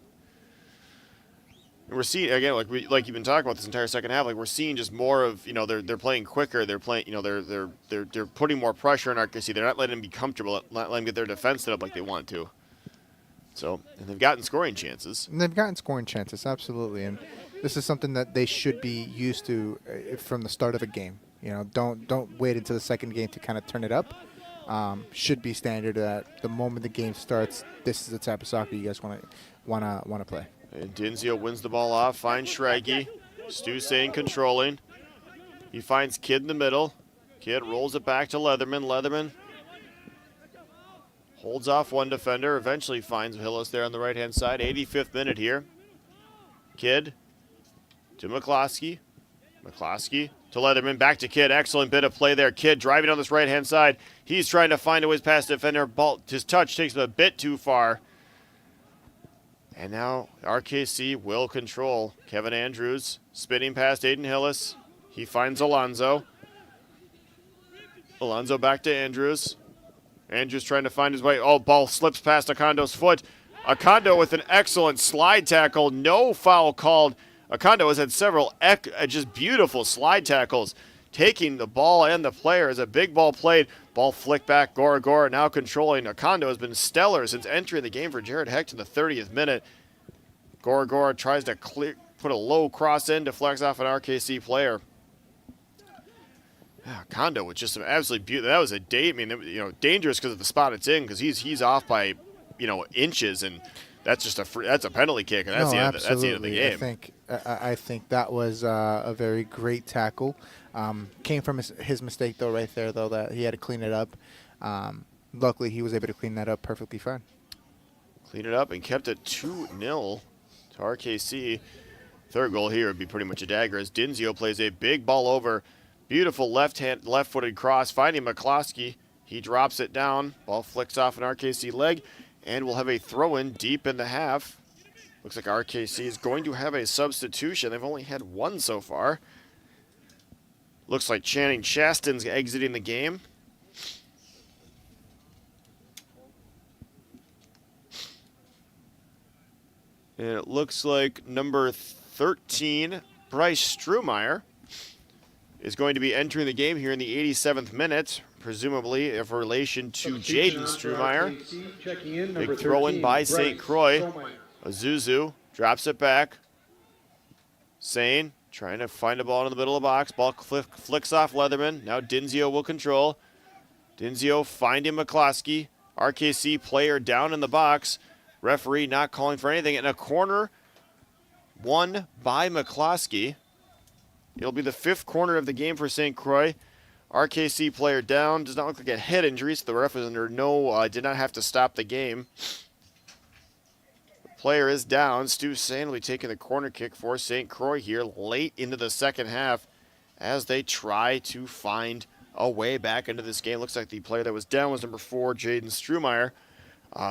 And we're seeing, again, like you've been talking about this entire second half, like we're seeing just more of, they're playing quicker. They're playing, they're putting more pressure on RKC. They're not letting them be comfortable, not letting them get their defense set up like they want to. So, and they've gotten scoring chances. Absolutely. And this is something that they should be used to from the start of a game. Don't wait until the second game to kind of turn it up. Should be standard that the moment the game starts, this is the type of soccer you guys want to play. And Dinzio wins the ball off, finds Schraggy. Stu Sane controlling. He finds Kidd in the middle. Kidd rolls it back to Leatherman. Leatherman holds off one defender, eventually finds Hillis there on the right-hand side. 85th minute here. Kidd to McCloskey. McCloskey to Leatherman, back to Kidd. Excellent bit of play there. Kidd driving on this right-hand side. He's trying to find a way past the defender. Ball, his touch takes him a bit too far. And now RKC will control. Kevin Andrews spinning past Aiden Hillis. He finds Alonzo. Alonzo back to Andrews. Andrews trying to find his way. Oh, ball slips past Akondo's foot. Akondo with an excellent slide tackle. No foul called. Akondo has had several just beautiful slide tackles, taking the ball and the player as a big ball played. Ball flicked back. Gora now controlling. Akondo has been stellar since entering the game for Jared Hecht in the 30th minute. Gora tries to put a low cross in, deflects off an RKC player. Akondo with just some absolutely beautiful. That was dangerous because of the spot it's in, because he's off by, inches, and that's just that's a penalty kick, and that's the end of the game. I think that was a very great tackle. Came from his mistake though, right there though, that he had to clean it up. Luckily, he was able to clean that up perfectly fine. Cleaned it up and kept it 2-0 to RKC. Third goal here would be pretty much a dagger as Dinzio plays a big ball over. Beautiful left-footed cross, finding McCloskey. He drops it down. Ball flicks off an RKC leg, and we'll have a throw-in deep in the half. Looks like RKC is going to have a substitution. They've only had one so far. Looks like Channing Chasten's exiting the game. And it looks like number 13, Bryce Strumeyer, is going to be entering the game here in the 87th minute, presumably of relation to Jaden Strumeyer. Big throw-in by St. Croix. Azuzu drops it back. Sane trying to find a ball in the middle of the box. Ball flicks off Leatherman. Now Dinzio will control. Dinzio finding McCloskey. RKC player down in the box. Referee not calling for anything. In a corner won by McCloskey. It'll be the 5th corner of the game for St. Croix. RKC player down. Does not look like a head injury, so the ref was under did not have to stop the game. The player is down. Stu Sane will be taking the corner kick for St. Croix here late into the second half as they try to find a way back into this game. Looks like the player that was down was number 4, Jaden Strumeyer.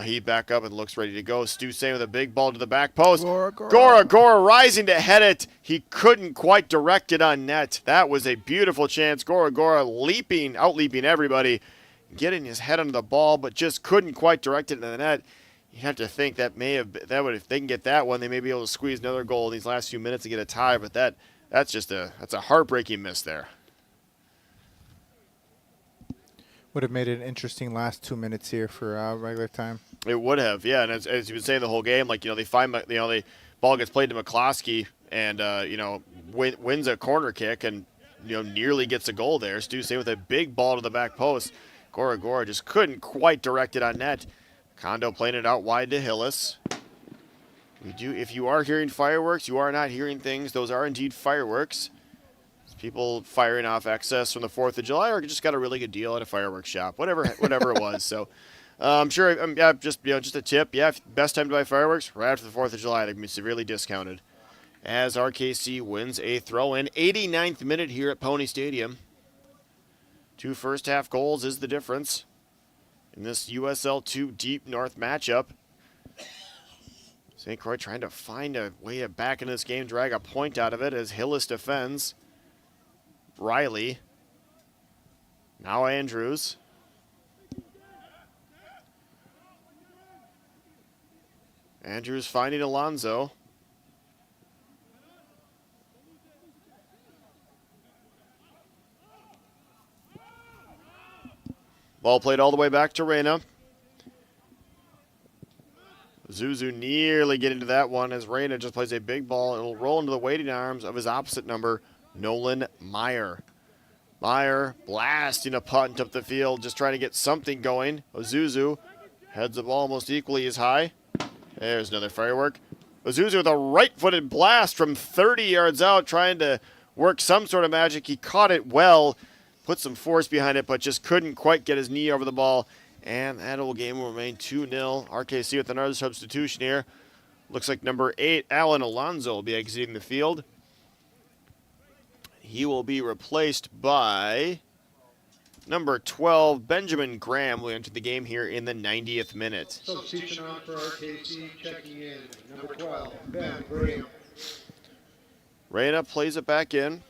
He back up and looks ready to go. Stu Sane with a big ball to the back post. Gora rising to head it. He couldn't quite direct it on net. That was a beautiful chance. Gora out-leaping everybody, getting his head under the ball, but just couldn't quite direct it into the net. You have to think if they can get that one, they may be able to squeeze another goal in these last few minutes and get a tie, but that's a heartbreaking miss there. Would have made it an interesting last 2 minutes here for regular time. It would have, yeah. And as you've been saying the whole game, they find, the ball gets played to McCloskey and, wins a corner kick and, nearly gets a goal there. Stu Sane with a big ball to the back post. Gora just couldn't quite direct it on net. Kondo playing it out wide to Hillis. If you are hearing fireworks, you are not hearing things. Those are indeed fireworks. People firing off excess from the 4th of July, or just got a really good deal at a fireworks shop, whatever it was. So I'm sure, just a tip. Yeah, best time to buy fireworks right after the 4th of July. They're going to be severely discounted. As RKC wins a throw-in, 89th minute here at Pony Stadium. 2 first-half goals is the difference in this USL2 Deep North matchup. St. Croix trying to find a way back into this game, drag a point out of it as Hillis defends. Riley. Now Andrews. Andrews finding Alonzo. Ball played all the way back to Reyna. Zuzu nearly getting to that one as Reyna just plays a big ball. It'll roll into the waiting arms of his opposite number, Nolan Meyer. Meyer blasting a punt up the field, just trying to get something going. Ozuzu heads the ball almost equally as high. There's another firework. Ozuzu with a right-footed blast from 30 yards out, trying to work some sort of magic. He caught it well, put some force behind it, but just couldn't quite get his knee over the ball. And that whole game will remain 2-0. RKC with another substitution here. Looks like number 8, Alan Alonzo, will be exiting the field. He will be replaced by number 12, Benjamin Graham, will enter the game here in the 90th minute. Substitution on for RKC, checking in, number 12, Ben Graham. Reyna plays it back in.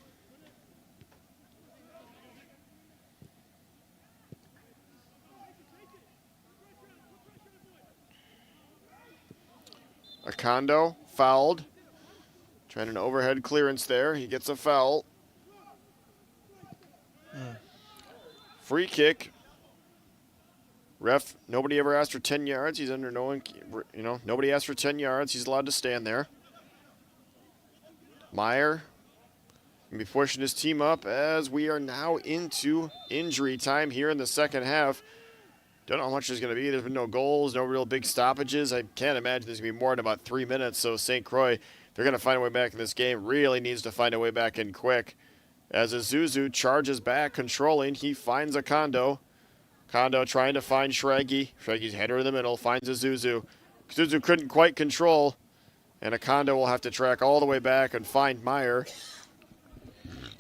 Acondo fouled. Trying an overhead clearance there. He gets a foul. Free kick. Ref, nobody ever asked for 10 yards. He's under no, nobody asked for 10 yards. He's allowed to stand there. Meyer going to be pushing his team up as we are now into injury time here in the second half. Don't know how much there's going to be. There's been no goals, no real big stoppages. I can't imagine there's going to be more than about 3 minutes. So St. Croix, they're going to find a way back in this game. Really needs to find a way back in quick. As Ozuzu charges back, controlling, he finds Acondo. Acondo trying to find Shraggy. Shraggy's header in the middle, finds Ozuzu. Ozuzu couldn't quite control, and Acondo will have to track all the way back and find Meyer.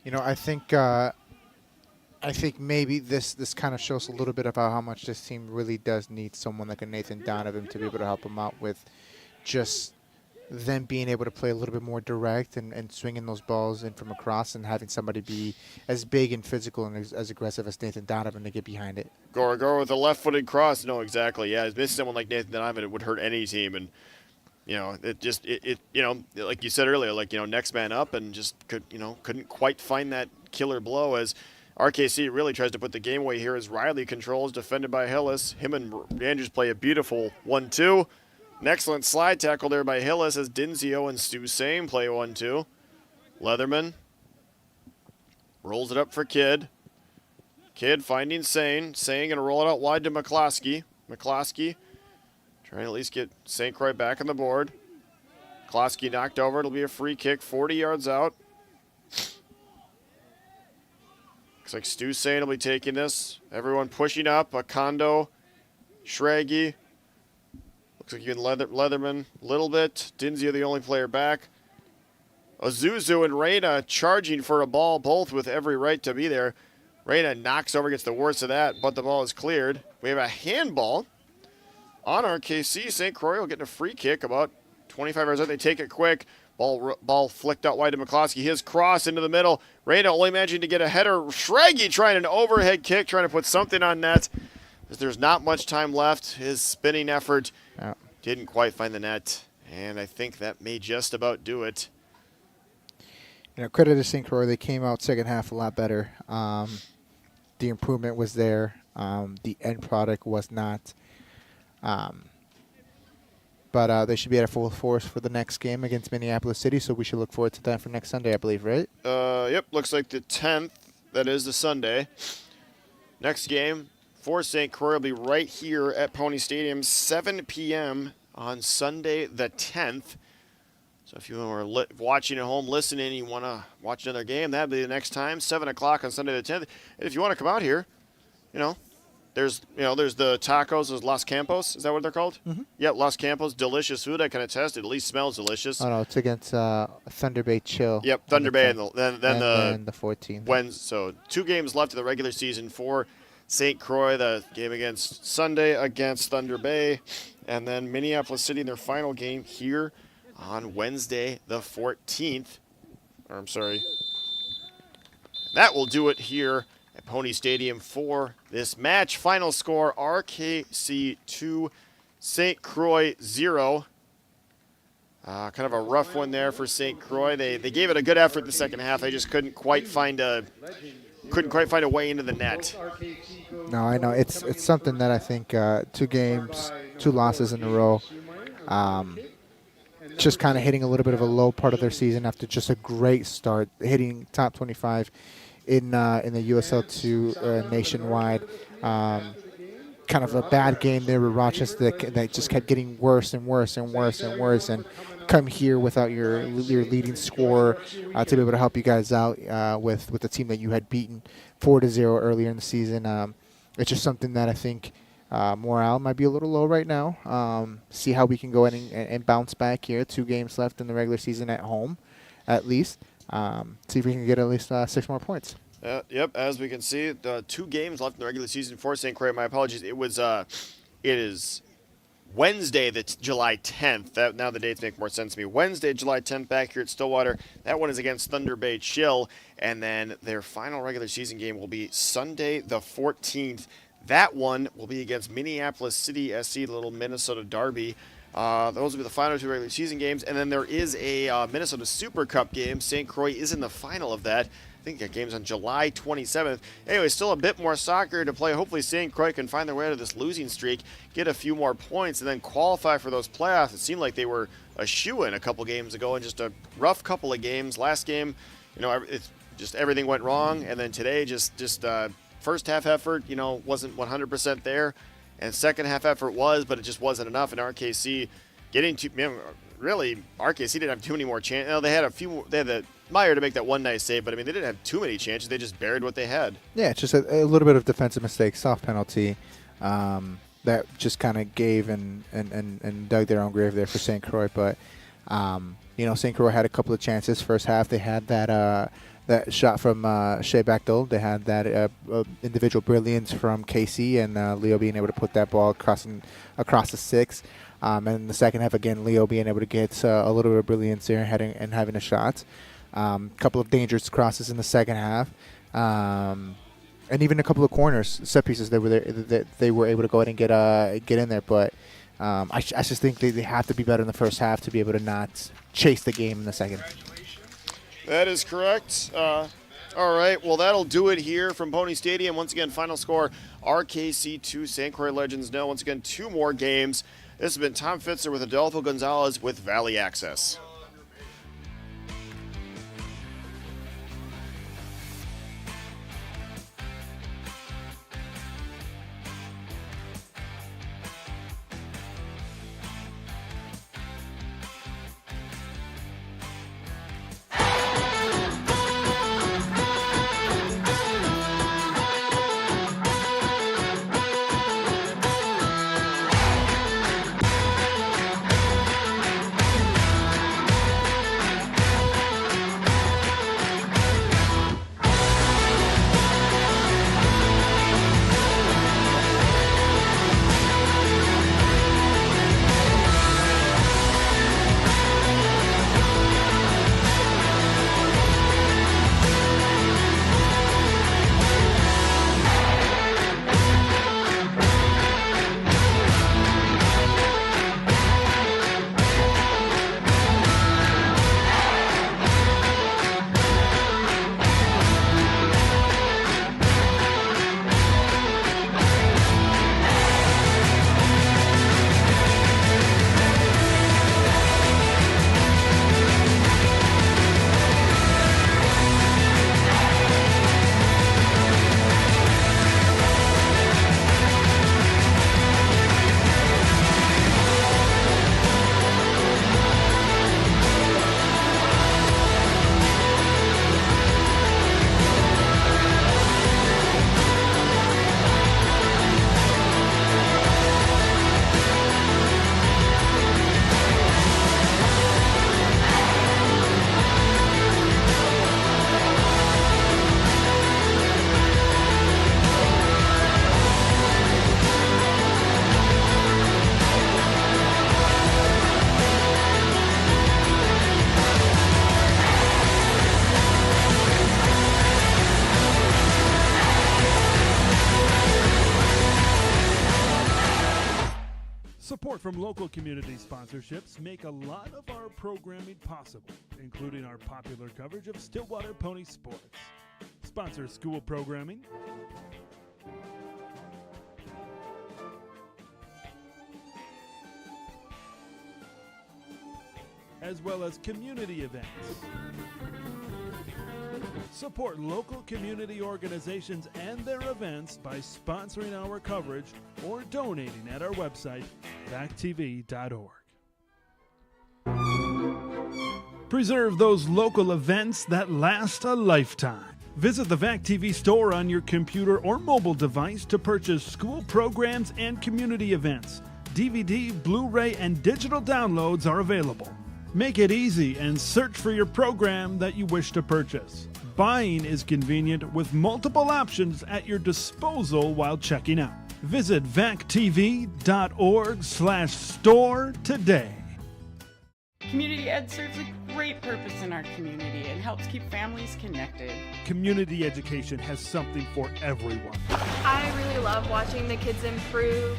You know, I think maybe this kind of shows a little bit about how much this team really does need someone like a Nathan Donovan to be able to help them out with just them being able to play a little bit more direct and swinging those balls in from across and having somebody be as big and physical and as aggressive as Nathan Donovan to get behind it. Gora with a left-footed cross. No, exactly. Yeah, missing someone like Nathan Donovan, it would hurt any team. And, you know, like you said earlier, like, next man up and just couldn't quite find that killer blow as RKC really tries to put the game away here as Riley controls, defended by Hillis. Him and Andrews play a beautiful 1-2. An excellent slide tackle there by Hillis as Dinzio and Stu Same play 1-2. Leatherman rolls it up for Kidd. Kidd finding Sane. Sane going to roll it out wide to McCloskey. McCloskey trying to at least get St. Croix back on the board. McCloskey knocked over. It'll be a free kick 40 yards out. Looks like Stu Sane will be taking this. Everyone pushing up. Acondo, Shraggy. Looks like you can Leatherman a little bit. Dinzio the only player back. Ozuzu and Reyna charging for a ball, both with every right to be there. Reyna knocks over, gets the worst of that, but the ball is cleared. We have a handball on RKC. St. Croix will get a free kick about 25 yards out. They take it quick. Ball flicked out wide to McCloskey. His cross into the middle. Reyna only managing to get a header. Shraggy trying an overhead kick, trying to put something on net. There's not much time left. His spinning effort didn't quite find the net, and I think that may just about do it. You know, credit to St. Croix. They came out second half a lot better. The improvement was there. The end product was not. But they should be at full force for the next game against Minneapolis City, so we should look forward to that for next Sunday, I believe, right? Yep, looks like the 10th. That is the Sunday. Next game for St. Croix will be right here at Pony Stadium, 7 p.m. on Sunday the 10th. So if you are watching at home, listening, you want to watch another game, that'll be the next time, 7 o'clock on Sunday the 10th. And if you want to come out here, there's the tacos, there's Los Campos. Is that what they're called? Mm-hmm. Yep, Los Campos. Delicious food. I can attest. It at least smells delicious. Oh, no, it's against Thunder Bay Chill. Yep, Thunder Bay, and then the 14th. So 2 games left of the regular season for St. Croix. The game against Sunday against Thunder Bay, and then Minneapolis City in their final game here on Wednesday the 14th. Or I'm sorry. That will do it here at Pony Stadium for this match. Final score, RKC 2, St. Croix 0. Kind of a rough one there for St. Croix. They gave it a good effort in the second half. They just couldn't quite find a way into the net. No, I know. It's something that I think 2 losses in a row. Just kind of hitting a little bit of a low part of their season after just a great start, hitting top 25 in the USL2 nationwide. kind of a bad game there with Rochester that just kept getting worse and worse and worse and worse, and come here without your leading scorer to be able to help you guys out with the team that you had beaten 4-0 earlier in the season. It's just something that I think morale might be a little low right now. See how we can go in and bounce back here. 2 games left in the regular season at home, at least. See if we can get at least 6 more points. Yep, as we can see, 2 games left in the regular season for St. Croix. My apologies. It is Wednesday, that's July 10th. Now the dates make more sense to me. Wednesday, July 10th, back here at Stillwater. That one is against Thunder Bay Chill. And then their final regular season game will be Sunday the 14th. That one will be against Minneapolis City SC, the little Minnesota Derby. Those will be the final 2 regular season games. And then there is a Minnesota Super Cup game. St. Croix is in the final of that. I think that game's on July 27th. Anyway, still a bit more soccer to play. Hopefully St. Croix can find their way out of this losing streak, get a few more points, and then qualify for those playoffs. It seemed like they were a shoo-in a couple games ago, and just a rough couple of games. Last game, it's just everything went wrong, and then today just first half effort, wasn't 100% there, and second half effort was, but it just wasn't enough. And RKC RKC didn't have too many more chances. They had a few. They had the Meyer to make that one nice save, but they didn't have too many chances. They just buried what they had. Yeah, it's just a little bit of defensive mistake, soft penalty that just kind of gave and dug their own grave there for St. Croix. But St. Croix had a couple of chances. First half, they had that shot from Shea Bechtel. They had that individual brilliance from Casey and Leo being able to put that ball across the 6. And in the second half, again, Leo being able to get a little bit of brilliance there and having a shot. Couple of dangerous crosses in the second half. And even a couple of corners, set pieces that they were able to go ahead and get in there. But I just think they have to be better in the first half to be able to not chase the game in the second. That is correct. All right, well, that'll do it here from Pony Stadium. Once again, final score, RKC 2, St. Croix Legends 0. Once again, 2 more games. This has been Tom Fitzer with Adolfo Gonzalez with Valley Access. Support from local community sponsorships make a lot of our programming possible, including our popular coverage of Stillwater Pony Sports. Sponsor school programming, as well as community events. Support local community organizations and their events by sponsoring our coverage or donating at our website, vactv.org. Preserve those local events that last a lifetime. Visit the VAC TV store on your computer or mobile device to purchase school programs and community events. DVD, Blu-ray, and digital downloads are available. Make it easy and search for your program that you wish to purchase. Buying is convenient with multiple options at your disposal while checking out. Visit vactv.org/store today. Community Ed serves a great purpose in our community and helps keep families connected. Community education has something for everyone. I really love watching the kids improve.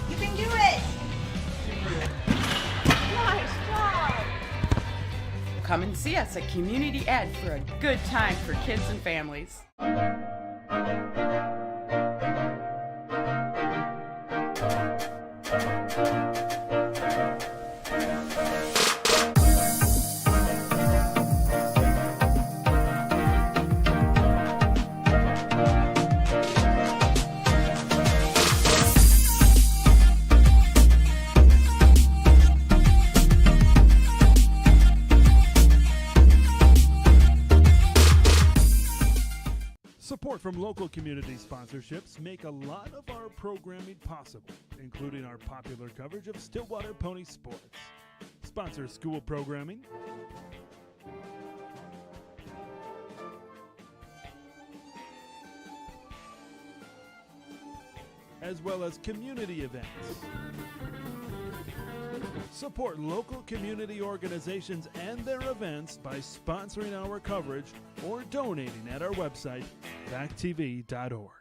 You can do it! Nice job! Come and see us at Community Ed for a good time for kids and families. Support from local community sponsorships make a lot of our programming possible, including our popular coverage of Stillwater Pony Sports. Sponsor school programming, as well as community events. Support local community organizations and their events by sponsoring our coverage or donating at our website, vactv.org.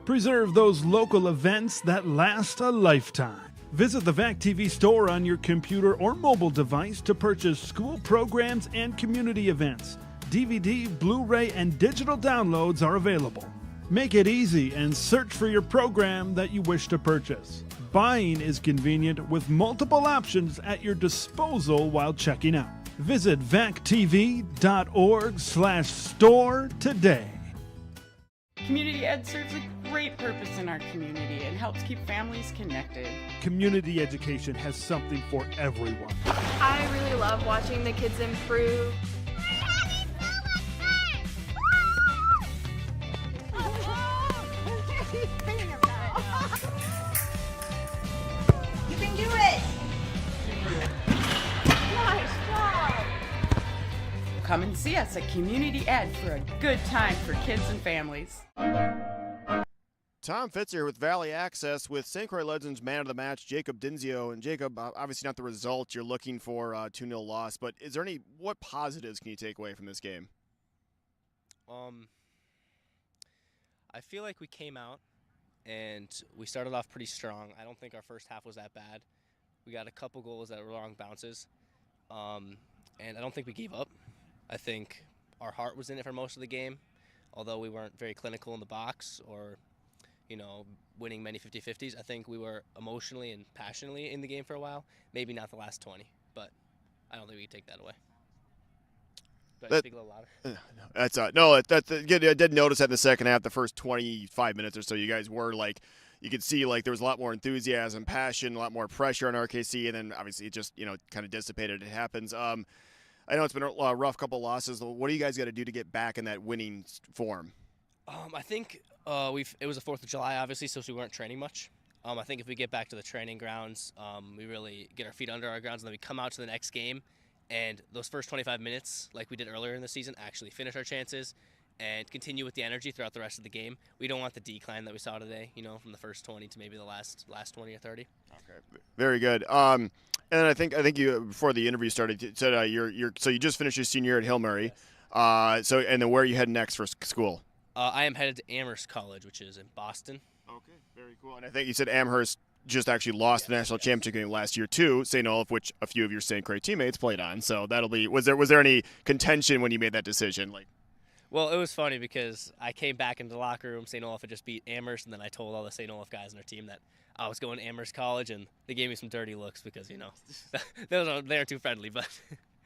Preserve those local events that last a lifetime. Visit the VAC TV store on your computer or mobile device to purchase school programs and community events. DVD, Blu-ray, and digital downloads are available. Make it easy and search for your program that you wish to purchase. Buying is convenient with multiple options at your disposal while checking out. Visit vactv.org/store today. Community Ed serves a great purpose in our community and helps keep families connected. Community education has something for everyone. I really love watching the kids improve. You can do it! Nice job! Come and see us at Community Ed for a good time for kids and families. Tom Fitz here with Valley Access with St. Croix Legends man of the match, Jacob Dinzio. And Jacob, obviously not the result you're looking for, 2-0 loss, but is there what positives can you take away from this game? I feel like we came out and we started off pretty strong. I don't think our first half was that bad. We got a couple goals that were long bounces, and I don't think we gave up. I think our heart was in it for most of the game, although we weren't very clinical in the box or, winning many 50-50s. I think we were emotionally and passionately in the game for a while. Maybe not the last 20, but I don't think we can take that away. Do I speak a little louder? That's again, I did notice that in the second half, the first 25 minutes or so, you guys were you could see there was a lot more enthusiasm, passion, a lot more pressure on RKC, and then obviously it just kind of dissipated. It happens. I know it's been a rough couple of losses. What do you guys got to do to get back in that winning form? I think it was the 4th of July, obviously, so we weren't training much. I think if we get back to the training grounds, we really get our feet under our grounds, and then we come out to the next game, and those first 25 minutes, like we did earlier in the season, actually finish our chances and continue with the energy throughout the rest of the game. We don't want the decline that we saw today, from the first 20 to maybe the last 20 or 30. Okay, very good. And I think you, before the interview started, you said so you just finished your senior year at Hill Murray. And then where are you heading next for school? I am headed to Amherst College, which is in Boston. Okay, very cool. And I think you said Amherst just actually lost the national championship game last year too, St. Olaf, which a few of your St. Croix teammates played on. So that'll be. Was there any contention when you made that decision? Well, it was funny because I came back into the locker room. St. Olaf had just beat Amherst, and then I told all the St. Olaf guys on their team that I was going to Amherst College, and they gave me some dirty looks because, they are too friendly. But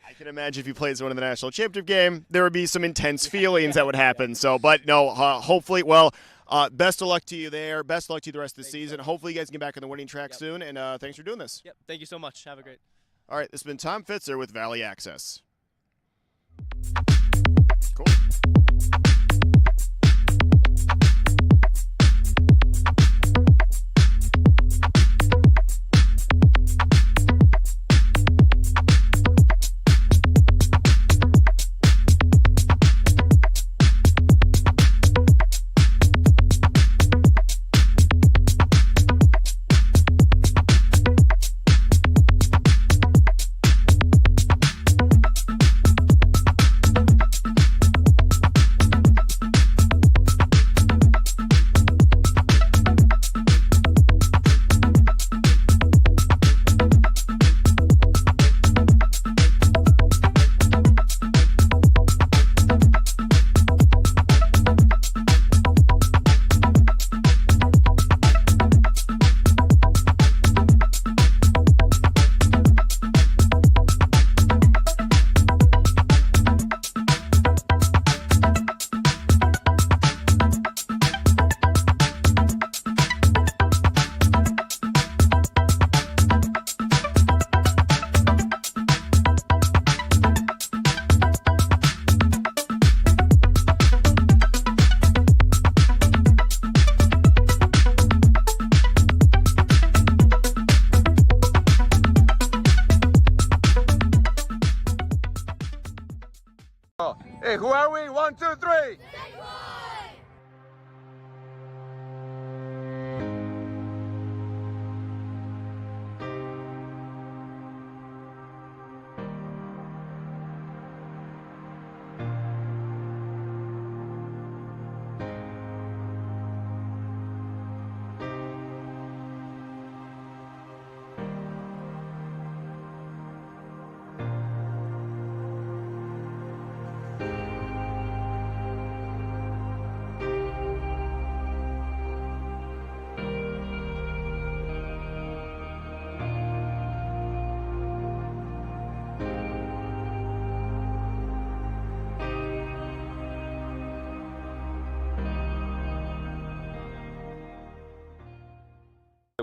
I can imagine if you played someone in the national championship game, there would be some intense feelings that would happen. So, but no, hopefully, best of luck to you there. Best of luck to you the rest of the season. Hopefully you guys can get back on the winning track soon, and thanks for doing this. Yep, thank you so much. Have a great. All right, this has been Tom Fitzer with Valley Access. Cool. Hey, who are we? 1, 2, 3.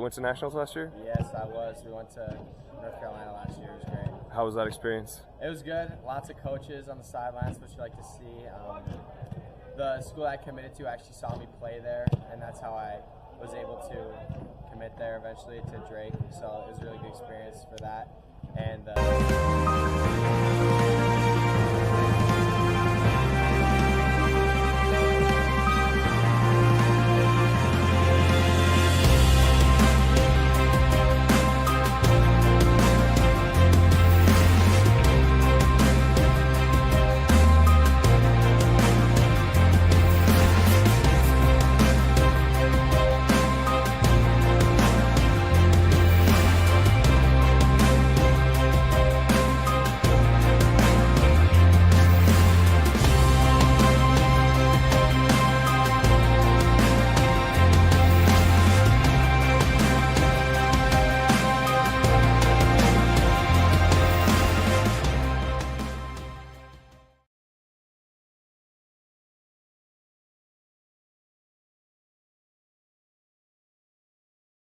Went to nationals last year? Yes, I was. We went to North Carolina last year. It was great. How was that experience? It was good. Lots of coaches on the sidelines, which you like to see. The school I committed to actually saw me play there, and that's how I was able to commit there eventually to Drake. So it was a really good experience for that. And